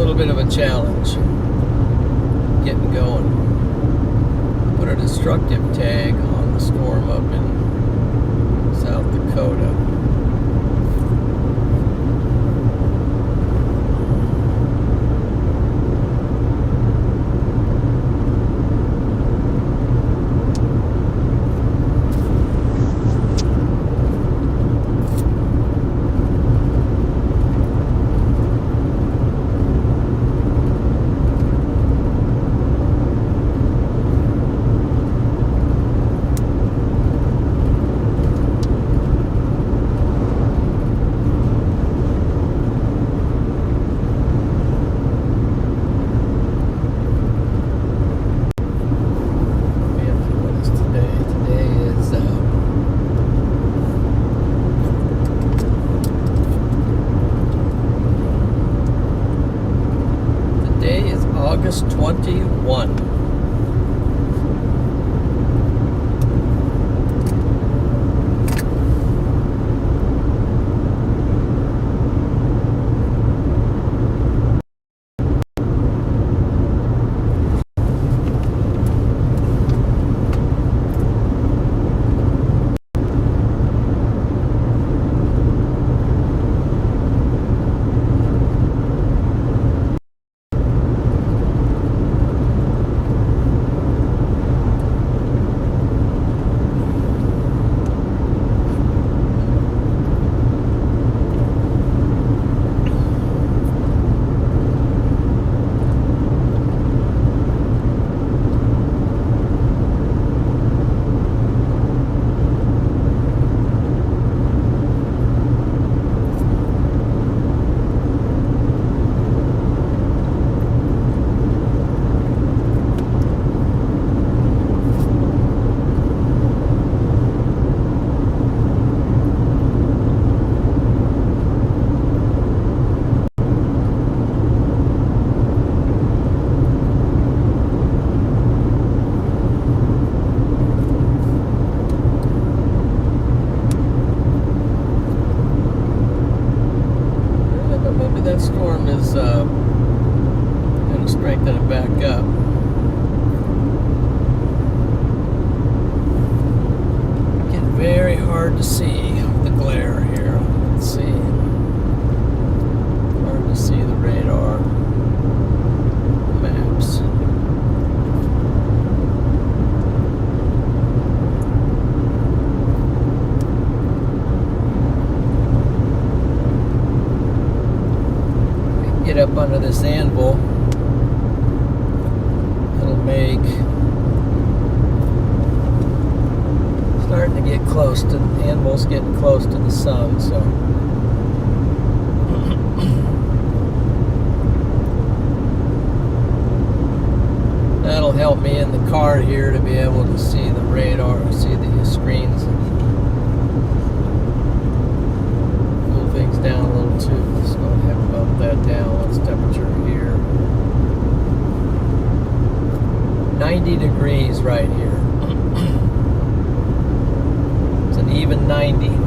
little bit of a challenge getting going. Put a destructive tag on the storm up in South Dakota. August 21. That storm is going to strengthen it back up. Getting very hard to see the glare here. Let's see. Hard to see the radar maps. Get up under this anvil, it'll make, starting to get close to, the anvil's getting close to the sun, so that'll help me in the car here to be able to see the radar, see the screens, cool things down a little too. Just go ahead and bump that down. What's temperature here? 90 degrees right here. It's an even 90.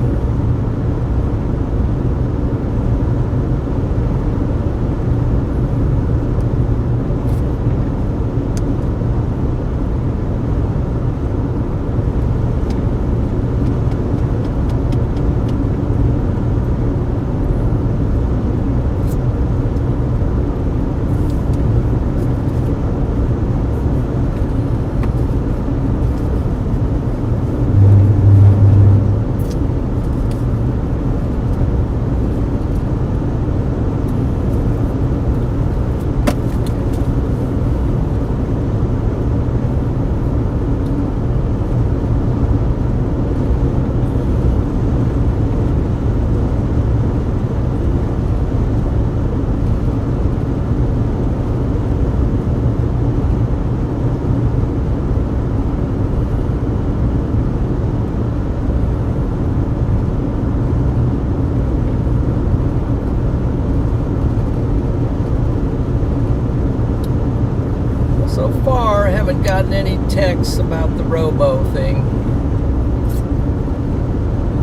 So far, I haven't gotten any texts about the robo thing.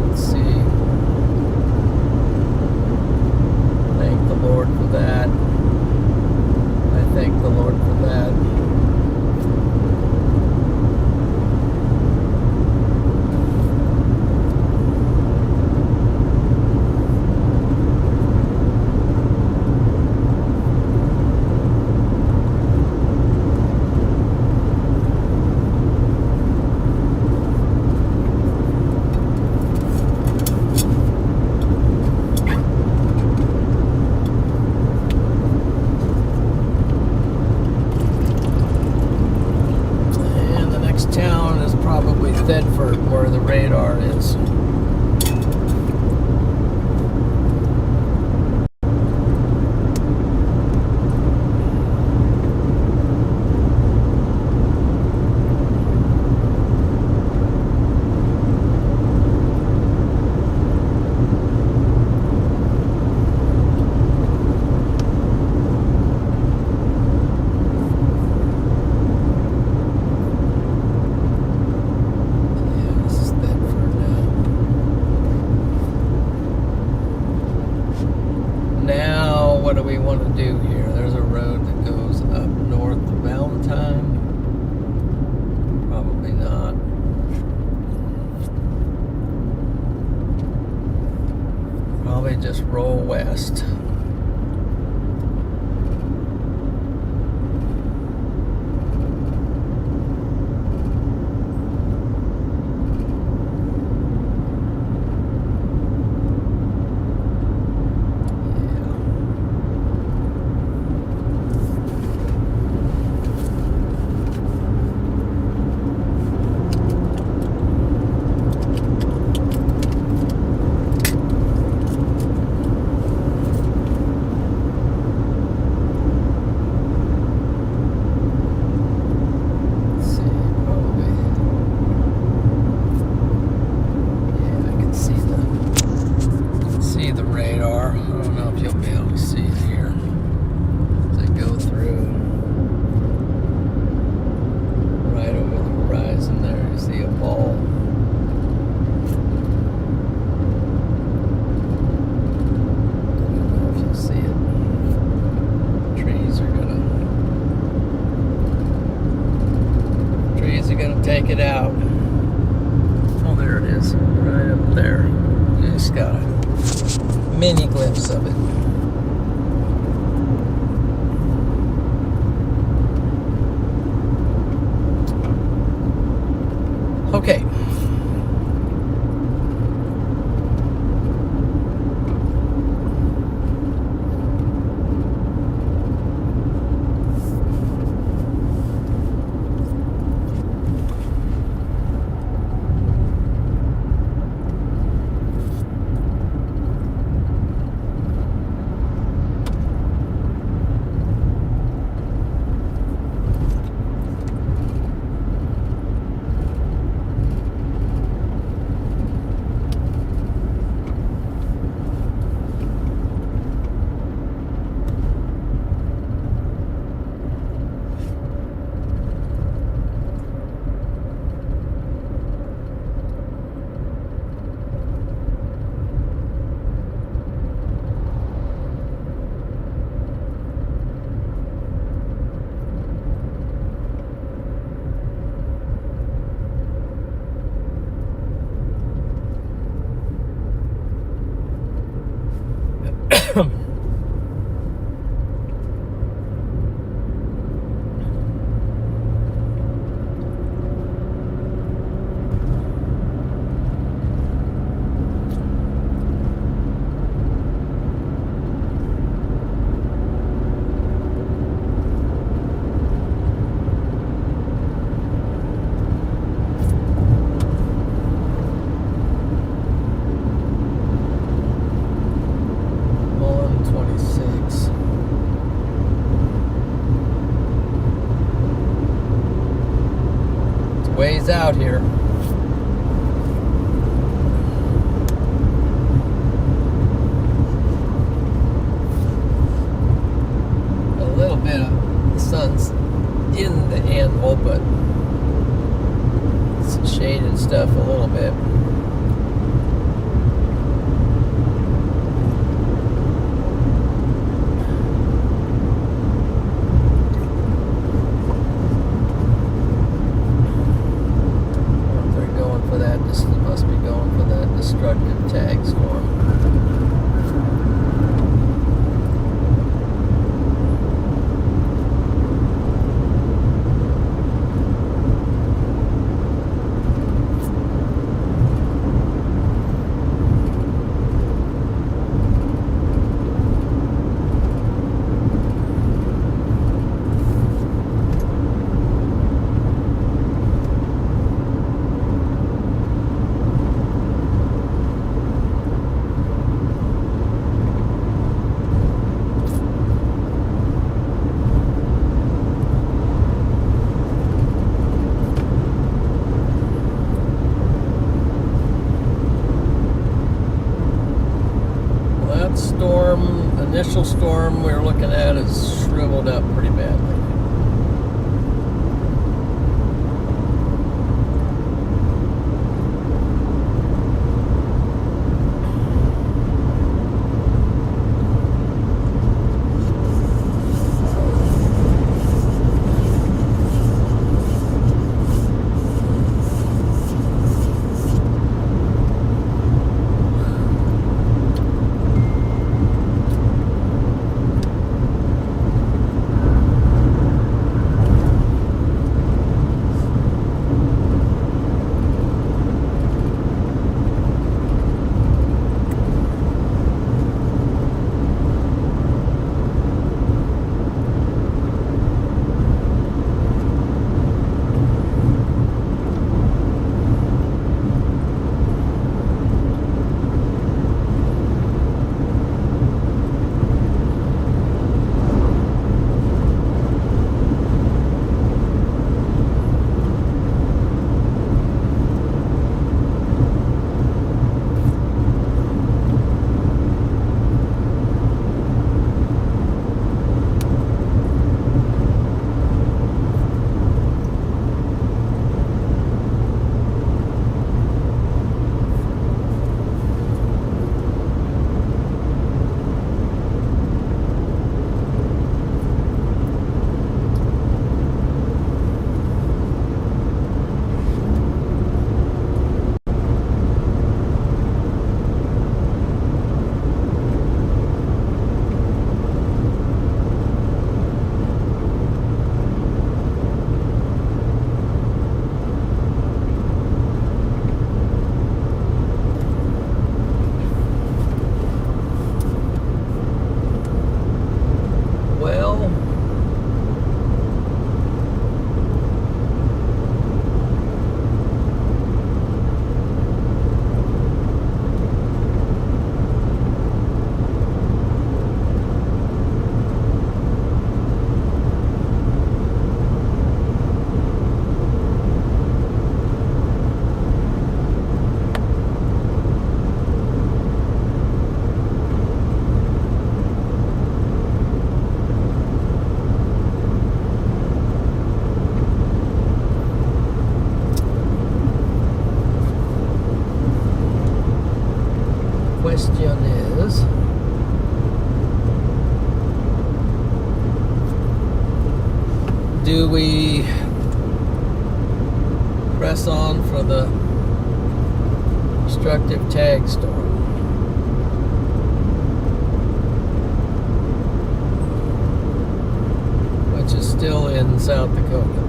Let's see. Thank the Lord for that. thank the Lord for that. Town is probably Thedford, where the radar is. What do we want to do here? There's a road that goes up north to Valentine. Probably not. Probably just roll west. Take it out. Oh, there it is, right up there. Just got a mini glimpse of it. Okay. Ways out here. A little bit of the sun's in the anvil, but it's shaded stuff a little bit. slowed up pretty badly. Question is, do we press on for the destructive tag storm? Which is still in South Dakota.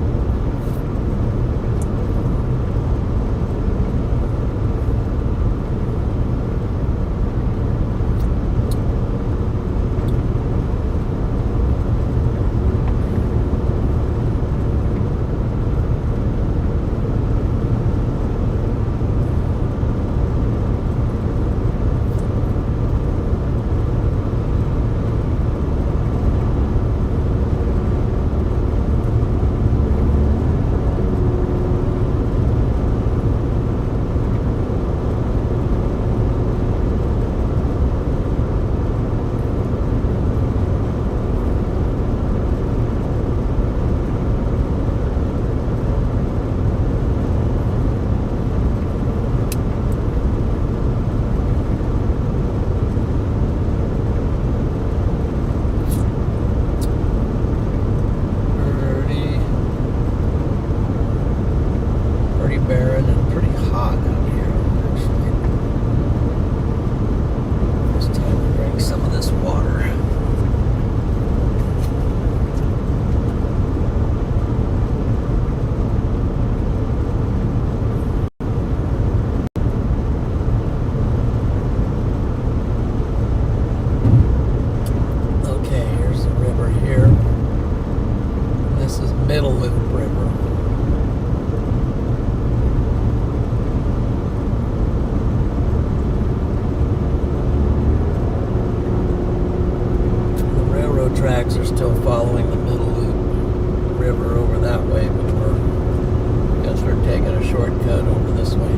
Barren and pretty hot out here, actually. It's time to drink some of this water. Okay, here's the river here. This is Middle Loop River. Tracks are still following the Middle Loop River over that way, but we're taking a shortcut over this way.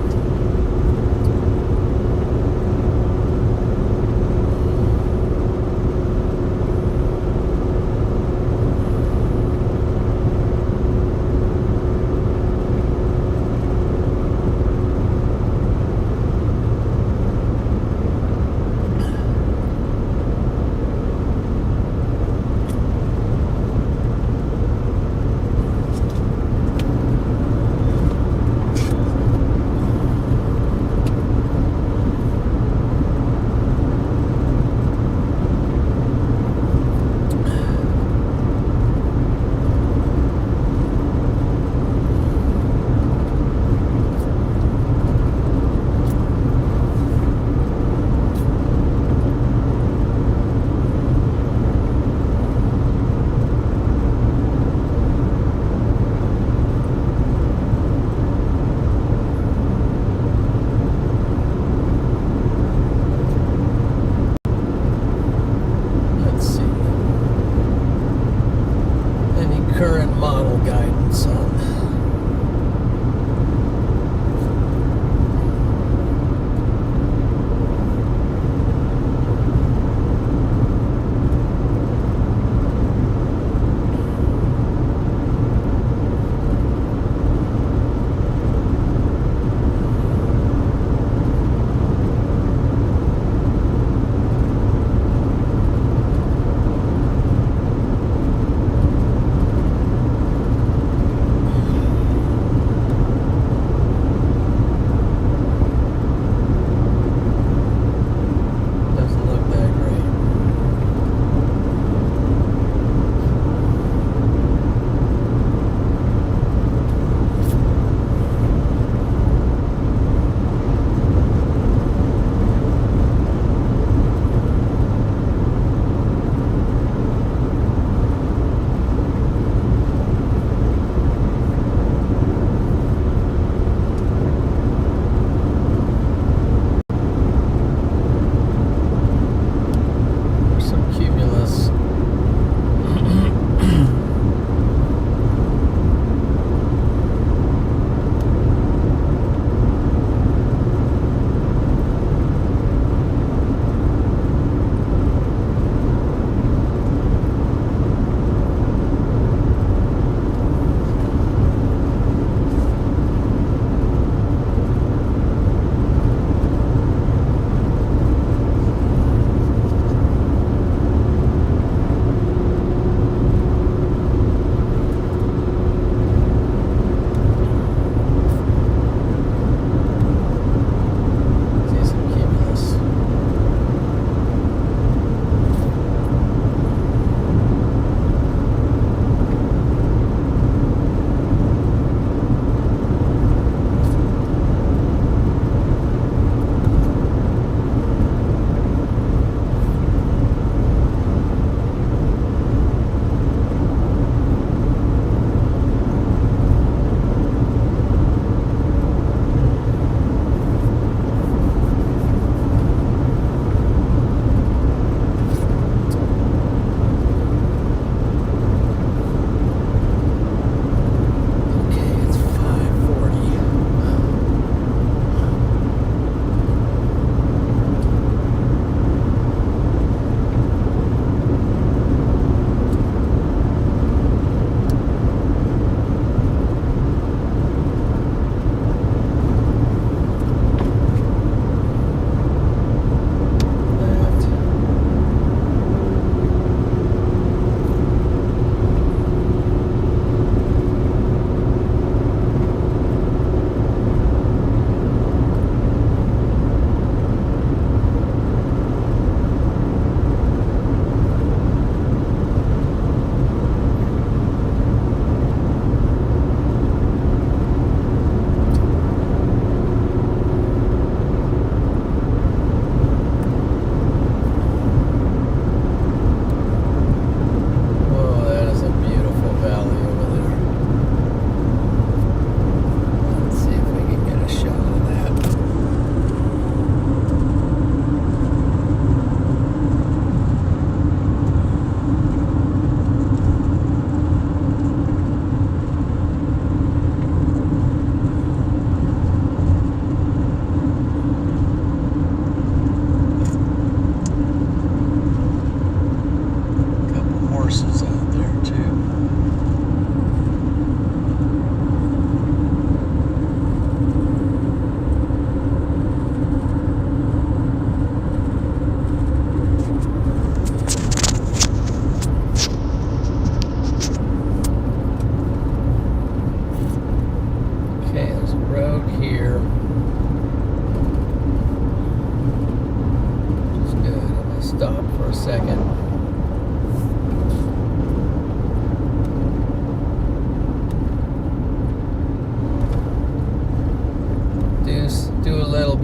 guidance on.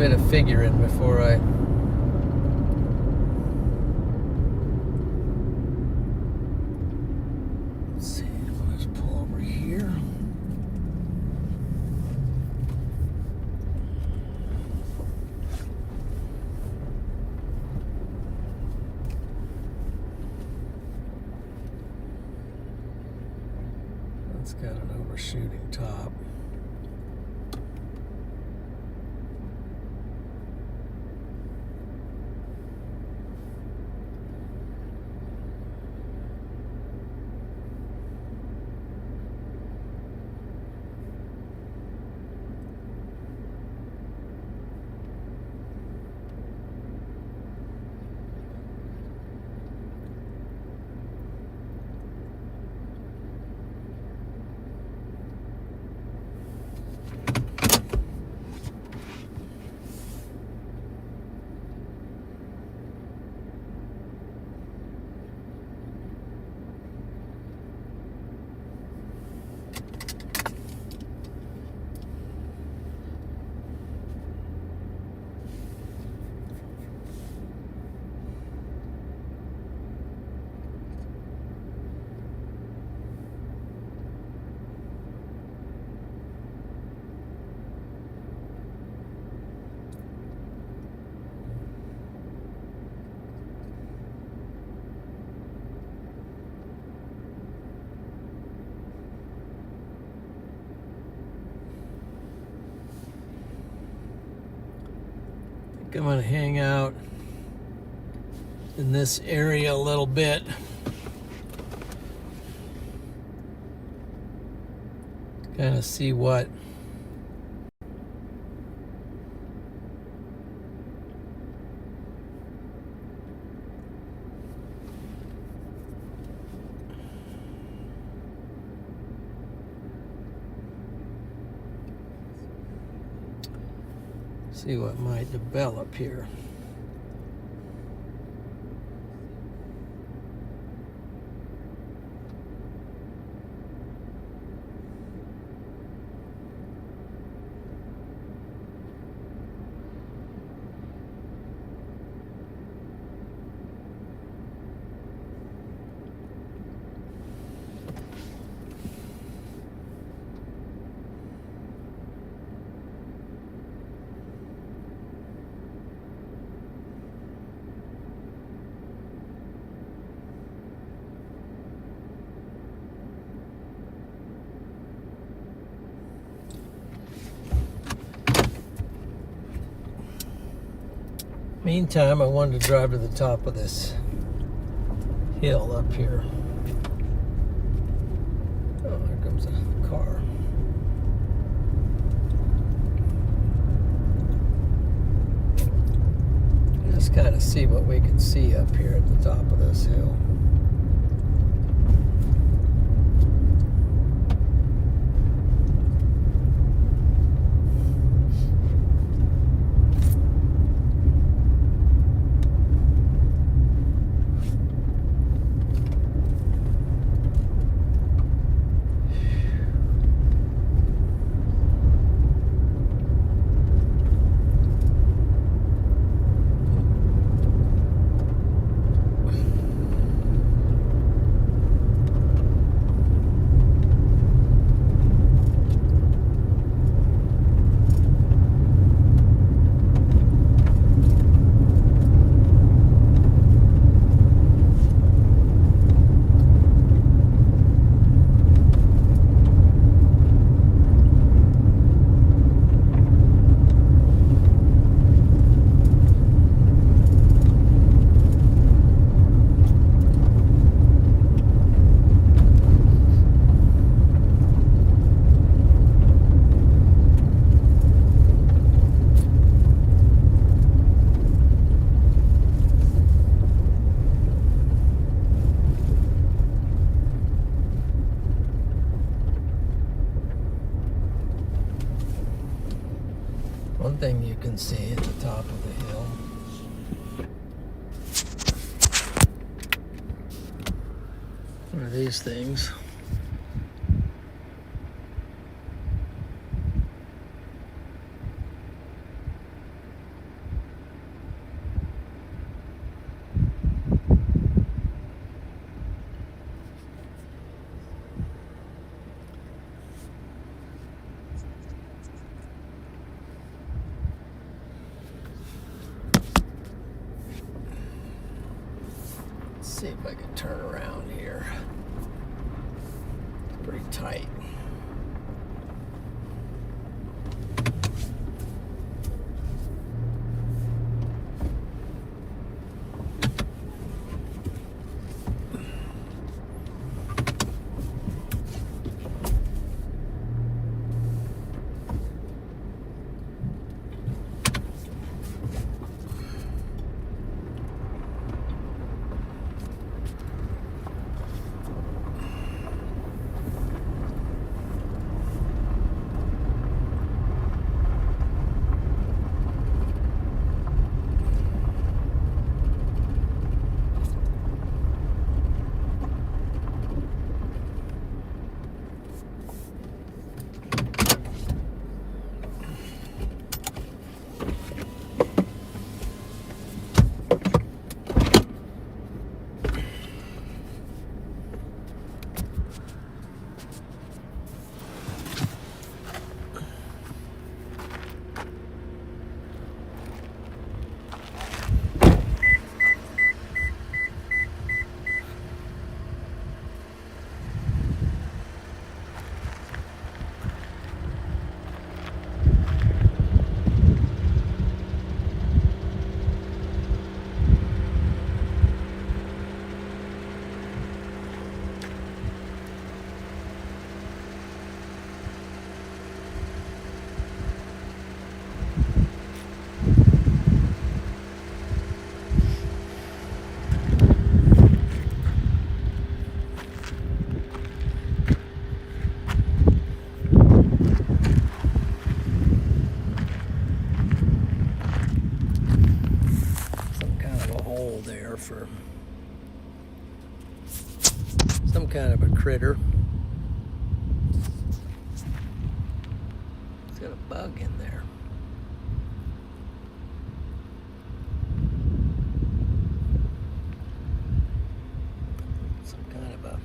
bit of figuring before I let's see, I'll just pull over here. It's got an overshooting top. I'm going to hang out in this area a little bit. Kind of see what might develop here. Meantime, I wanted to drive to the top of this hill up here. Oh, here comes a car. Just kind of see what we can see up here at the top of this hill. One thing you can see at the top of the hill are these things. See if I can turn around here. pretty tight. For some kind of a critter. It's got a bug in there. Some kind of a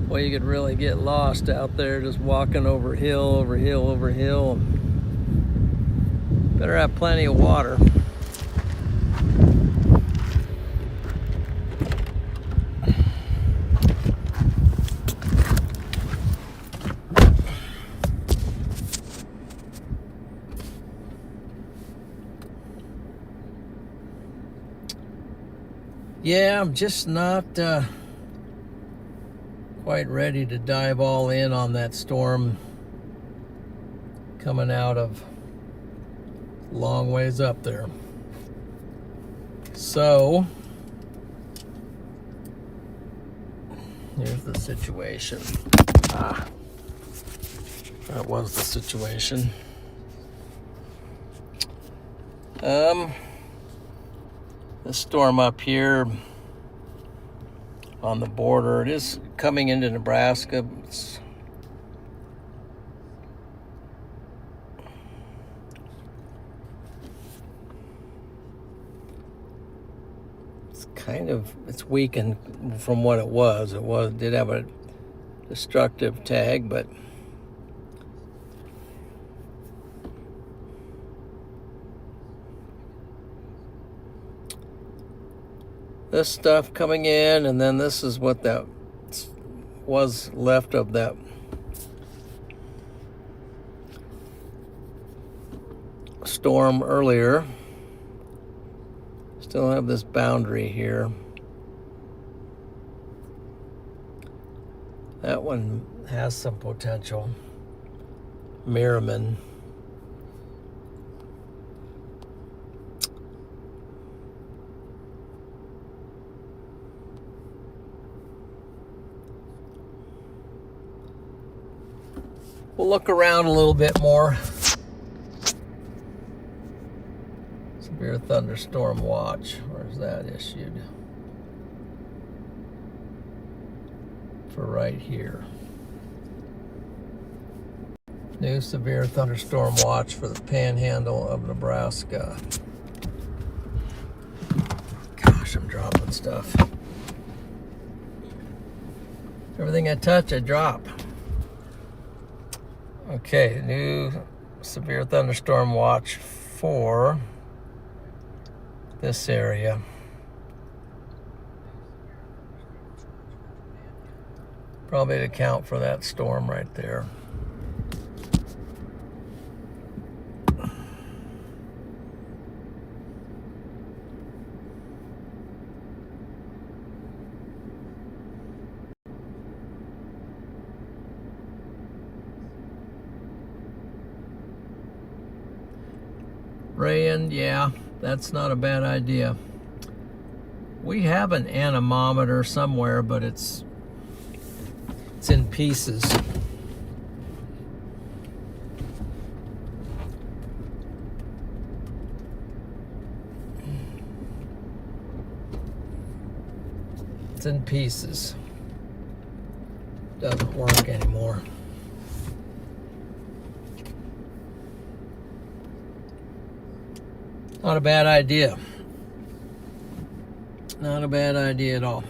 Well, you could really get lost out there just walking over hill, over hill, over hill. Better have plenty of water. Yeah, I'm just not quite ready to dive all in on that storm coming out of long ways up there. So here's the situation. That was the situation. This storm up here on the border, it is coming into Nebraska. It's weakened from what it was. It did have a destructive tag, but this stuff coming in, and then this is what that was left of that storm earlier. Still have this boundary here. That one has some potential. Merriman. We'll look around a little bit more. Severe thunderstorm watch. Where's that issued? For right here. New severe thunderstorm watch for the panhandle of Nebraska. gosh, I'm dropping stuff. Everything I touch, I drop. Okay, new severe thunderstorm watch for this area. Probably to account for that storm right there. Rain, yeah, that's not a bad idea. We have an anemometer somewhere, but it's in pieces. It's in pieces. Doesn't work anymore. Not a bad idea. Not a bad idea at all.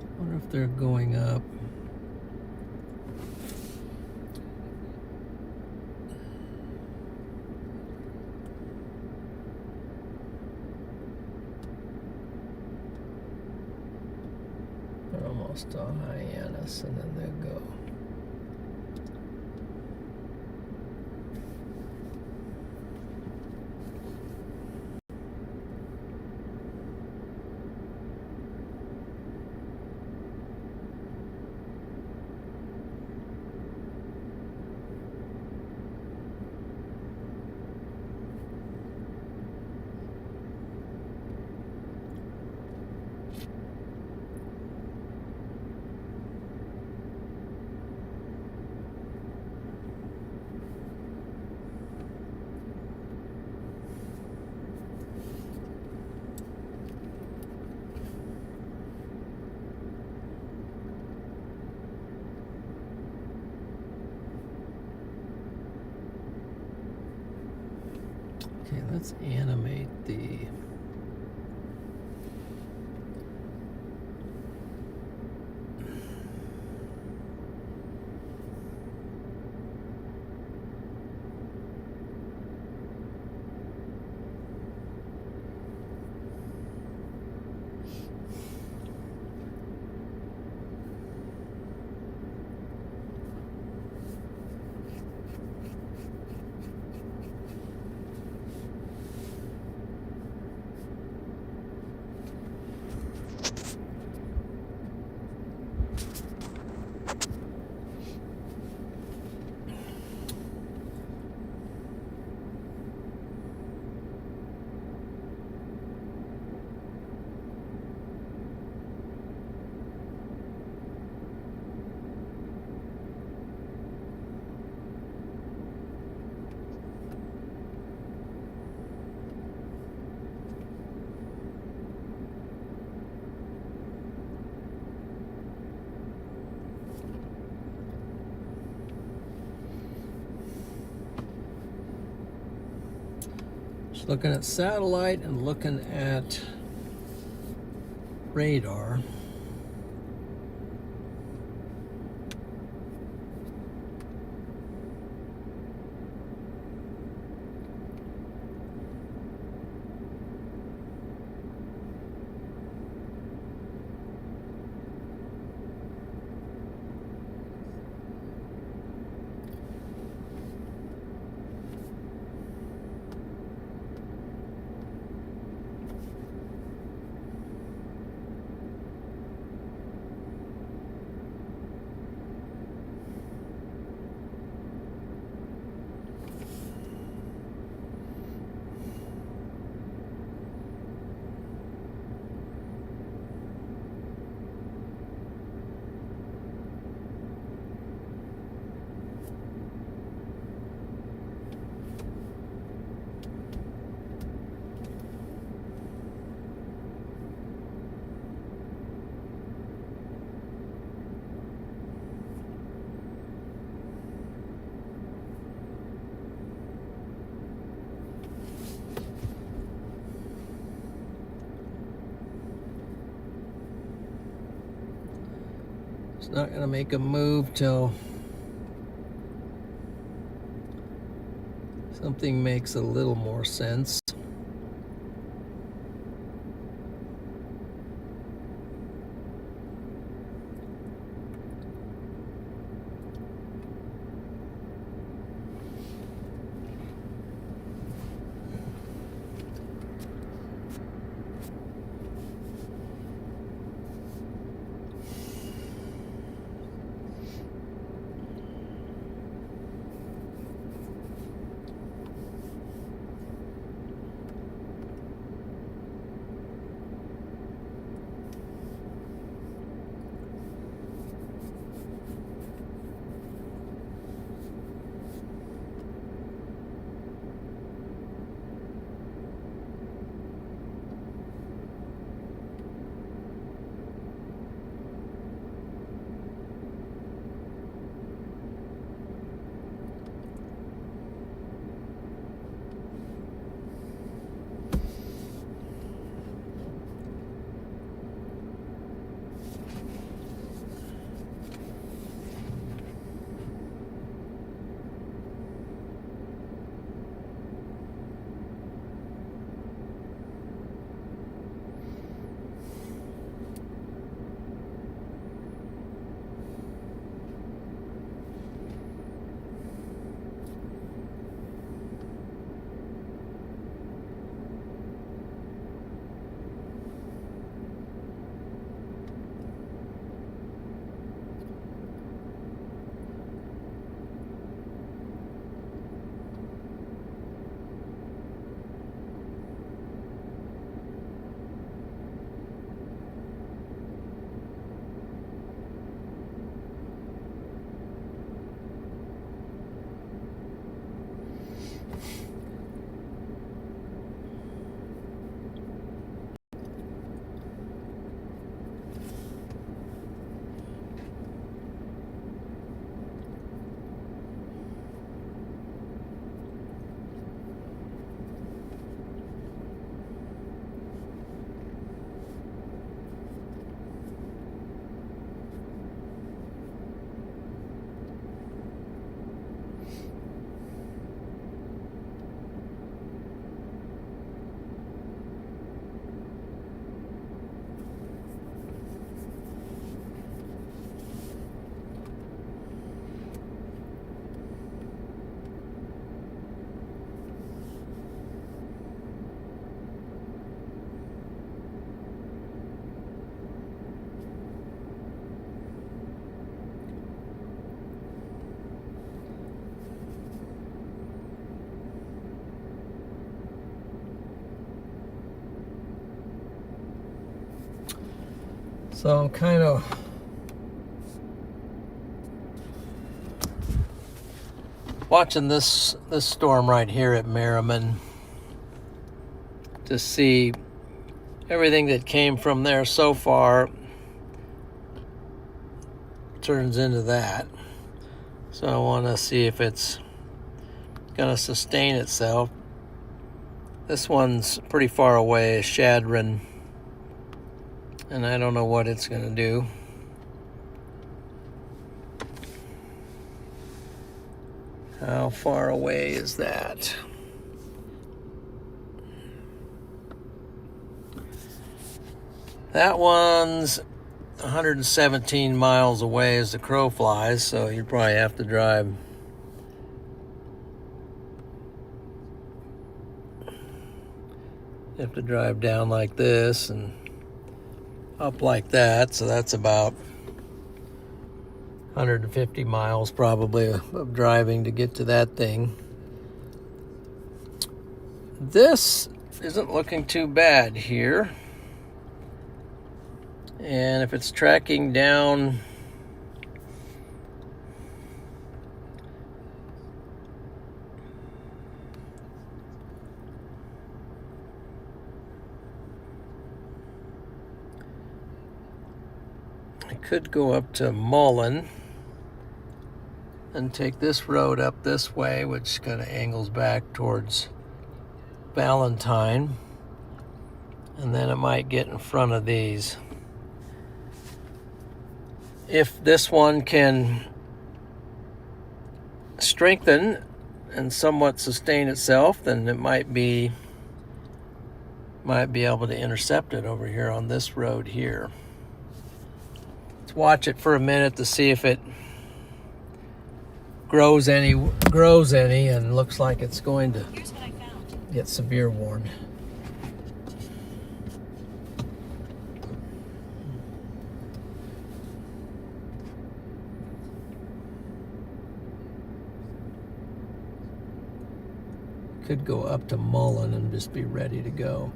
I wonder if they're going up. They're almost to Hyannis, and then they'll go. Okay, let's animate the looking at satellite and looking at radar. It's not going to make a move till something makes a little more sense. So I'm kind of watching this storm right here at Merriman to see everything that came from there so far turns into that. So I want to see if it's going to sustain itself. This one's pretty far away, Shadron, and I don't know what it's going to do. How far away is that? That one's 117 miles away as the crow flies, so you'd probably have to drive down like this and up like that, so that's about 150 miles probably of driving to get to that thing. This isn't looking too bad here. And if it's tracking down I could go up to Mullen and take this road up this way, which kind of angles back towards Valentine, and then it might get in front of these. if this one can strengthen and somewhat sustain itself, then it might be able to intercept it over here on this road here. Let's watch it for a minute to see if it grows any, and looks like it's going to get severe worn. Could go up to Mullen and just be ready to go.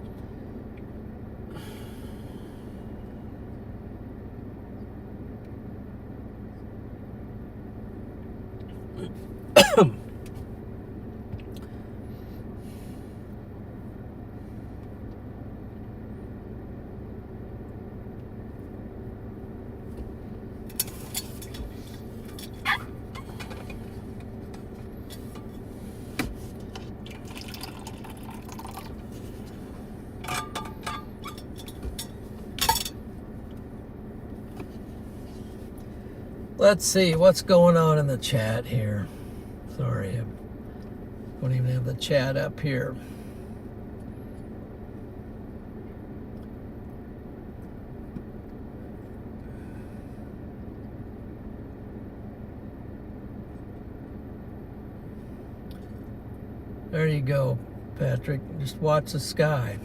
Let's see what's going on in the chat here. Sorry, I don't even have the chat up here. There you go, Patrick. Just watch the sky.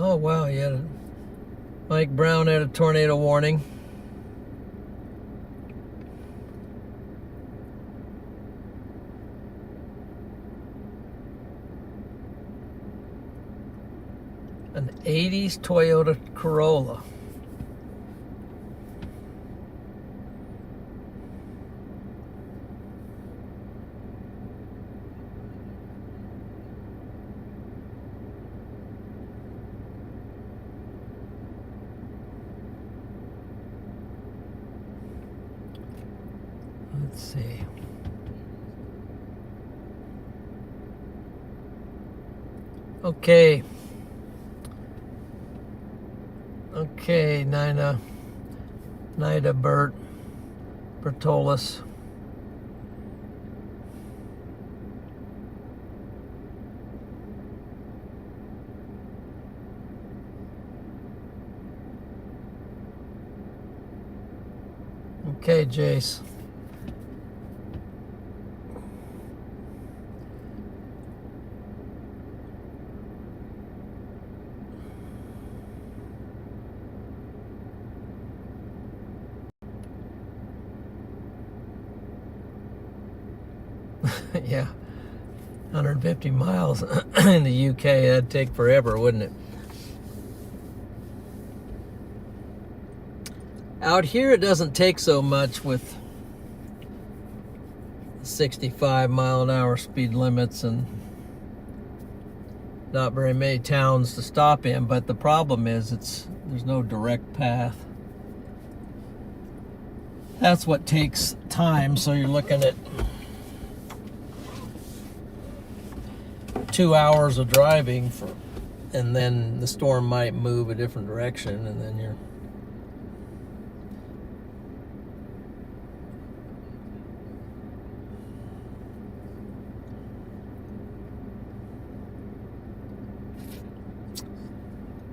Oh, wow, Mike Brown had a tornado warning. An 80s Toyota Corolla. Let's see. Okay. Okay, Nida Bertolis. Okay, Jace. Yeah, 150 miles in the UK, that'd take forever, wouldn't it? Out here it doesn't take so much with 65 mile an hour speed limits and not very many towns to stop in, but the problem is there's no direct path. That's what takes time, so you're looking at 2 hours of driving and then the storm might move a different direction, and then you're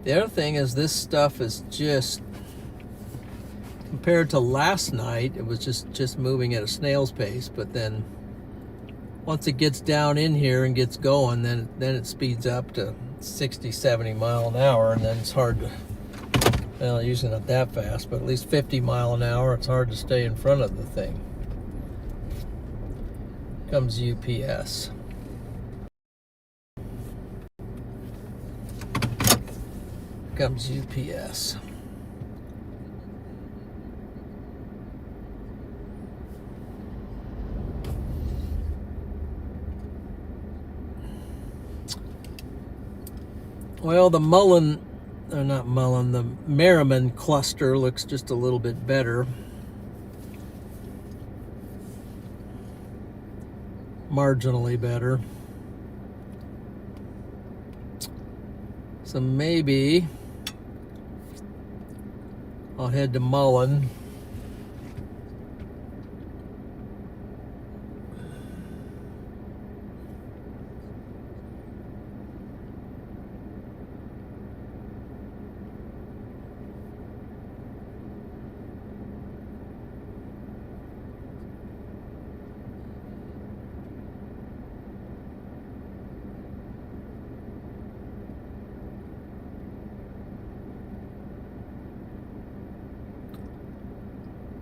the other thing is this stuff is just, compared to last night, it was just moving at a snail's pace, but then once it gets down in here and gets going, then it speeds up to 60, 70 mile an hour, and then it's hard to, well, usually not that fast, but at least 50 mile an hour, it's hard to stay in front of the thing. Comes UPS. Comes UPS. Well, the Mullen, or not Mullen, the Merriman cluster looks just a little bit better. Marginally better. So maybe I'll head to Mullen.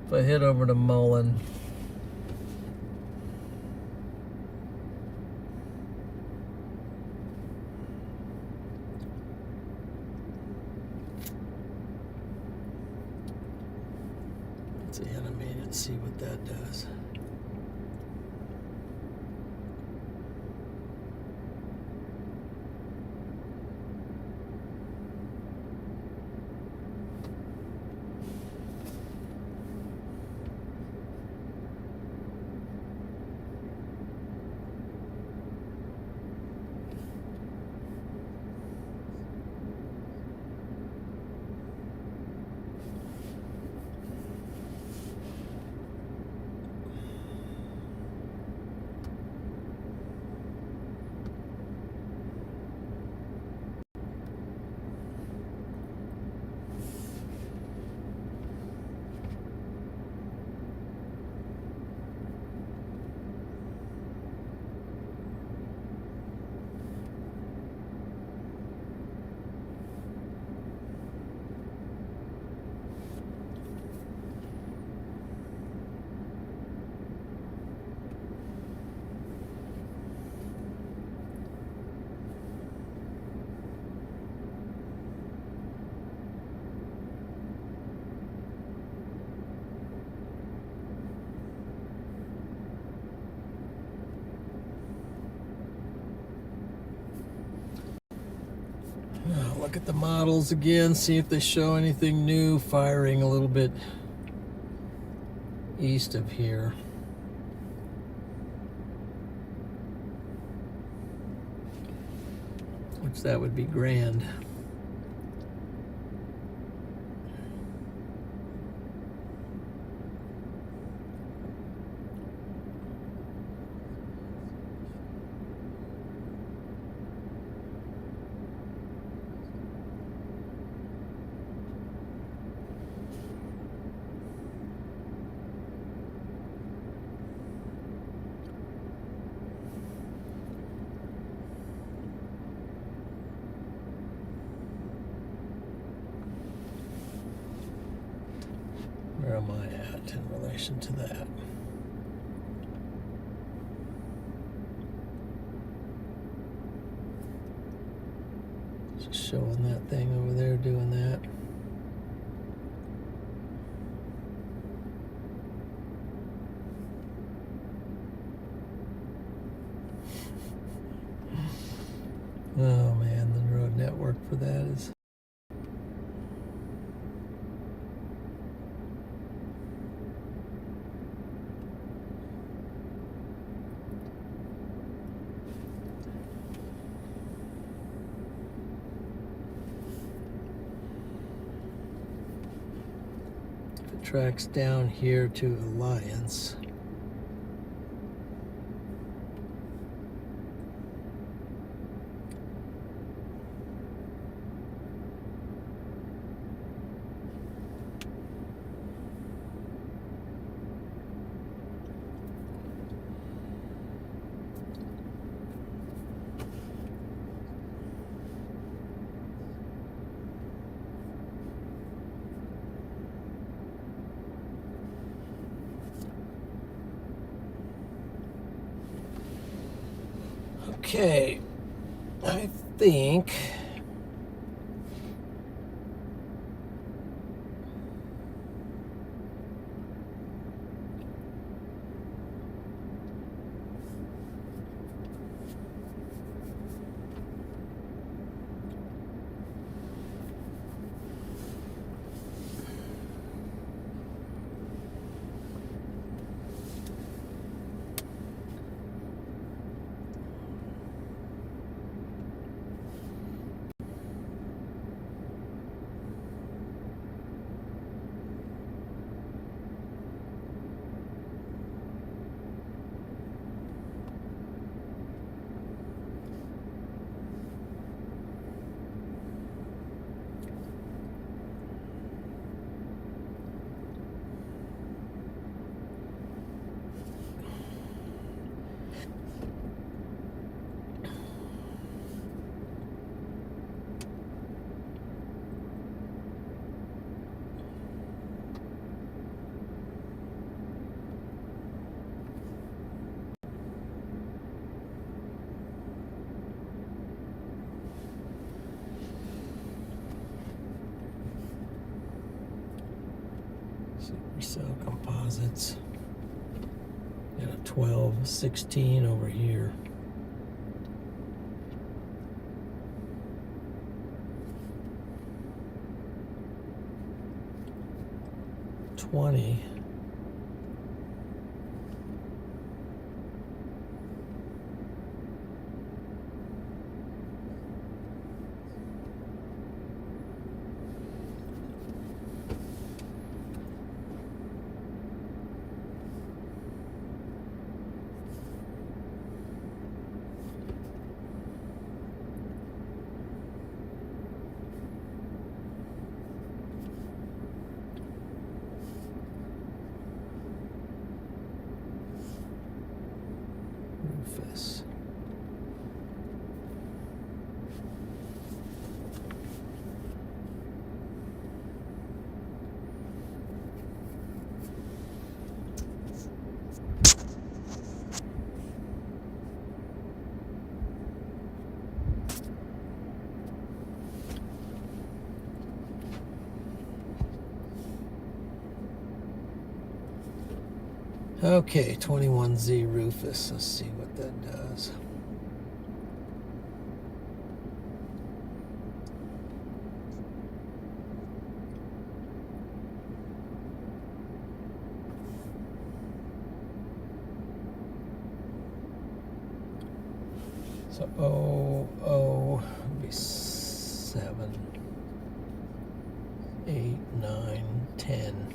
If I head over to Mullen, let's animate it, see what that does. Look at the models again, see if they show anything new firing a little bit east of here. Which that would be grand. Where am I at in relation to that? Just showing that thing over there doing that. Oh man, the road network for that is... tracks down here to Alliance. Okay, I think Supercell composites. Got a 12-16 over here. $20. Rufus. Okay, 21Z Rufus. Let's see what that does. So would be 7, 8, 9, 10.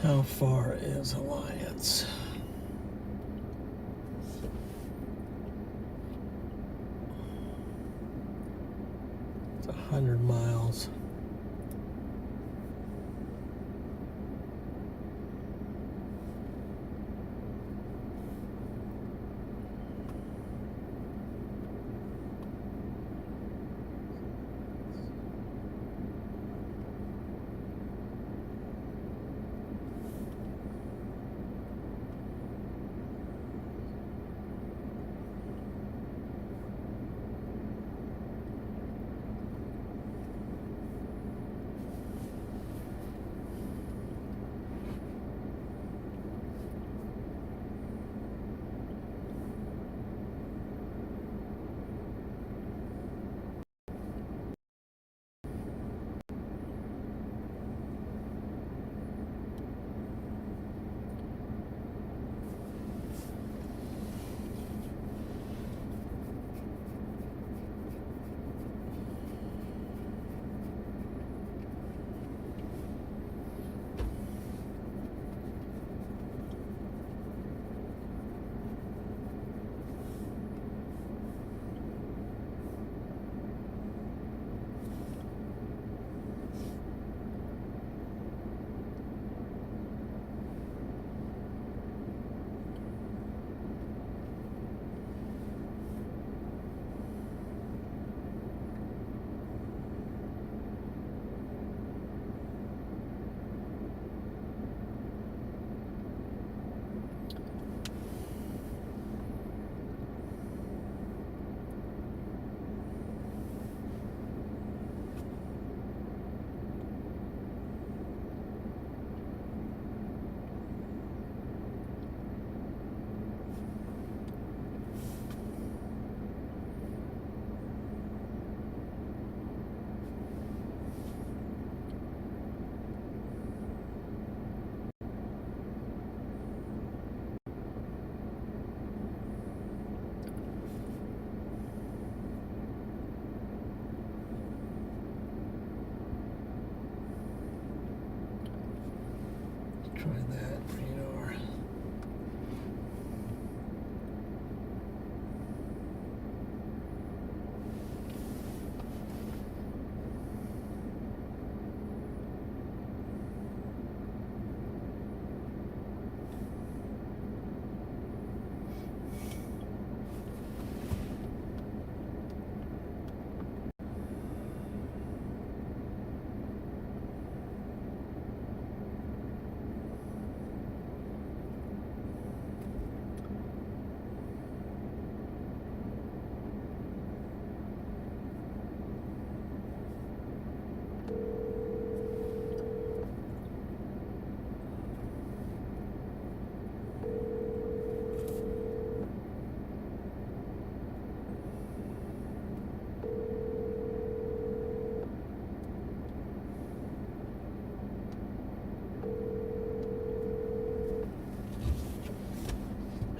How far is Alliance? It's 100 miles.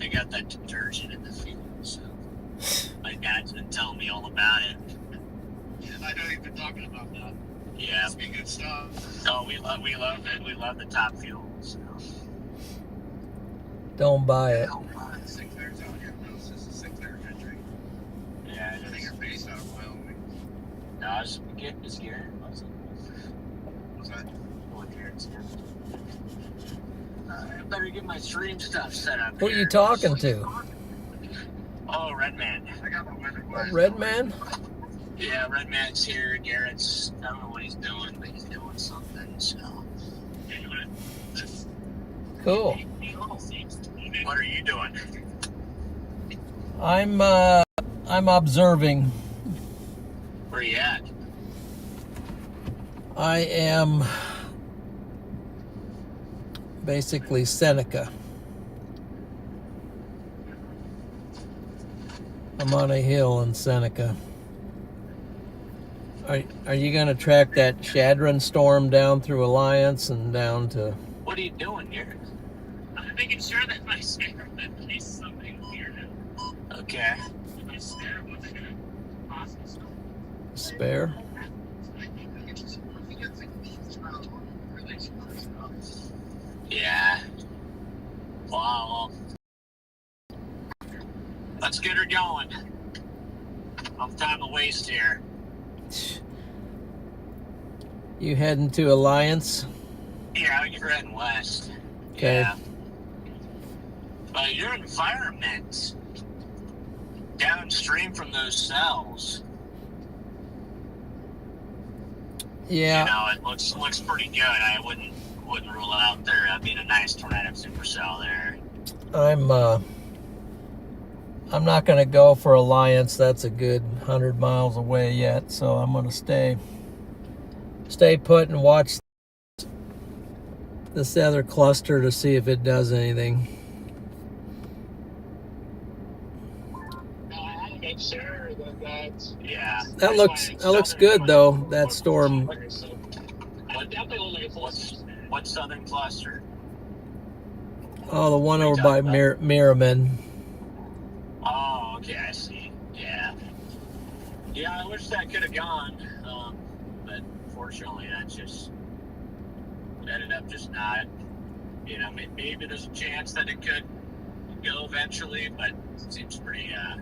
they got that detergent in the field. So my dad's been telling me all about it. Yeah, I know you've been talking about that. Yeah, it's been good stuff. Oh, we love it. We love the Top Fuel. So. Don't buy it. Sinclair's out here. No, it's just a Sinclair country. Yeah, I think you're based out of Wyoming. No, it's Garrett. What's that? Oh, Garrett's here. I better get my stream stuff set up. Who are you talking to? Oh, Redman. I got my weather glass. Redman? Yeah, Redman's here. Garrett's, I don't know what he's doing, but he's doing something, so. Cool. What are you doing? I'm observing. Where are you at? I am basically Seneca. I'm on a hill in Seneca. Are you going to track that Shadron storm down through Alliance and down to... What are you doing here? I'm making sure that my spare that place something here now. Okay. My spare wasn't going to cost me something. Spare? Yeah. Wow. Let's get her going. No time to waste here. You heading to Alliance? Yeah, you're heading west. Okay. Yeah. But your environment downstream from those cells. Yeah. You know, it looks pretty good. I wouldn't rule out there being a nice tornado supercell there. I'm not going to go for Alliance. That's a good 100 miles away yet, so I'm going to stay put and watch this other cluster to see if it does anything. I had to make sure that yeah. That looks good though. That storm. What southern cluster? Oh, the one over by Merriman. Oh, okay, I see. Yeah. Yeah, I wish that could have gone, but fortunately, that just ended up just not. You know, maybe there's a chance that it could go eventually, but it seems pretty. I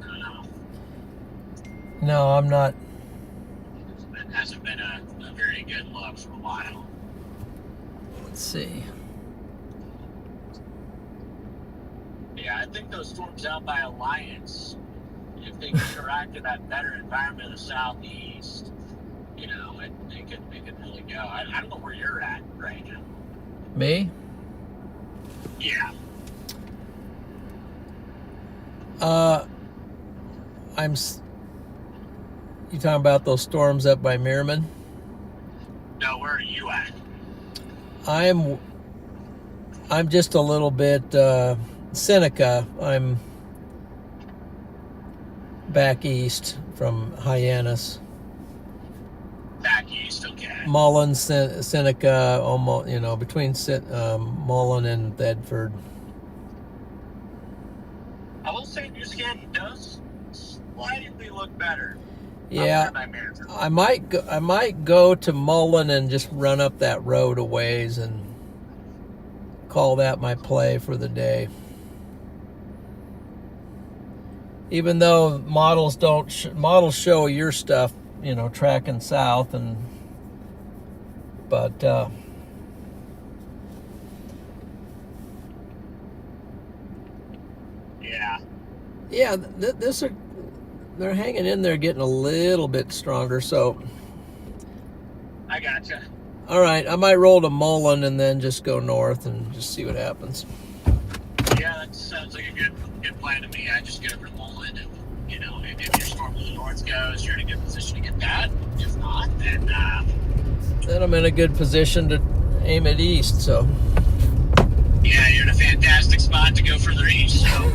don't know. No, I'm not. It hasn't been a very good look for a while. Let's see. Yeah, I think those storms out by Alliance, if they get corrected that better environment in the southeast, you know, it could really go. I don't know where you're at right now. Me? Yeah. You talking about those storms up by Merriman? No, where are you at? I'm just a little bit Seneca. I'm back east from Hyannis. Back east, okay. Mullen, Seneca, almost, you know, between Mullen and Thedford. I will say your skin does slightly look better. Yeah, I might go to Mullen and just run up that road a ways and call that my play for the day. Even though models models show your stuff, you know, tracking south, but yeah, they're hanging in there, getting a little bit stronger. So I gotcha. All right, I might roll to Mullen and then just go north and just see what happens. Yeah, that sounds like a good plan to me. I just get over to Mullen, and you know, if your storm to the north goes, you're in a good position to get that. If not, then I'm in a good position to aim it east. So yeah, you're in a fantastic spot to go further east. So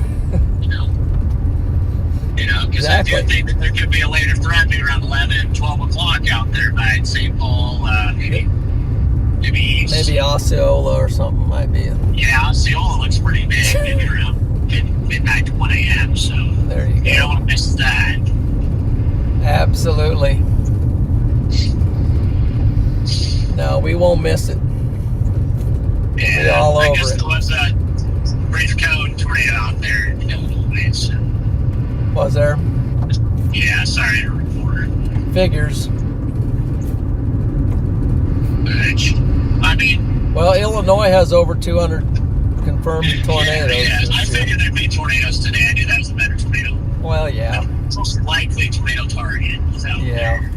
because exactly. I do think that there could be a later threat, maybe around 11, 12 o'clock out there by St. Paul, maybe maybe east. Maybe Osceola or something might be. Yeah, Osceola looks pretty big. Maybe around midnight to 1 a.m. So There you go. you don't want to miss that. Absolutely. No, we won't miss it. Yeah, We're all I over guess it. there was a brief cone tornado out there in Illinois. So. Was there? Yeah, sorry to report. Figures. I mean, Well, Illinois has over 200 confirmed tornadoes. Yeah, this I year. figured there'd be tornadoes today. I knew that was a better tornado. Well, yeah. Most likely tornado target was out Yeah. there.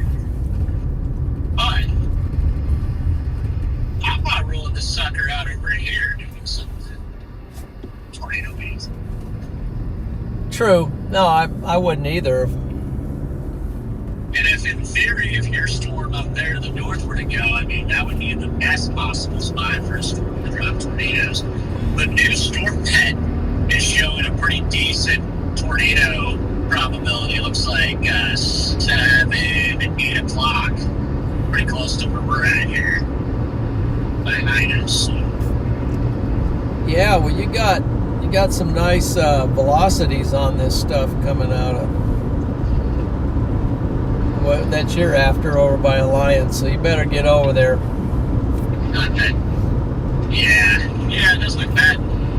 But I'm not rolling this sucker out over here doing something tornado based. True. No, I wouldn't either. And if in theory, if your storm up there to the north were to go, I mean, that would be the best possible spot for a storm to drop tornadoes. The new storm net is showing a pretty decent tornado probability. It looks like 7 and 8 o'clock. Pretty close to where we're at here. Behind us. Yeah, well, you got some nice velocities on this stuff coming out of what that you're after over by Alliance, so you better get over there. Yeah, it does look bad.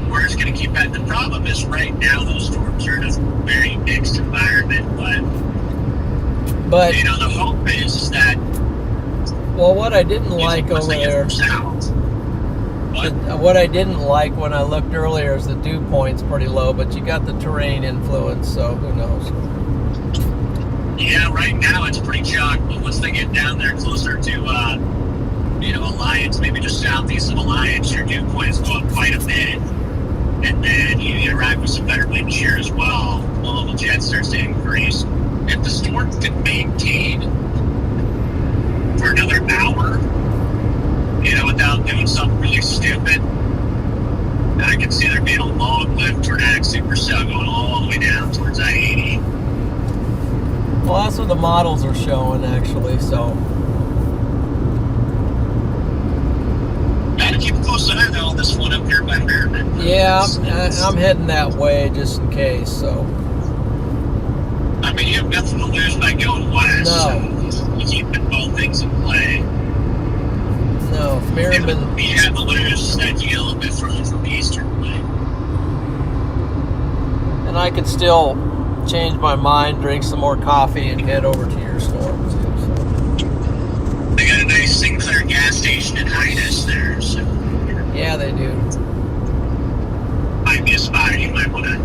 We're just going to keep that. The problem is right now those storms are in a very mixed environment, But you know, the hope is that well, what I didn't like over there, south. what I didn't like when I looked earlier is the dew point's pretty low, but you got the terrain influence, so who knows? Yeah, right now it's pretty chalk, but once they get down there closer to, you know, Alliance, maybe just southeast of Alliance, your dew points go up quite a bit. And then you interact with some better wind shear as well. The level jet starts to increase. If the storm can maintain for another hour, you know, without doing something really stupid, I can see there being a long-lived tornadic supercell going all the way down towards I-80. Well, that's what the models are showing, actually, so. Gotta keep a close eye on this one up here by Merriman. Yeah, I'm heading that way just in case, so. I mean, you have nothing to lose by going west. No. So you keep both things in play. No, if Merriman. You have to lose that you get a little bit further from the eastern way. And I could still change my mind, drink some more coffee, and head over to your storm, too, so. They got a nice Sinclair gas station in Hyannis there, so. Yeah, they do. Might be a spot you might want to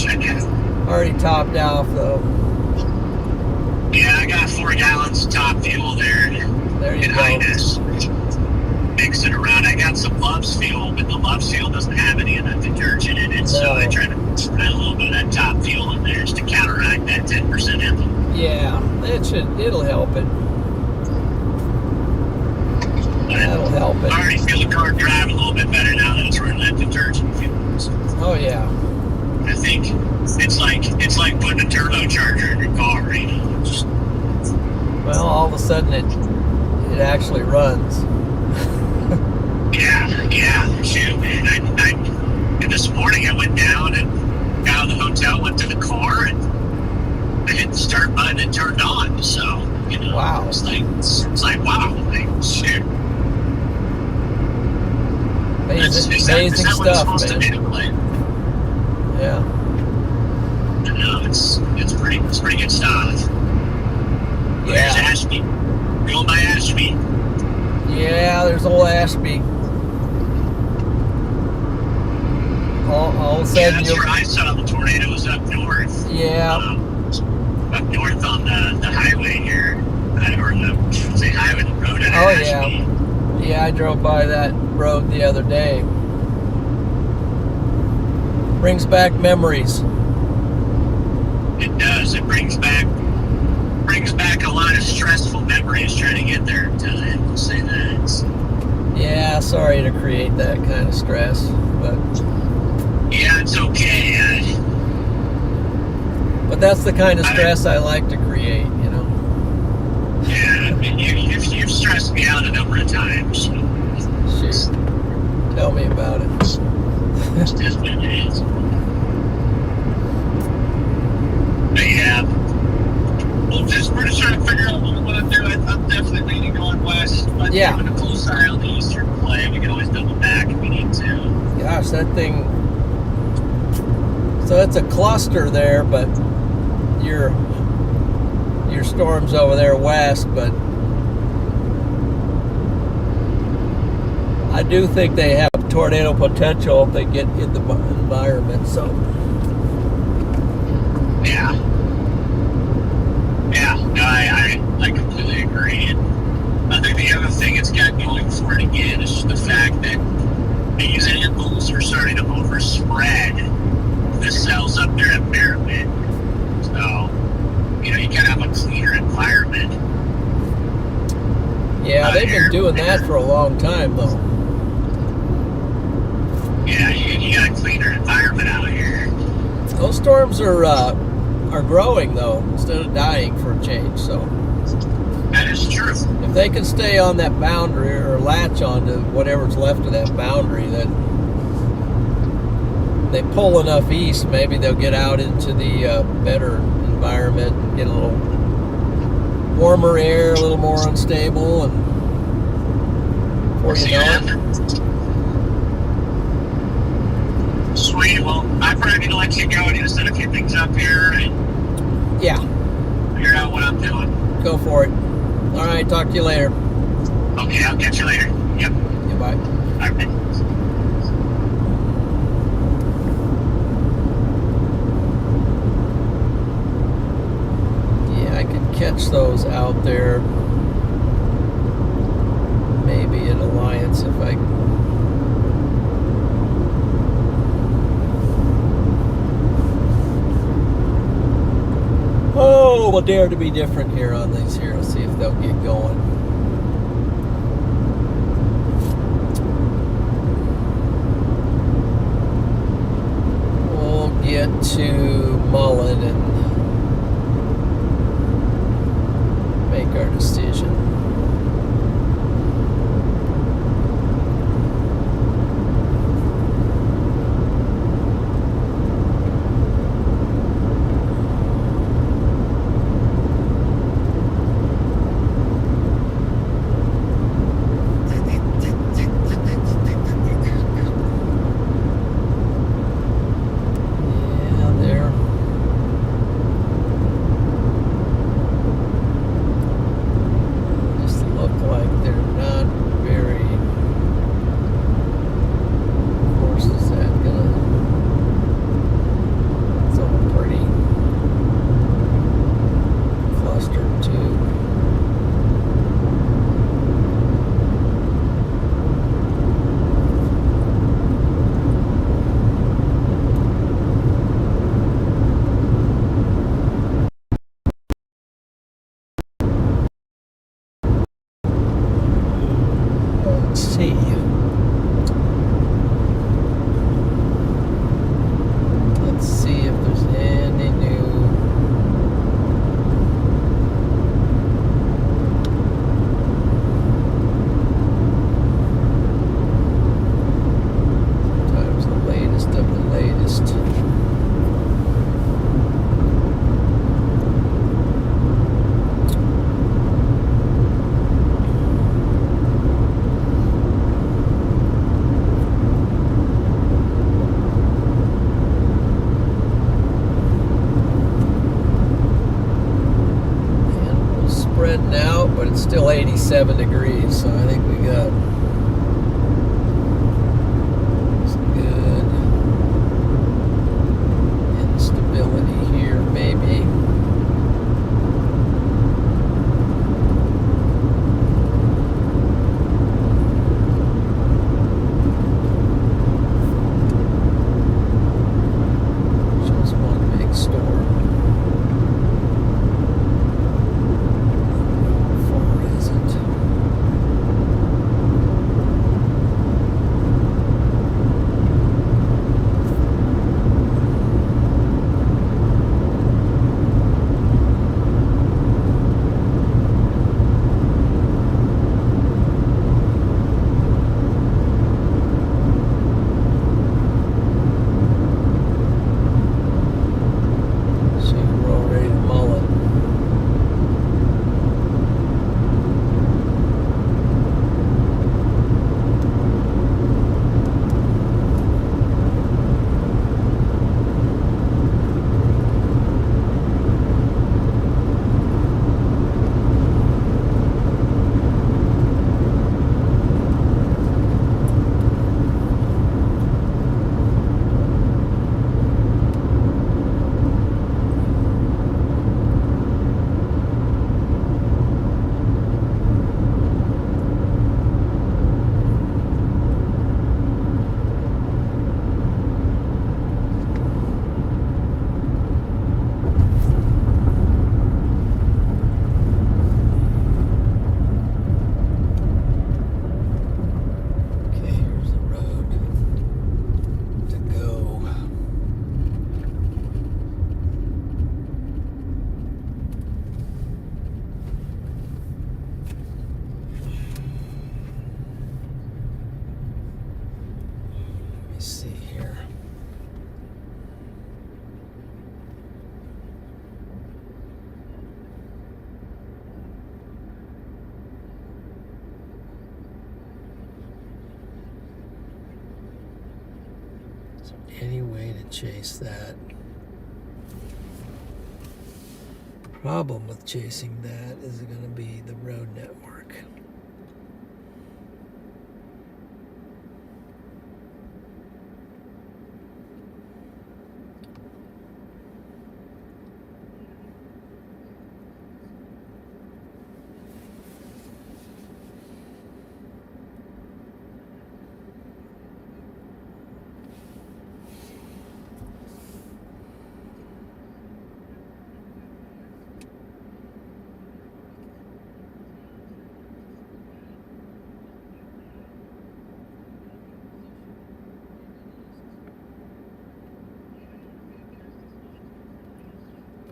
check out. Already topped off, though. Yeah, I got 4 gallons of top fuel there There you in go. Hyannis. Mix it around. I got some Love's fuel, but the Love's fuel doesn't have any of that detergent in it, so I try to spread a little bit of that top fuel in there just to counteract that 10% ethanol. Yeah, it'll help it. That'll help it. I already feel the car drive a little bit better now that it's running that detergent fuel. So Oh, yeah. I think it's like putting a turbocharger in your car, you know. Just, Well, all of a sudden it actually runs. yeah, shoot, man. And this morning I went down and got out of the hotel, went to the car, and I hit the start button and turned on. So, you know, Wow. it's like wow, like shit. Amazing, Is that amazing what it's stuff, supposed to man. do, like? Yeah. You know, it's pretty good stuff. There's Yeah. Ashby. Going by Ashby. Yeah, there's old Ashby. All of a Yeah, sudden that's where I saw the tornadoes up north. Yeah. Up north on the highway here. Or the highway, the road at Oh, Ashby. Yeah, I drove by that road the other day. Brings back memories. It does. It brings back a lot of stressful memories trying to get there in time. We'll say that. Yeah, sorry to create that kind of stress, but Yeah, it's okay. but that's the kind of stress I like to create, you know. Yeah, I mean, you've stressed me out a number of times. Tell me about it. It's just what it is. But yeah. Well, we're just trying to figure out what we want to do. I'm definitely leaning going west, but keeping a close eye on the eastern play. We can always double back if we need to. Gosh, that thing. So it's a cluster there, but your storm's over there west, but I do think they have tornado potential if they get in the environment, so. Yeah. Yeah, no, I completely agree. And I think the other thing it's got going for it again is just the fact that these animals are starting to overspread the cells up there at Merritt. So, you kind of have a cleaner environment. Yeah, they've been doing that for a long time, though. Yeah, you got a cleaner environment out here. Those storms are growing, though, instead of dying for a change, so. That is true. If they can stay on that boundary or latch onto whatever's left of that boundary, then they pull enough east, maybe they'll get out into the better environment and get a little warmer air, a little more unstable, and before you know it. Sweet. Well, I probably need to let you go. I need to set a few things up here and figure out what I'm doing. Go for it. All right, talk to you later. Okay, I'll catch you later. Yep. Goodbye. All right. Yeah, I could catch those out there. Maybe at Alliance if I. Oh, we'll dare to be different here on these here. Let's see if they'll get going. We'll get to Mullen and make our decision. Let's see if there's any new times the latest of the latest. Spreading out, but it's still 87 degrees, so I think we got some good instability here, maybe. Just one big storm. see here. Is there any way to chase that? Problem with chasing that is going to be the road network.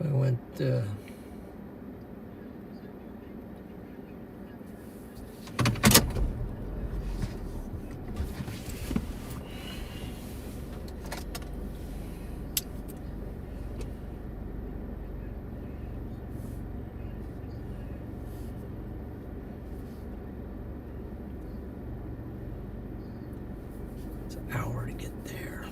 If I went it's an hour to get there.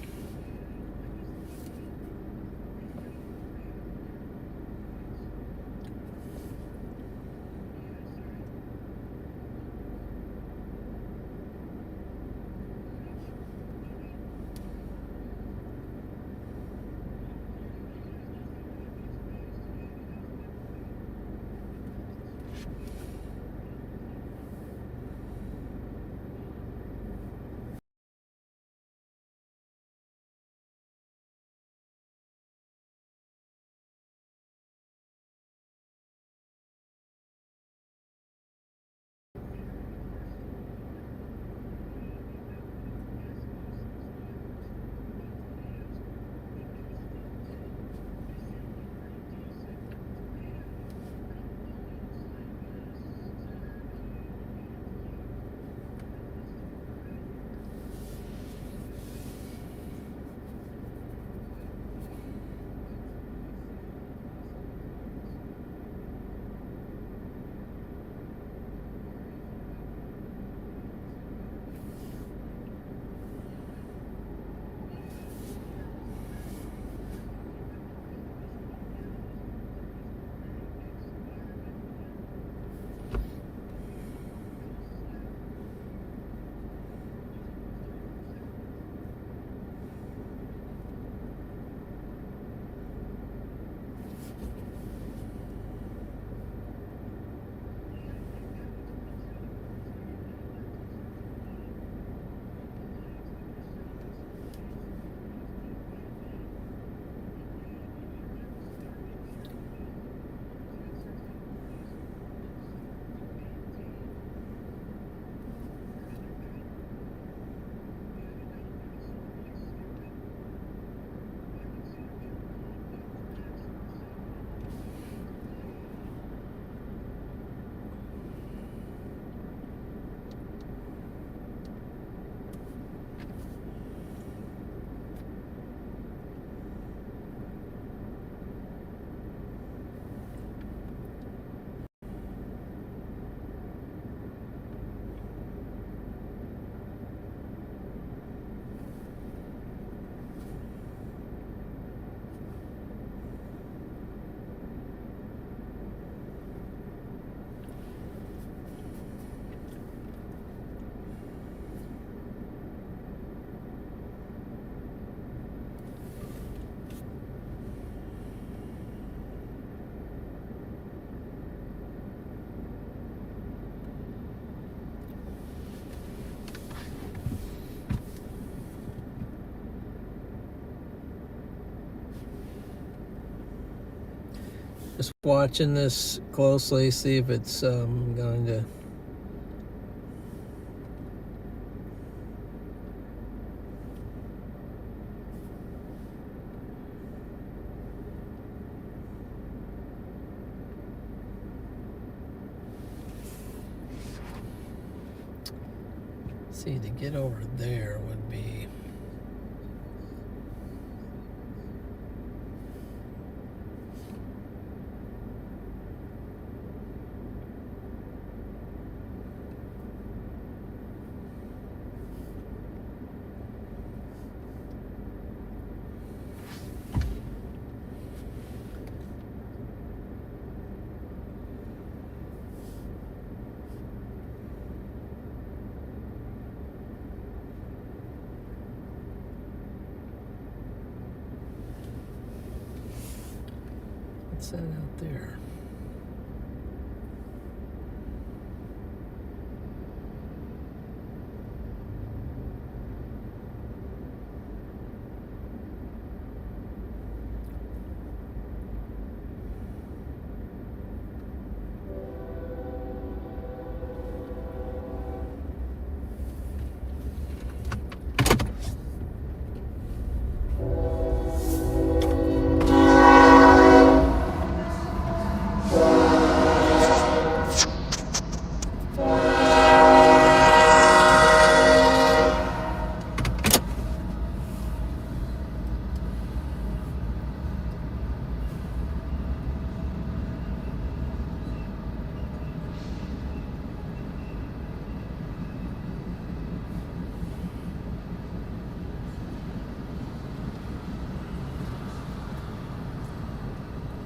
Just watching this closely, see if it's going to see, to get over there would be What's that out there?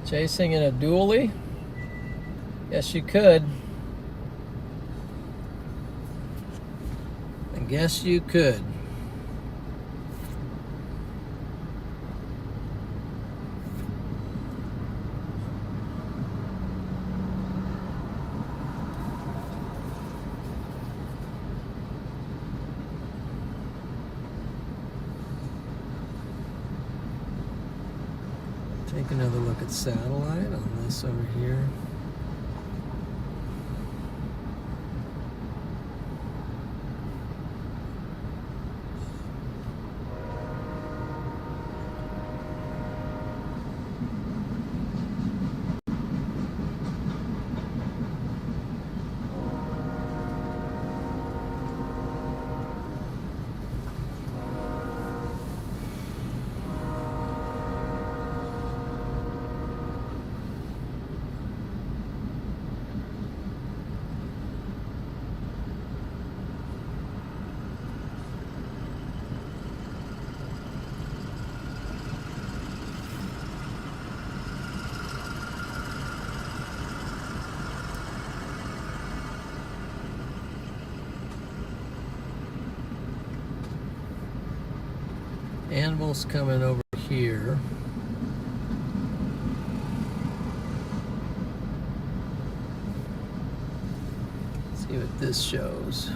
Chasing in a dually? Yes, you could. I guess you could. Take another look at satellite on this over here. Animals coming over here. Let's see what this shows.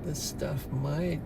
This stuff might.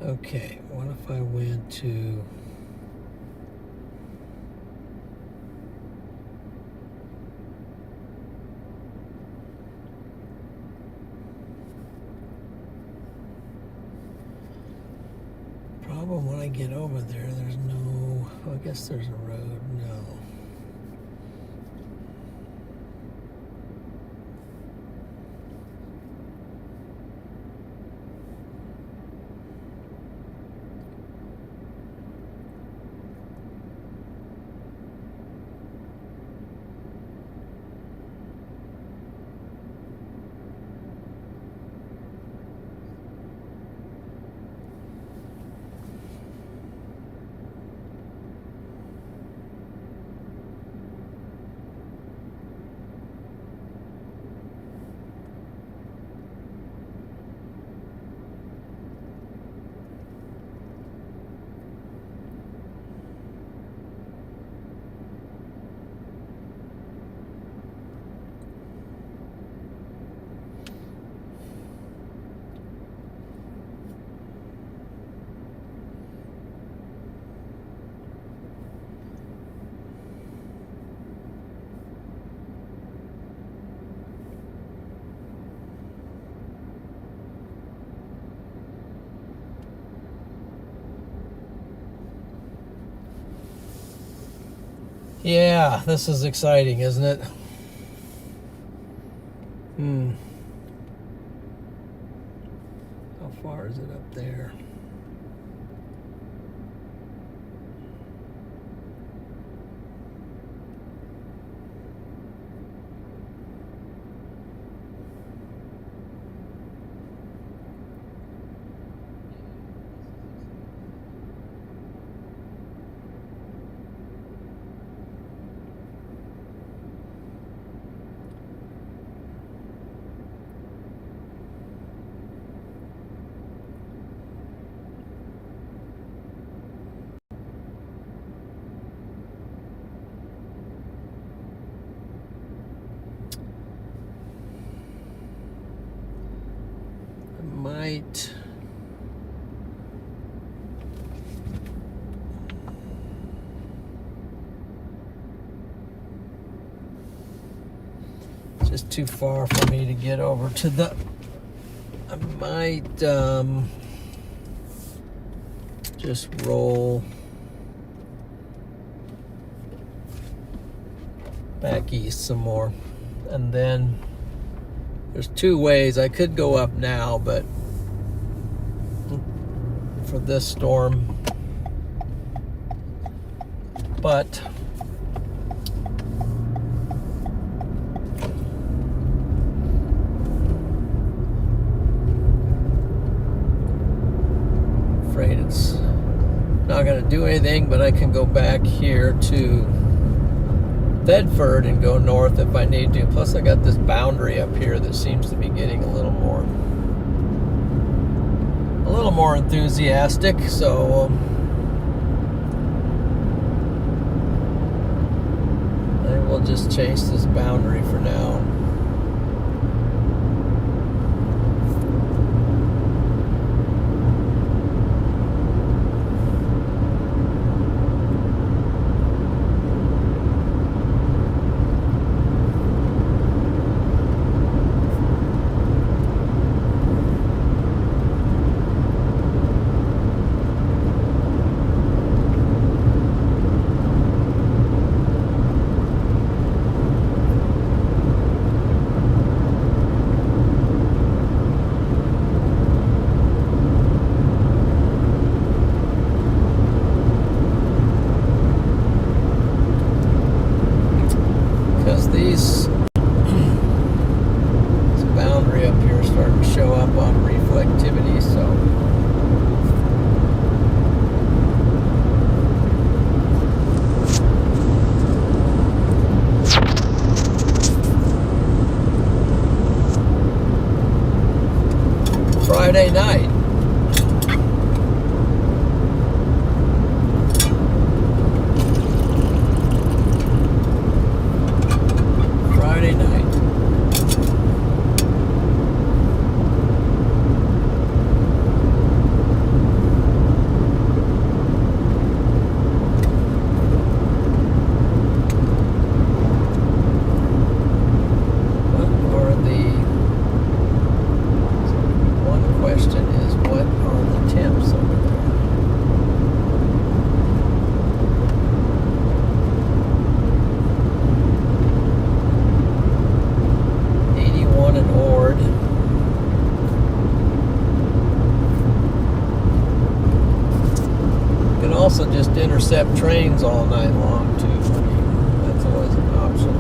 Okay, what if I went to... Problem when I get over there, there's no... I guess there's a road. No. Yeah, this is exciting, isn't it? How far is it up there? Might it's just too far for me to get over to the... I might just roll back east some more, and then there's two ways. I could go up now, but for this storm, but afraid it's not going to do anything, but I can go back here to Bedford and go north if I need to. Plus I got this boundary up here that seems to be getting a little more enthusiastic, so I will just chase this boundary for now. This boundary up here is starting to show up on reflectivity, so Friday night. also just intercept trains all night long too. I mean, that's always an option.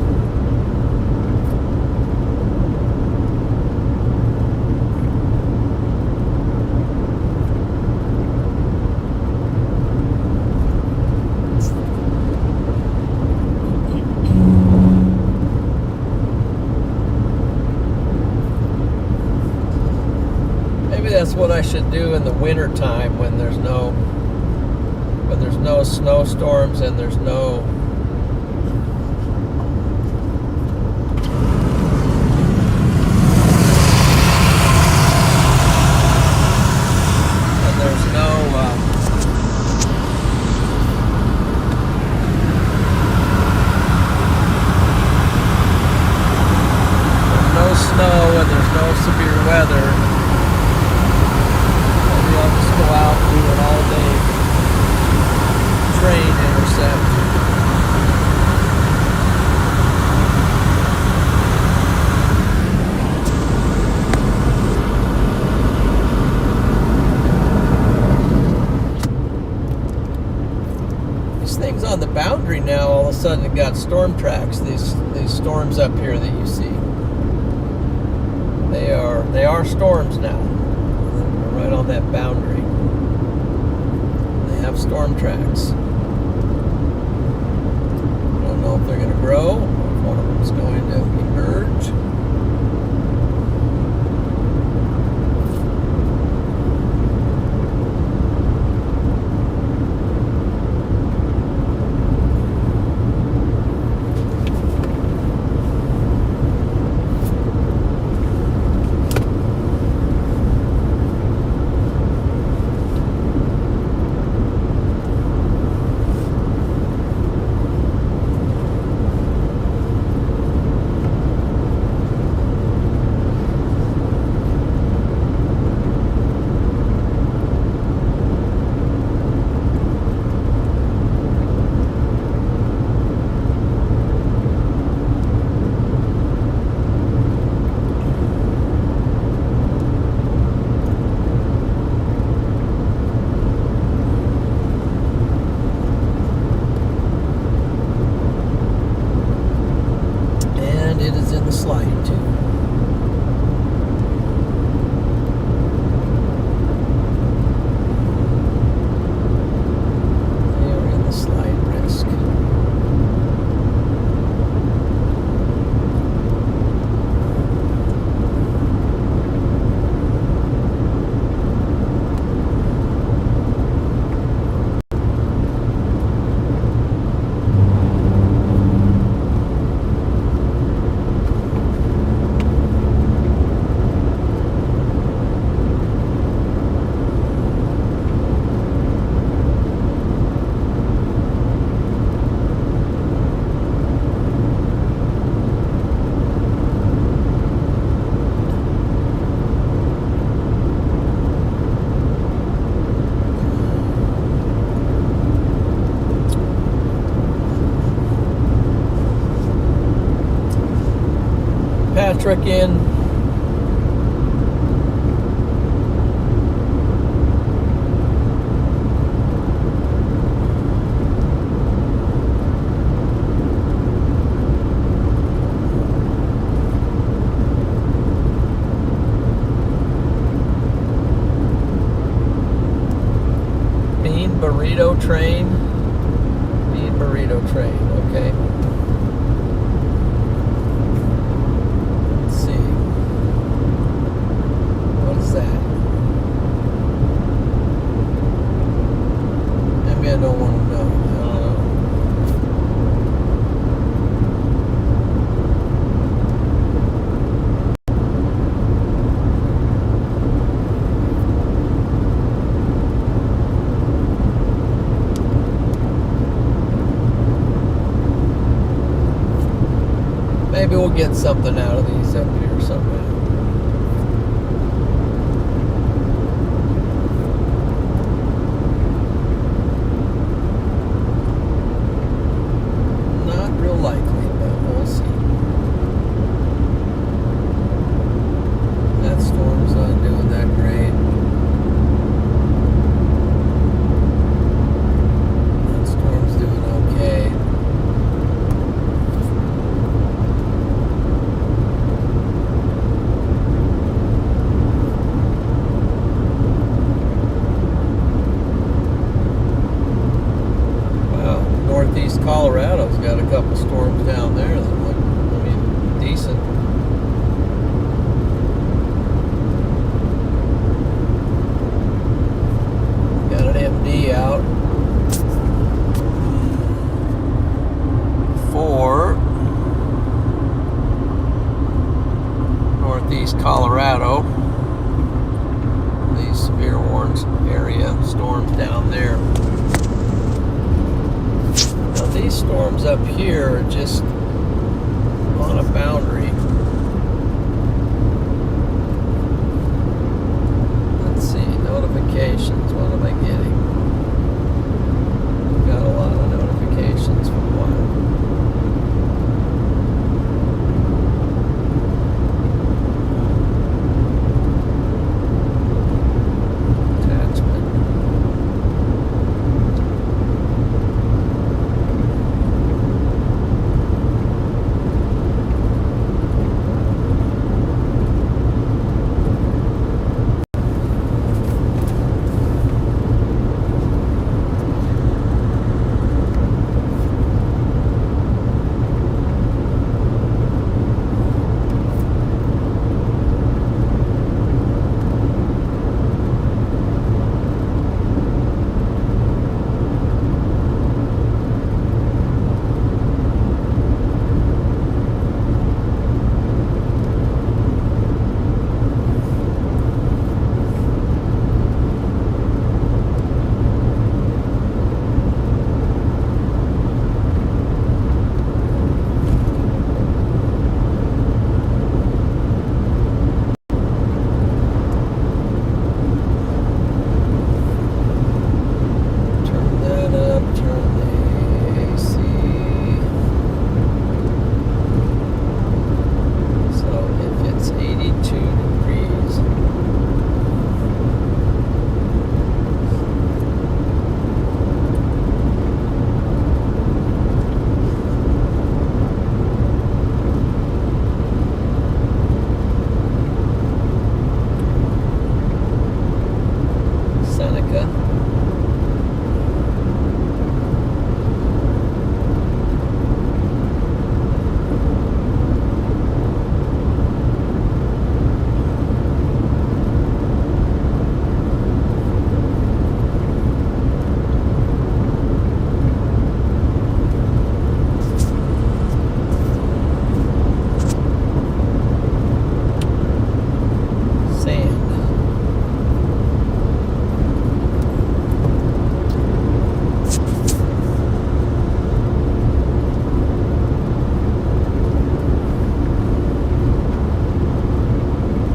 Maybe that's what I should do in the winter time when there's no snowstorms and there's no snow and there's no severe weather. Maybe I'll just go out and do an all-day train intercept. These things on the boundary now, all of a sudden it got storm tracks. These storms up here that you see. They are storms now. They're right on that boundary. They have storm tracks. I don't know if they're going to grow or if one of them is going to emerge. Slide too. They are in the slide risk. Patrick in. Bean burrito train. Bean burrito train, okay. I don't want to know. I don't know. Maybe we'll get something out of these up here somehow. Likely, but we'll see. That storm's not doing that great. Colorado's got a couple storms down there that look, I mean, decent. Got an MD out for northeast Colorado. These severe warns area storms down there. Now these storms up here are just on a boundary. Let's see, notifications, what am I getting? Got a lot of notifications from one.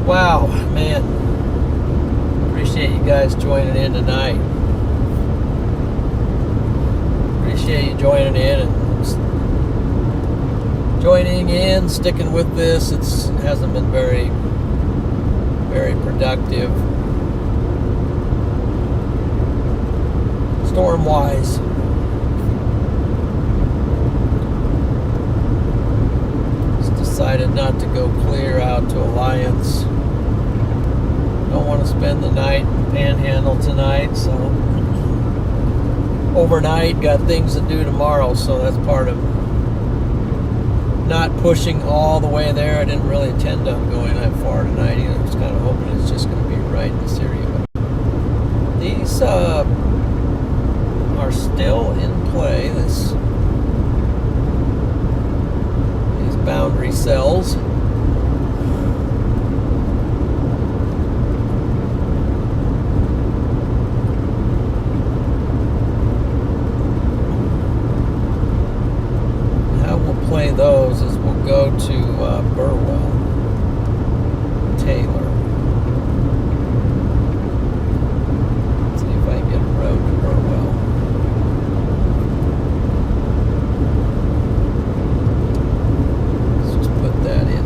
Wow, man. Appreciate you guys joining in tonight. Appreciate you joining in, sticking with this. It hasn't been very, very productive. Storm-wise. Just decided not to go clear out to Alliance. Don't want to spend the night in Panhandle tonight, so overnight, got things to do tomorrow, so that's part of not pushing all the way there. I didn't really intend on going that far tonight either. I was kind of hoping it's just going to be right in this area. But these are still in play, these boundary cells. Play those as we'll go to Burwell, Taylor. Let's see if I can get a road to Burwell. Let's just put that in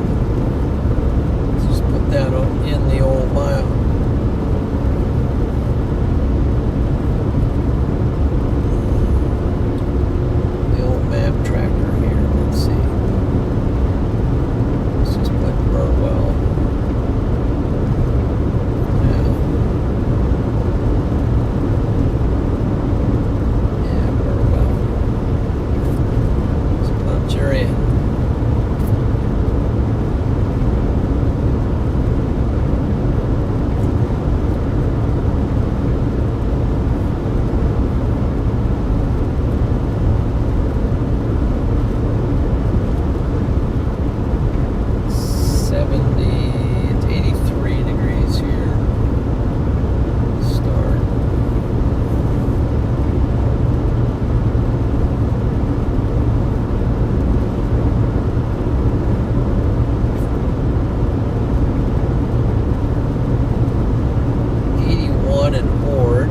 1 in Ord.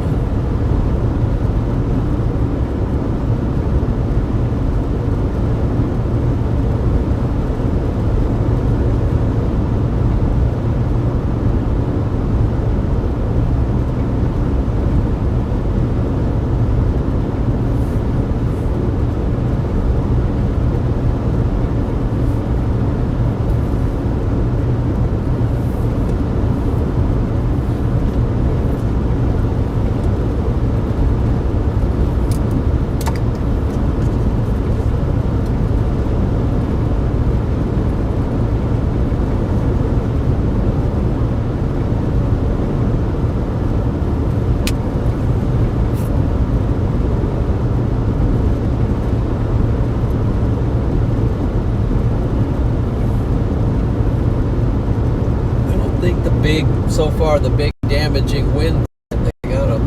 So far, the big damaging wind, they got a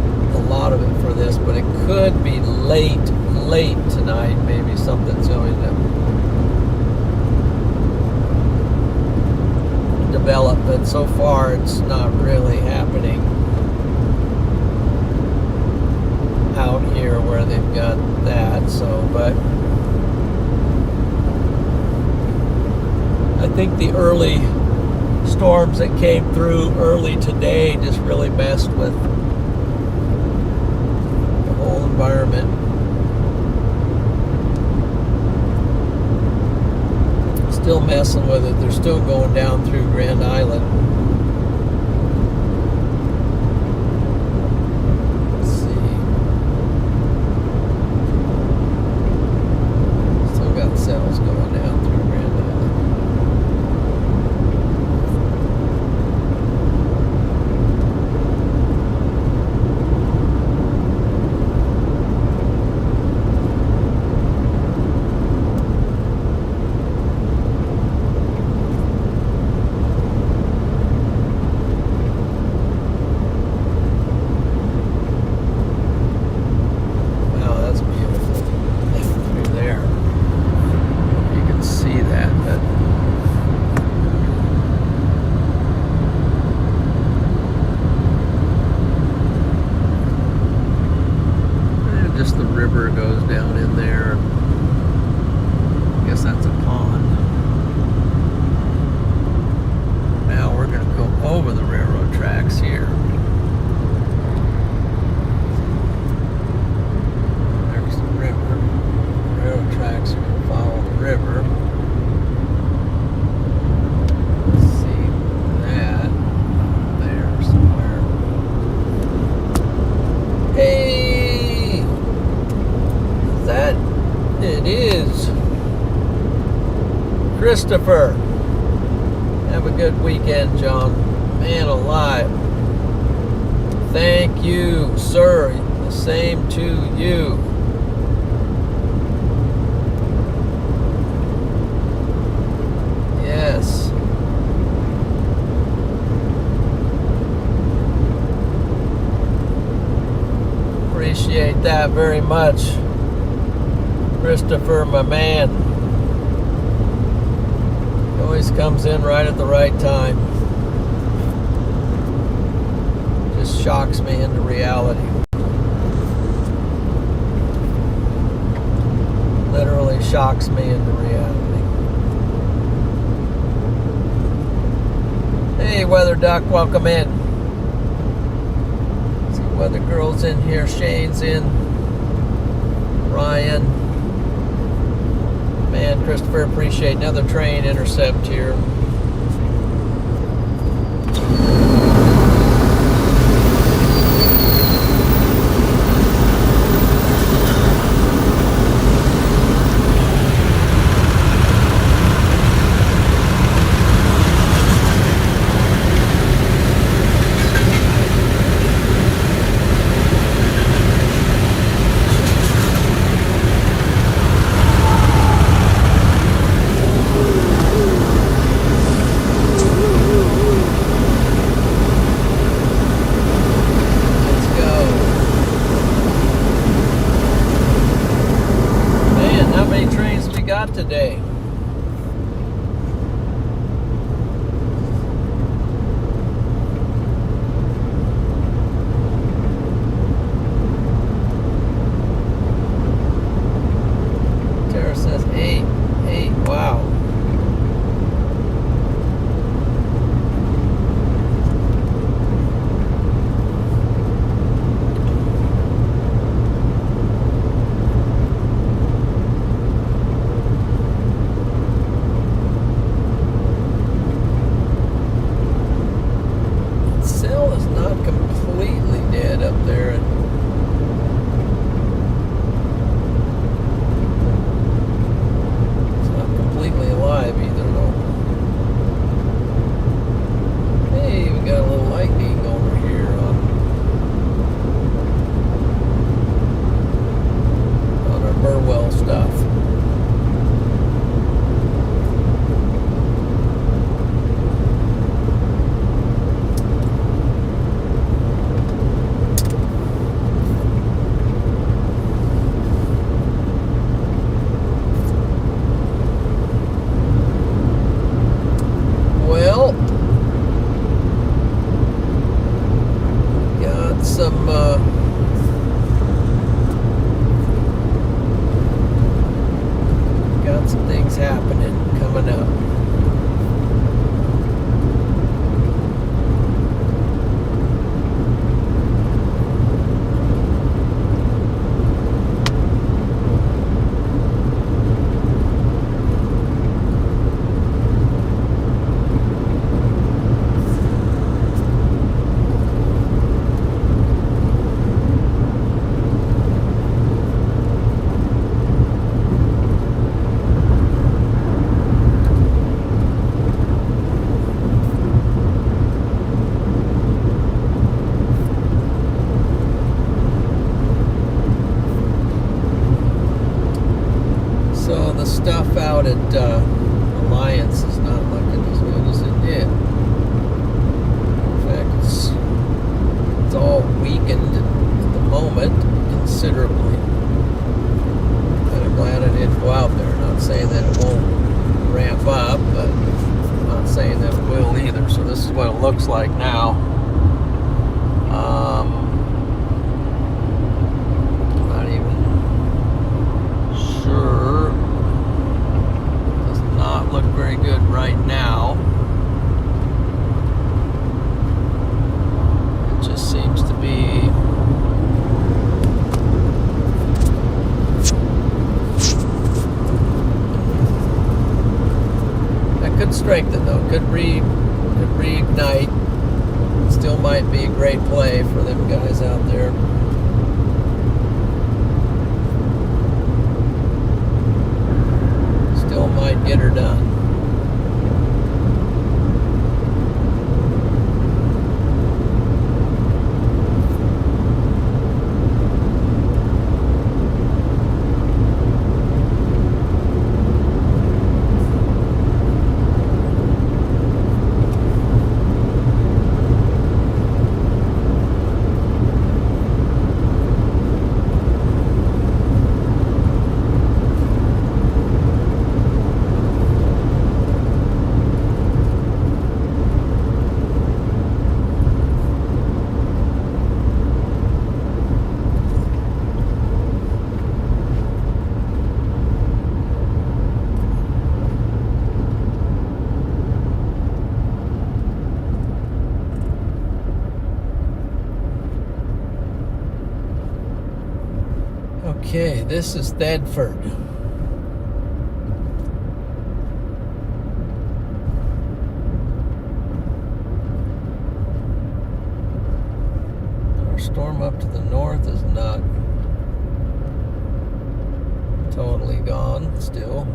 lot of it for this, but it could be late tonight. Maybe something's going to develop, but so far it's not really happening out here where they've got that. So, but I think the early storms that came through early today just really messed with the whole environment. Still messing with it. They're still going down through Grand Island. Let's see. Still got cells going down through Grand Island. Just the river goes down in there. I guess that's a pond. Now we're going to go over the railroad tracks here. There's the river. The railroad tracks are going to follow the river. Let's see that there somewhere. Hey! That it is. Christopher, have a good weekend, John. Man alive. Thank you, sir. The same to you. Yes. Appreciate that very much. Christopher, my man, he always comes in right at the right time. Just shocks me into reality. Literally shocks me into reality. Hey, Weather Duck, welcome in. See, Weather Girl's in here, Shane's in, Ryan. Man, Christopher, appreciate another train intercept here. got some things happening coming up. The stuff out at Alliance is not looking as good as it did. In fact, it's all weakened at the moment considerably. Kind of glad I didn't go out there. Not saying that it won't ramp up, but I'm not saying that it will either. So this is what it looks like now. Not even sure. Look very good right now. It just seems to be that could strengthen though, could reignite. Still might be a great play for them guys out there. Might get her done. Okay, this is Thedford. Our storm up to the north is not totally gone still.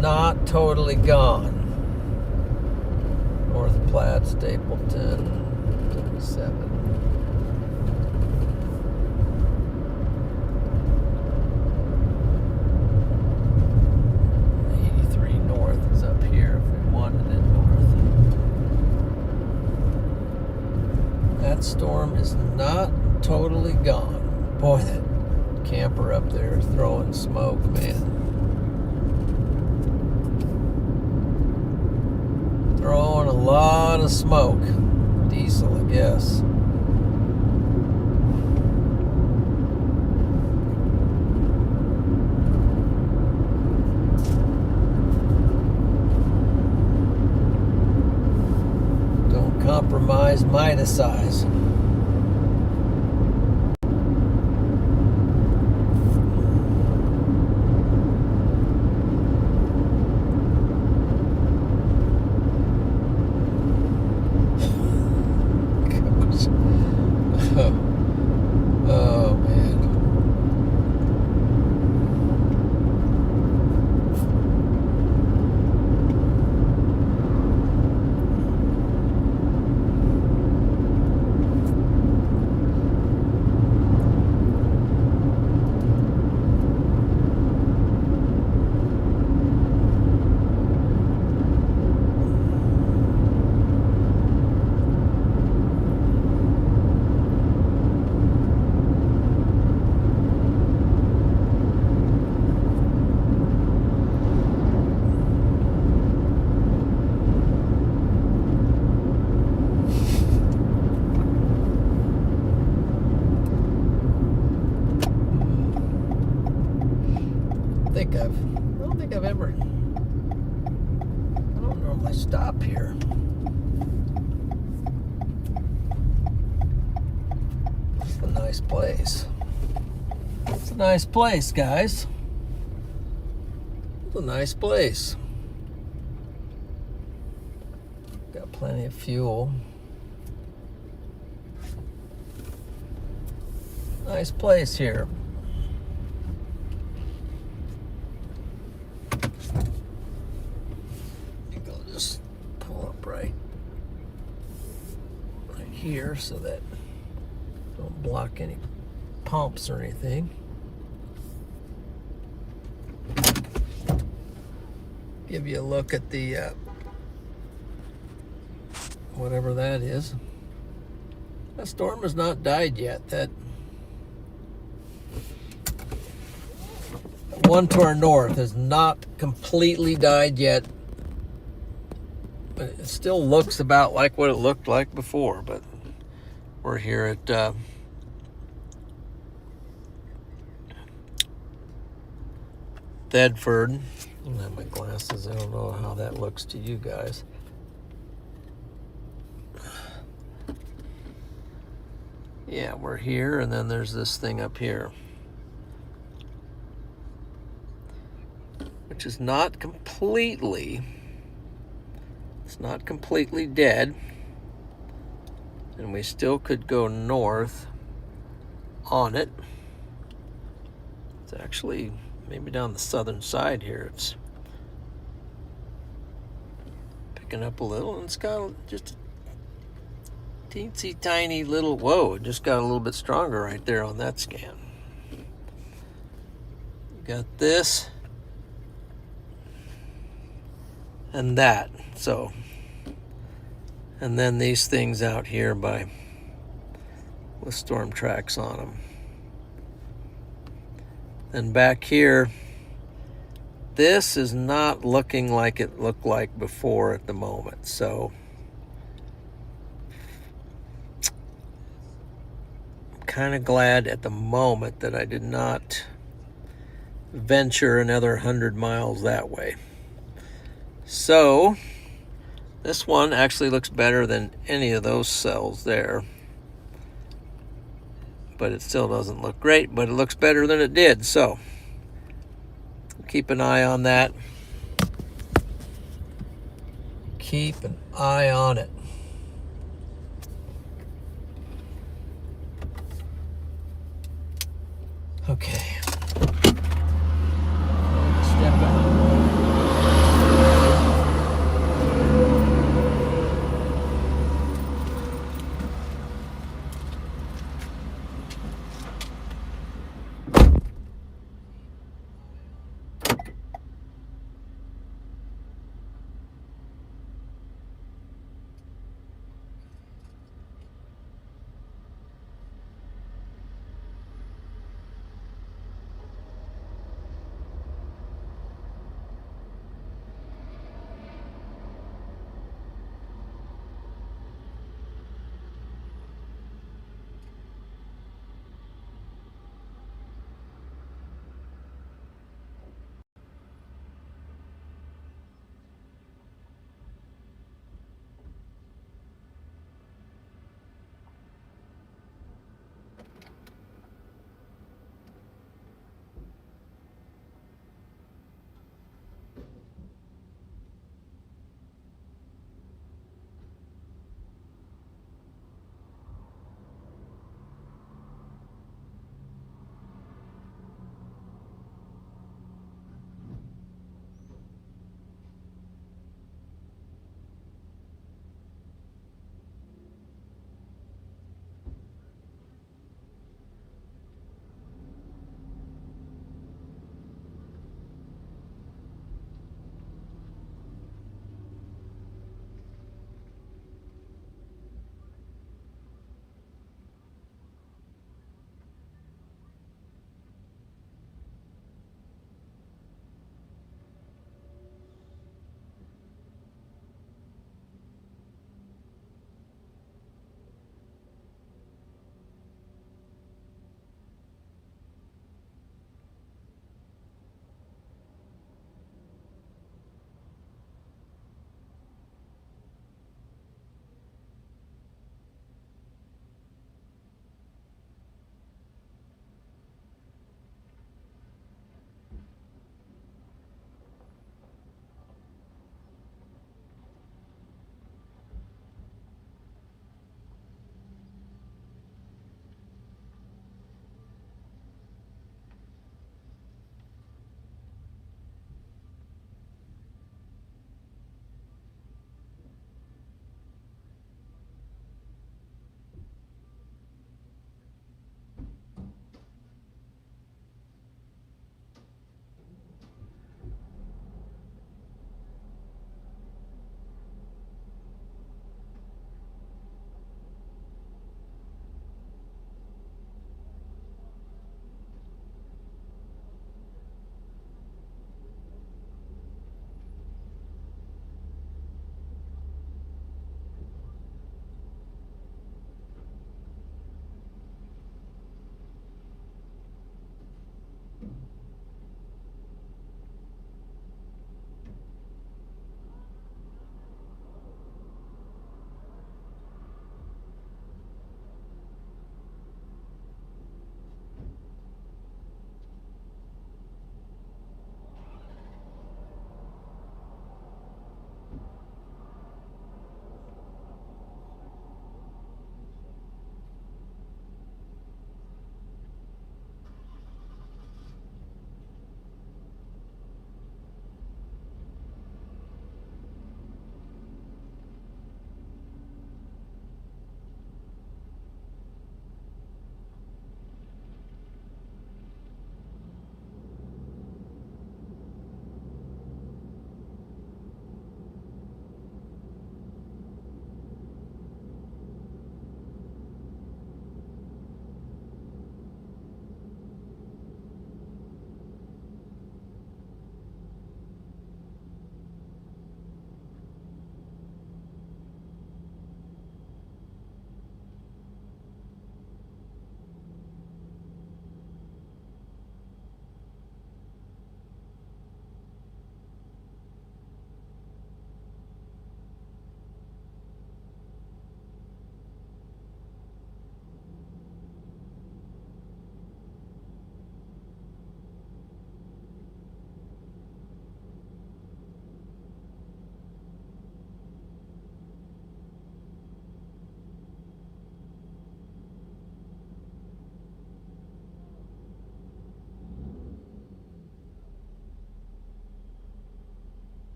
Not totally gone. North Platte, Stapleton, 37. 83 north is up here if we wanted it north. That storm is not totally gone. Boy, that camper up there is throwing smoke, man. Throwing a lot of smoke. Diesel, I guess. Don't compromise Midas size. Oh man. I've ever... I don't normally stop here. It's a nice place. It's a nice place, guys. It's a nice place. Got plenty of fuel. Nice place here. I think I'll just pull up right here so that don't block any pumps or anything. Give you a look at the whatever that is. That storm has not died yet. That one to our north has not completely died yet, but it still looks about like what it looked like before. But we're here at Thedford. I don't have my glasses. I don't know how that looks to you guys. Yeah, we're here, and then there's this thing up here, which is not completely, it's not completely dead, and we still could go north on it. It's actually maybe down the southern side here. It's picking up a little, and it's got just a teensy tiny little, whoa, it just got a little bit stronger right there on that scan. Got this and that, so, and then these things out here with storm tracks on them. And back here, this is not looking like it looked like before at the moment. So I'm kind of glad at the moment that I did not venture another 100 miles that way. So this one actually looks better than any of those cells there. But it still doesn't look great, but it looks better than it did. So keep an eye on that. Keep an eye on it. Okay. Step out.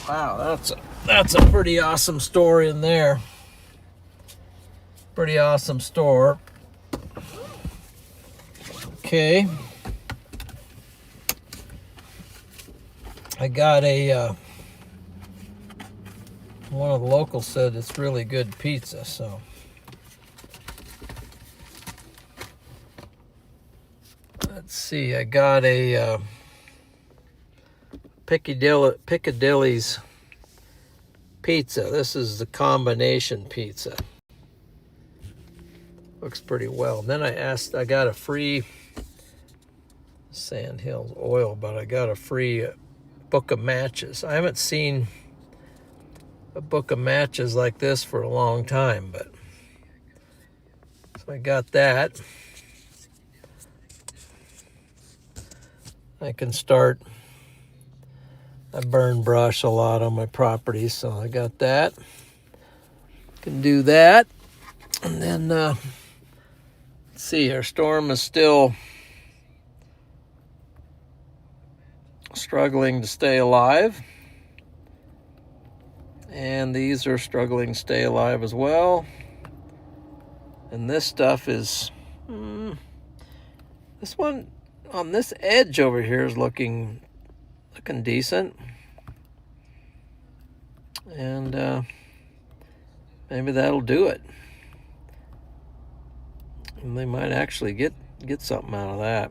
Wow, that's a pretty awesome store in there. Pretty awesome store. Okay. I got a one of the locals said it's really good pizza, so let's see. I got a Piccadilly's pizza. This is the combination pizza. Looks pretty well. And then I got a free Sand Hills oil, but I got a free book of matches. I haven't seen a book of matches like this for a long time, but so I got that. I can start. I burn brush a lot on my property, so I got that. Can do that. And then, let's see, our storm is still struggling to stay alive. And these are struggling to stay alive as well. And this stuff is, this one on this edge over here is looking decent. And maybe that'll do it. And they might actually get something out of that.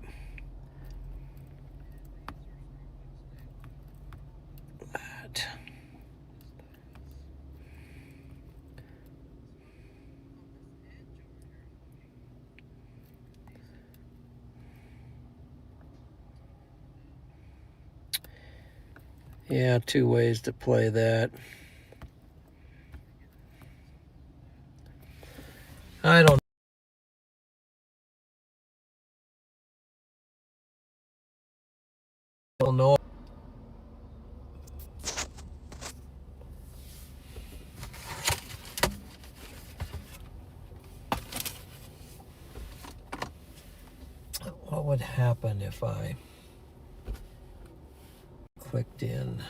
Yeah, two ways to play that. I don't know. What would happen if I clicked in?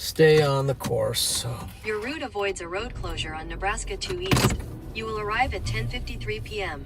Stay on the course. So. Your route avoids a road closure on Nebraska 2 East. You will arrive at 10:53 p.m.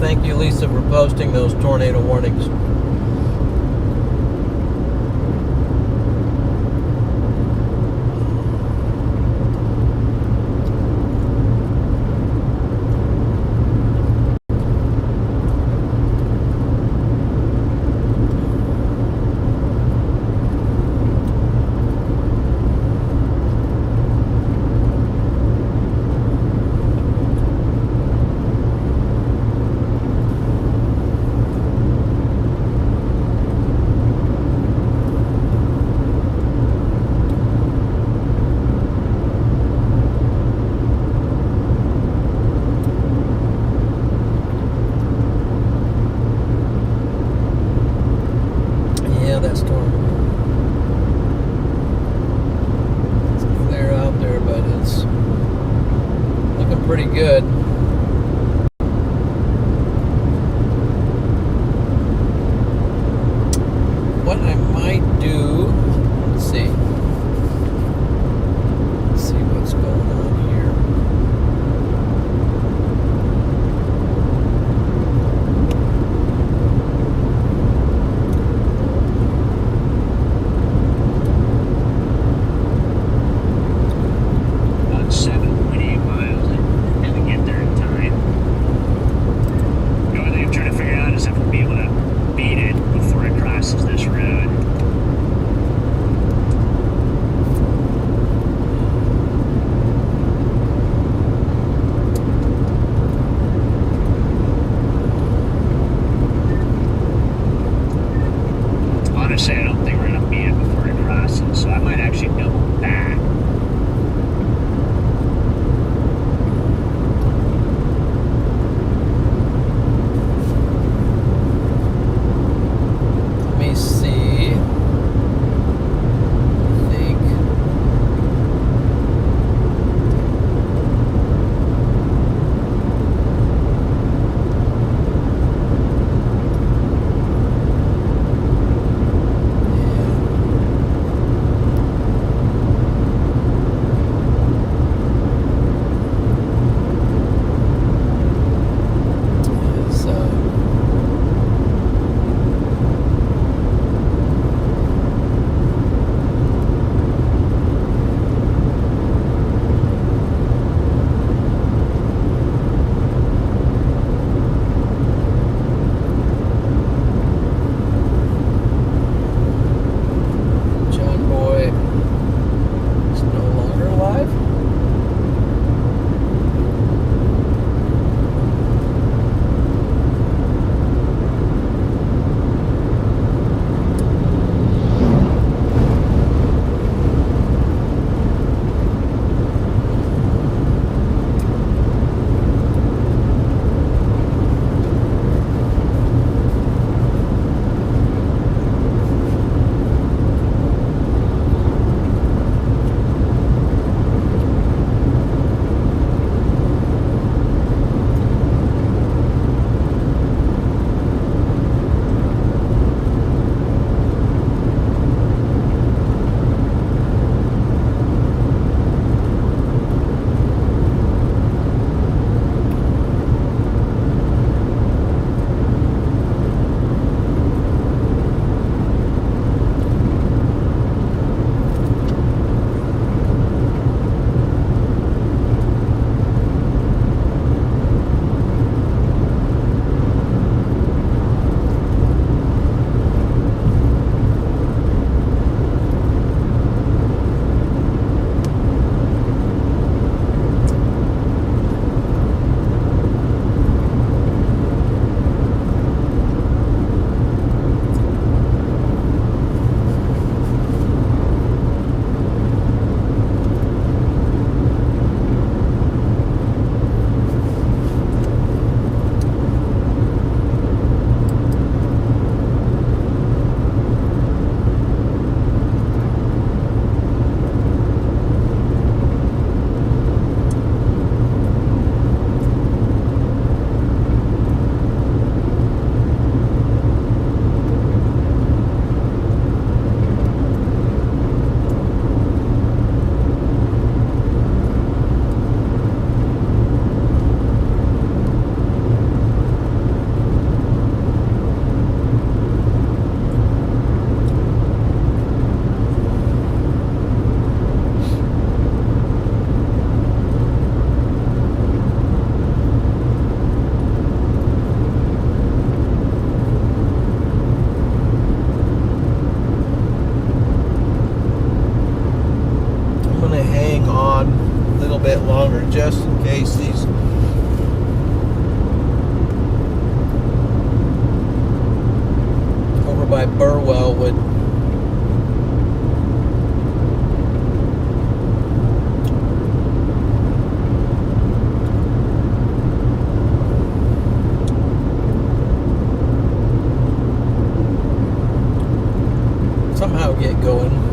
Thank you, Lisa, for posting those tornado warnings. That storm. It's clear out there, but it's looking pretty good. What I might do, let's see what's going on here. About 7.8 miles and we get there in just in case these over by Burwell would somehow get going.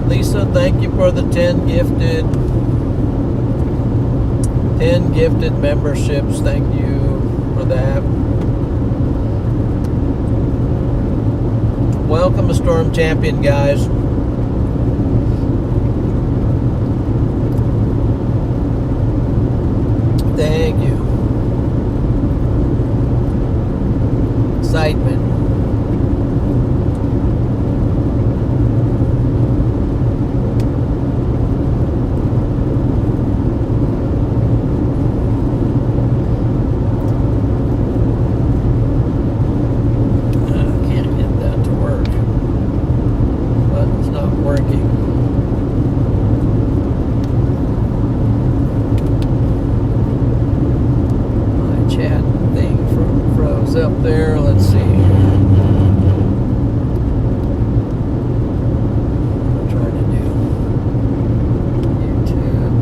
Lisa, thank you for the 10 gifted memberships. Thank you for that. Welcome to Storm Champion, guys. Thank you. Excitement. Up there, let's see. I'm trying to do YouTube.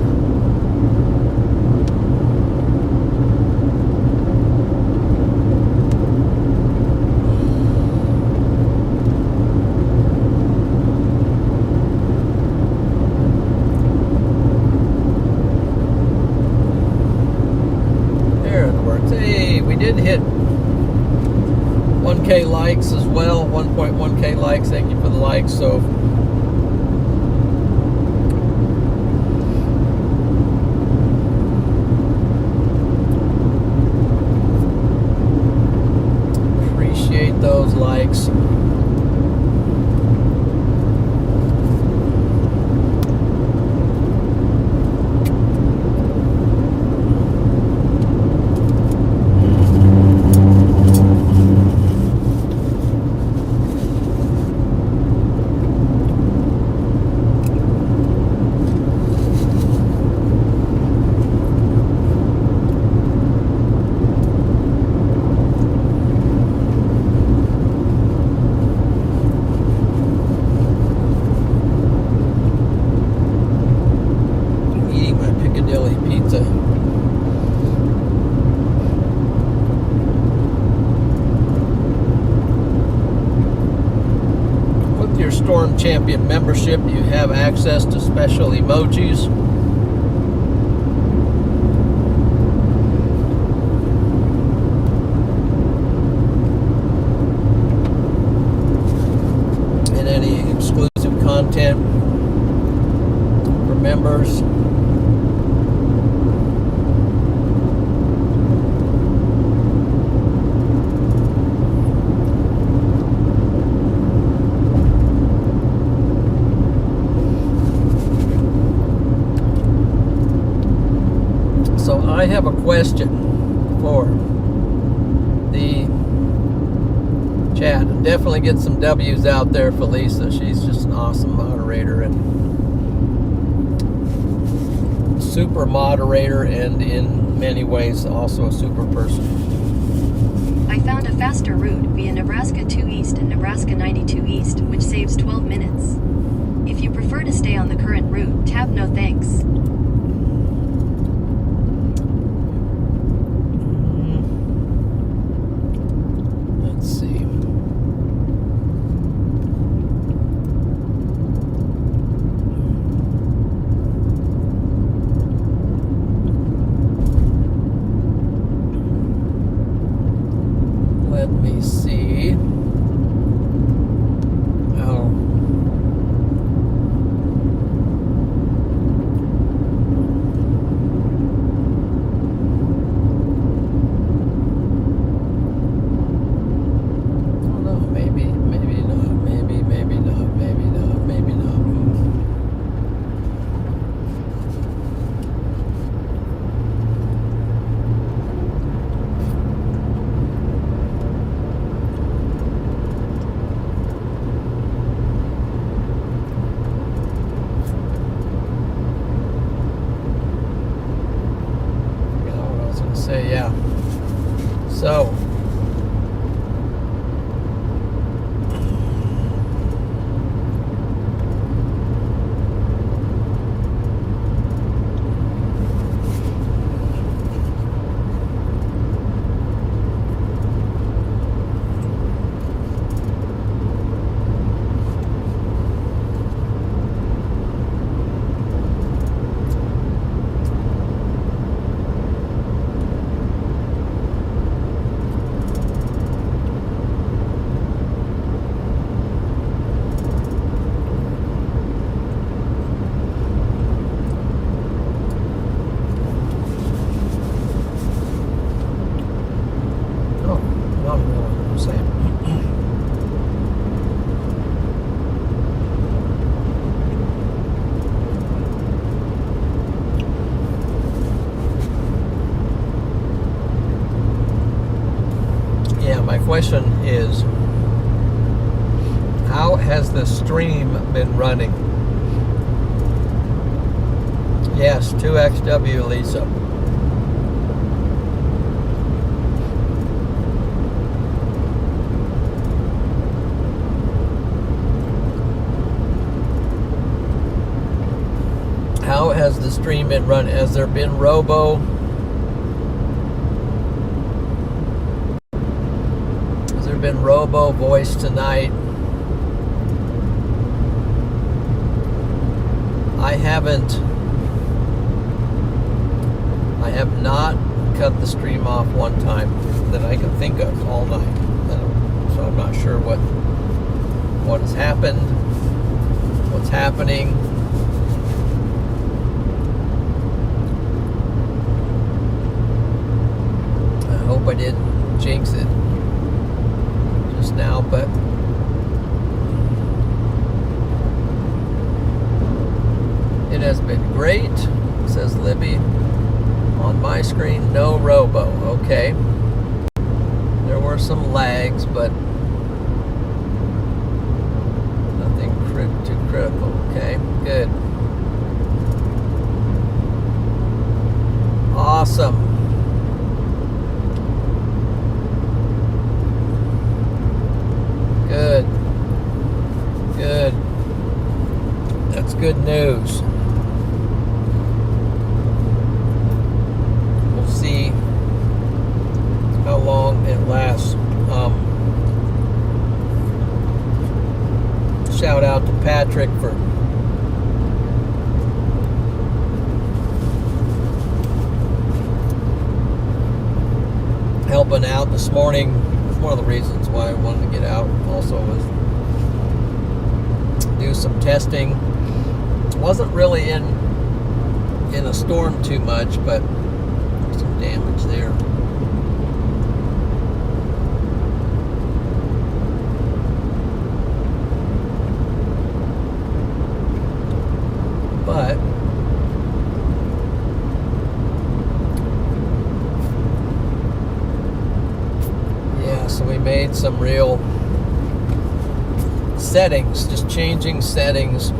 There it works. Hey, we did hit 1K likes as well, 1.1K likes. Thank you for the likes. So appreciate those likes. Champion membership, you have access to special emojis. And any exclusive content for members. I have a question for the chat. Definitely get some W's out there for Lisa. She's just an awesome moderator and super moderator, and in many ways also a super person. I found a faster route via Nebraska 2 East and Nebraska 92 East, which saves 12 minutes. If you prefer to stay on the current route, tap no thanks. So, question is, how has the stream been running? Yes, 2XW, Lisa. How has the stream been running? Has there been robo? Been robo voice tonight? I have not cut the stream off one time that I can think of all night, so I'm not sure what has happened, what's happening. I hope I didn't jinx it now, but it has been great, says Libby. On my screen, no robo. Okay. There were some lags, but nothing too critical. Okay, good. Awesome. Good. Good. That's good news. We'll see how long it lasts. Shout out to Pat this morning, one of the reasons why I wanted to get out also was do some testing. Wasn't really in a storm too much, but some damage there. But yeah, so we made some real settings, just changing settings.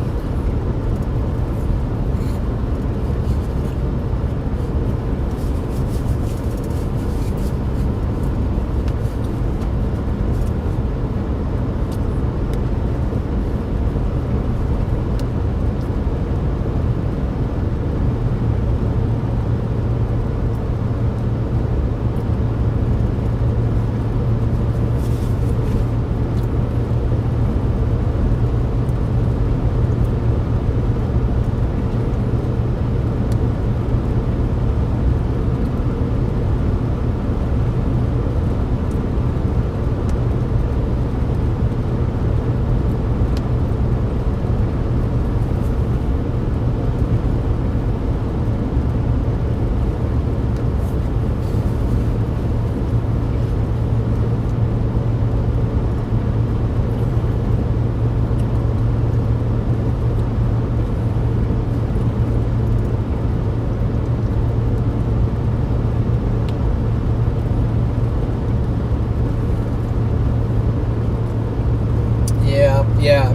Yeah, I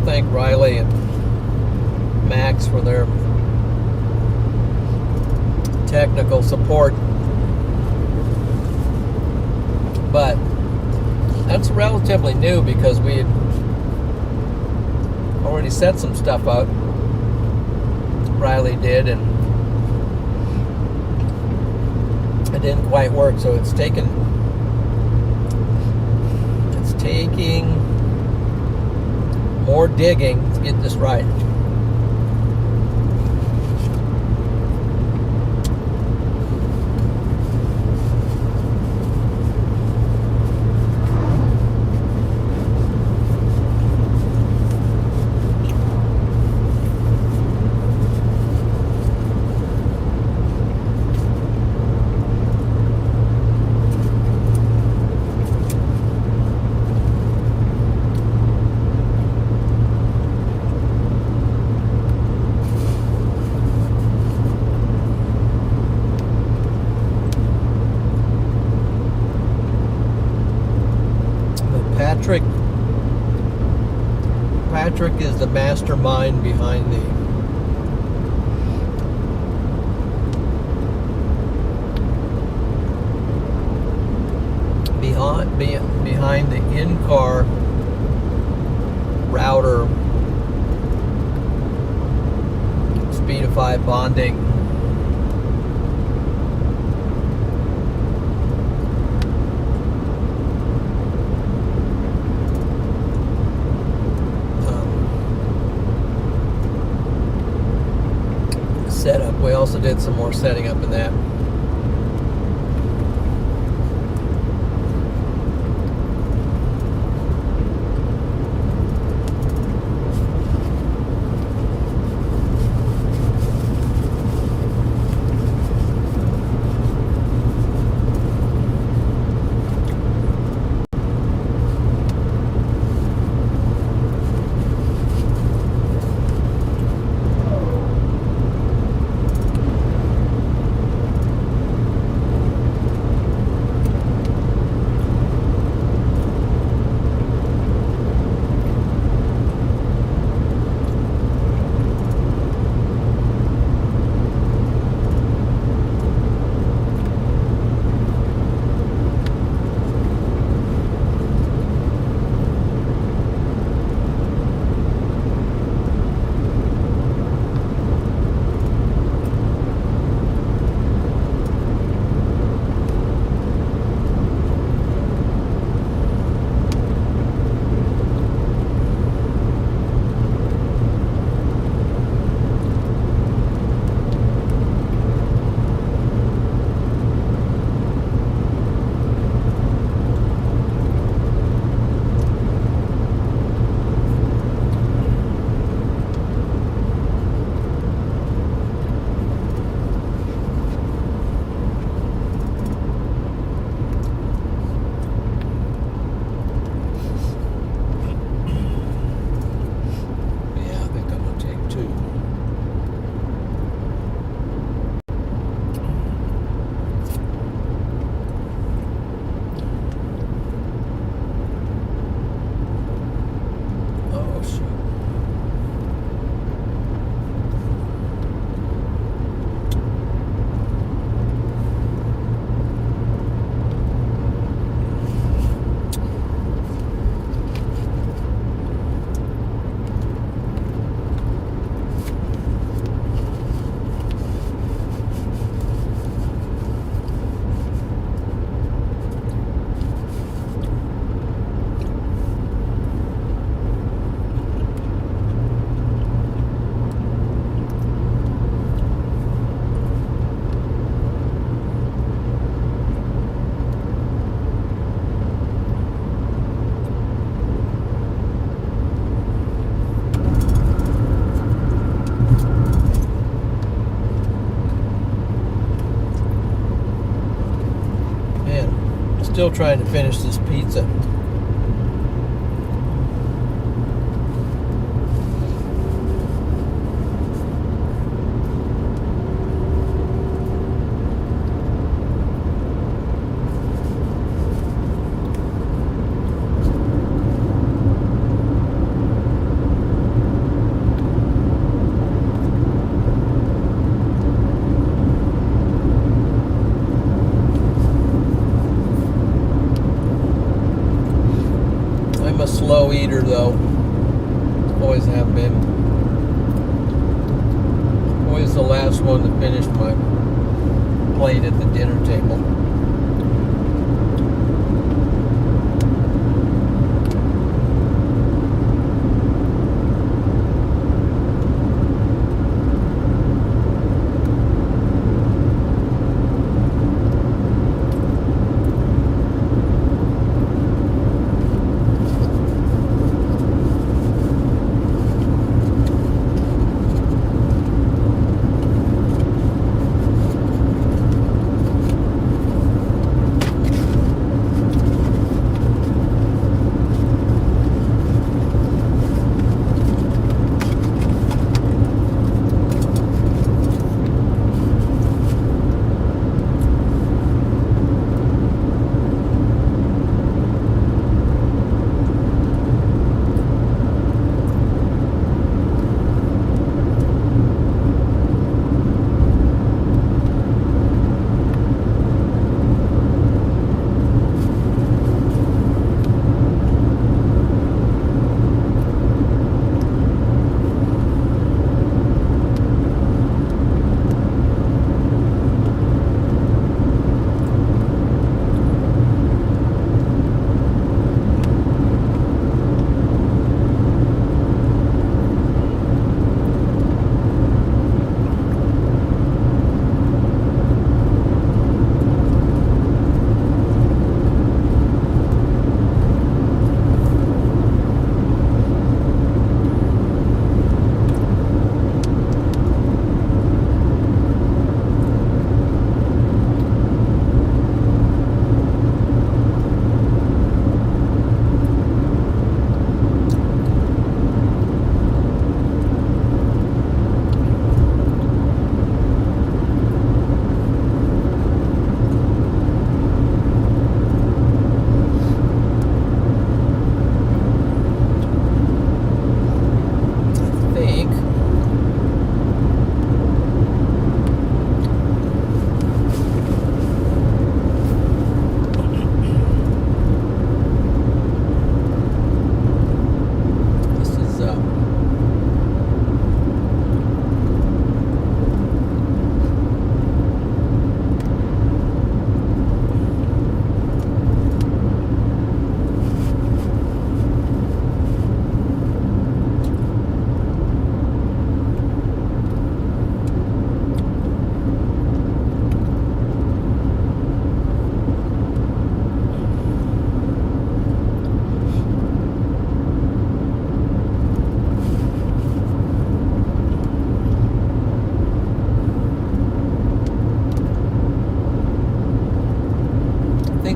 thank Riley and Max for their technical support. But that's relatively new because we had already set some stuff up. Riley did, and it didn't quite work, so it's taking more digging to get this right. Patrick is the mastermind behind behind the in-car router Speedify bonding. Setup. We also did some more setting up in that. Still trying to finish this pizza. I'm a slow eater though. Always have been. Always the last one to finish my plate at the dinner table.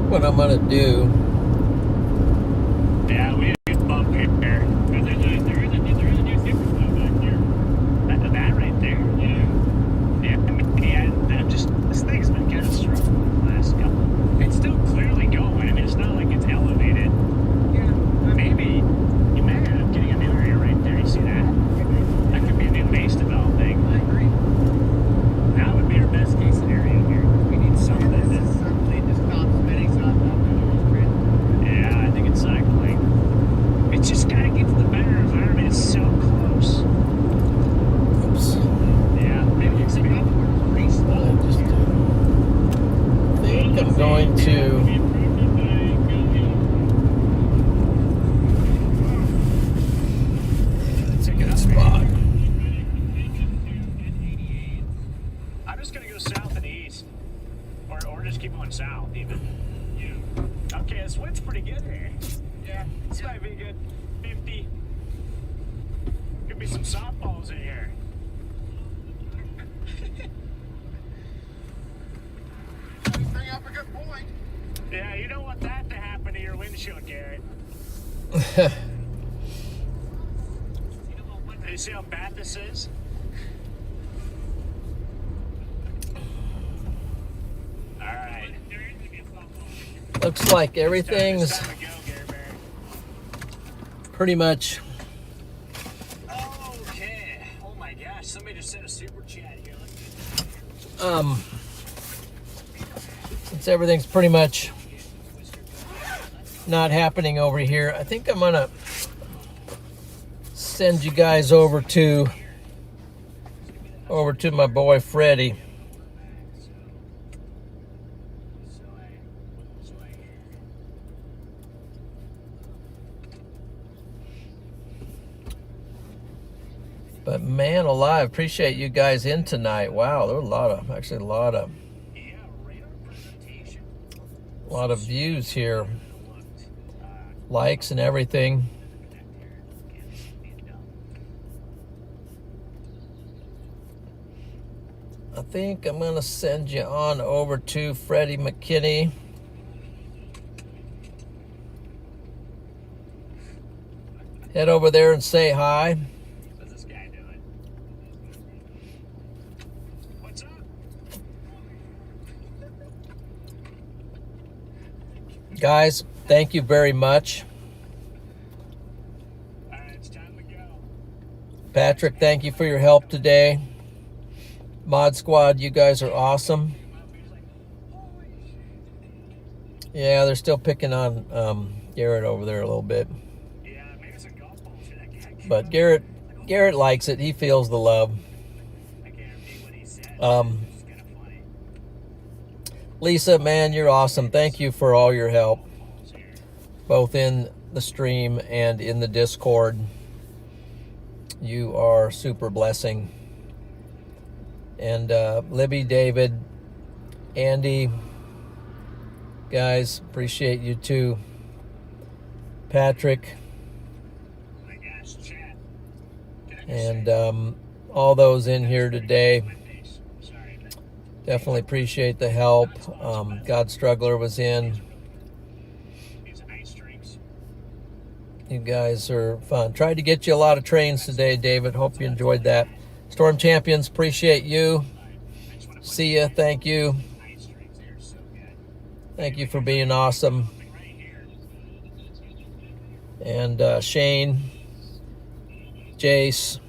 What I'm gonna do. Yeah, we had a good bump here. There is a new Supercell back here. That right there. Yeah, this thing's been kind of struggling the last couple. It's still clearly going. I mean, it's not like it's elevated. Yeah. Maybe you may end up getting a new area right there. You see that? That could be a new base developing. I agree. That would be our best case scenario here. We need something that suddenly just stops spinning. Yeah, I think it's cycling. It's just gotta get to the better environment. It's so close. Oops. Yeah, maybe it's pretty slow. I think I'm going to. That's a good spot. I'm just gonna go south and east, or just keep going south even. Yeah. Okay, this wind's pretty good here. Yeah, this might be good. 50. Could be some softballs in here. You bring up a good point. Yeah, you don't want that to happen to your windshield, Garrett. You see how bad this is? All right. Looks like everything's It's time to go, Gary Bear. pretty much. Okay. Oh my gosh, somebody just sent a super chat here. Since everything's pretty much not happening over here, I think I'm gonna send you guys over to my boy Freddie. But man alive, appreciate you guys in tonight. Wow, there were a lot of views here, likes and everything. I think I'm gonna send you on over to Freddie McKinney. Head over there and say hi. What's this guy doing? What's up? Guys, thank you very much. All right, it's time to go. Patrick, thank you for your help today. Mod Squad, you guys are awesome. Yeah, they're still picking on Garrett over there a little bit. Yeah, maybe some golf balls for that guy. But Garrett likes it. He feels the love. I can't repeat what he said. It's kind of funny. Lisa, man, you're awesome. Thank you for all your help, both in the stream and in the Discord. You are super blessing. And Libby, David, Andy, guys, appreciate you too. Patrick, Oh my gosh, chat. and all those in here today. My face. Sorry, but Definitely appreciate the help. God Struggler was in. these ice drinks. You guys are fun. Tried to get you a lot of trains today, David. Hope you enjoyed that. Storm Champions, appreciate you. See ya. Thank you. Ice drinks, they're so good. Thank you for being awesome. Something right here. And Shane, Jace,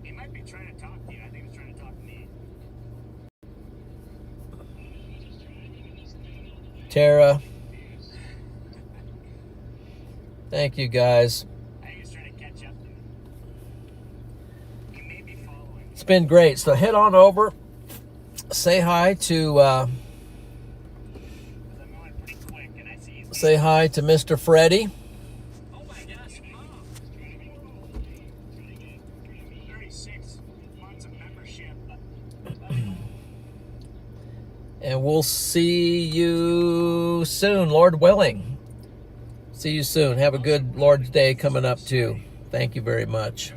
He might be trying to talk to you. I think he's trying to talk to me. Tara. Thank you, guys. I think he's trying to catch up to me. He may be following. It's been great. So head on over. Say hi to Because I'm going pretty quick and I see he's say hi to Mr. Freddie. Oh my gosh, Mom. 36 months of membership. And we'll see you soon, Lord willing. See you soon. Have a good Lord's Day coming up too. Thank you very much.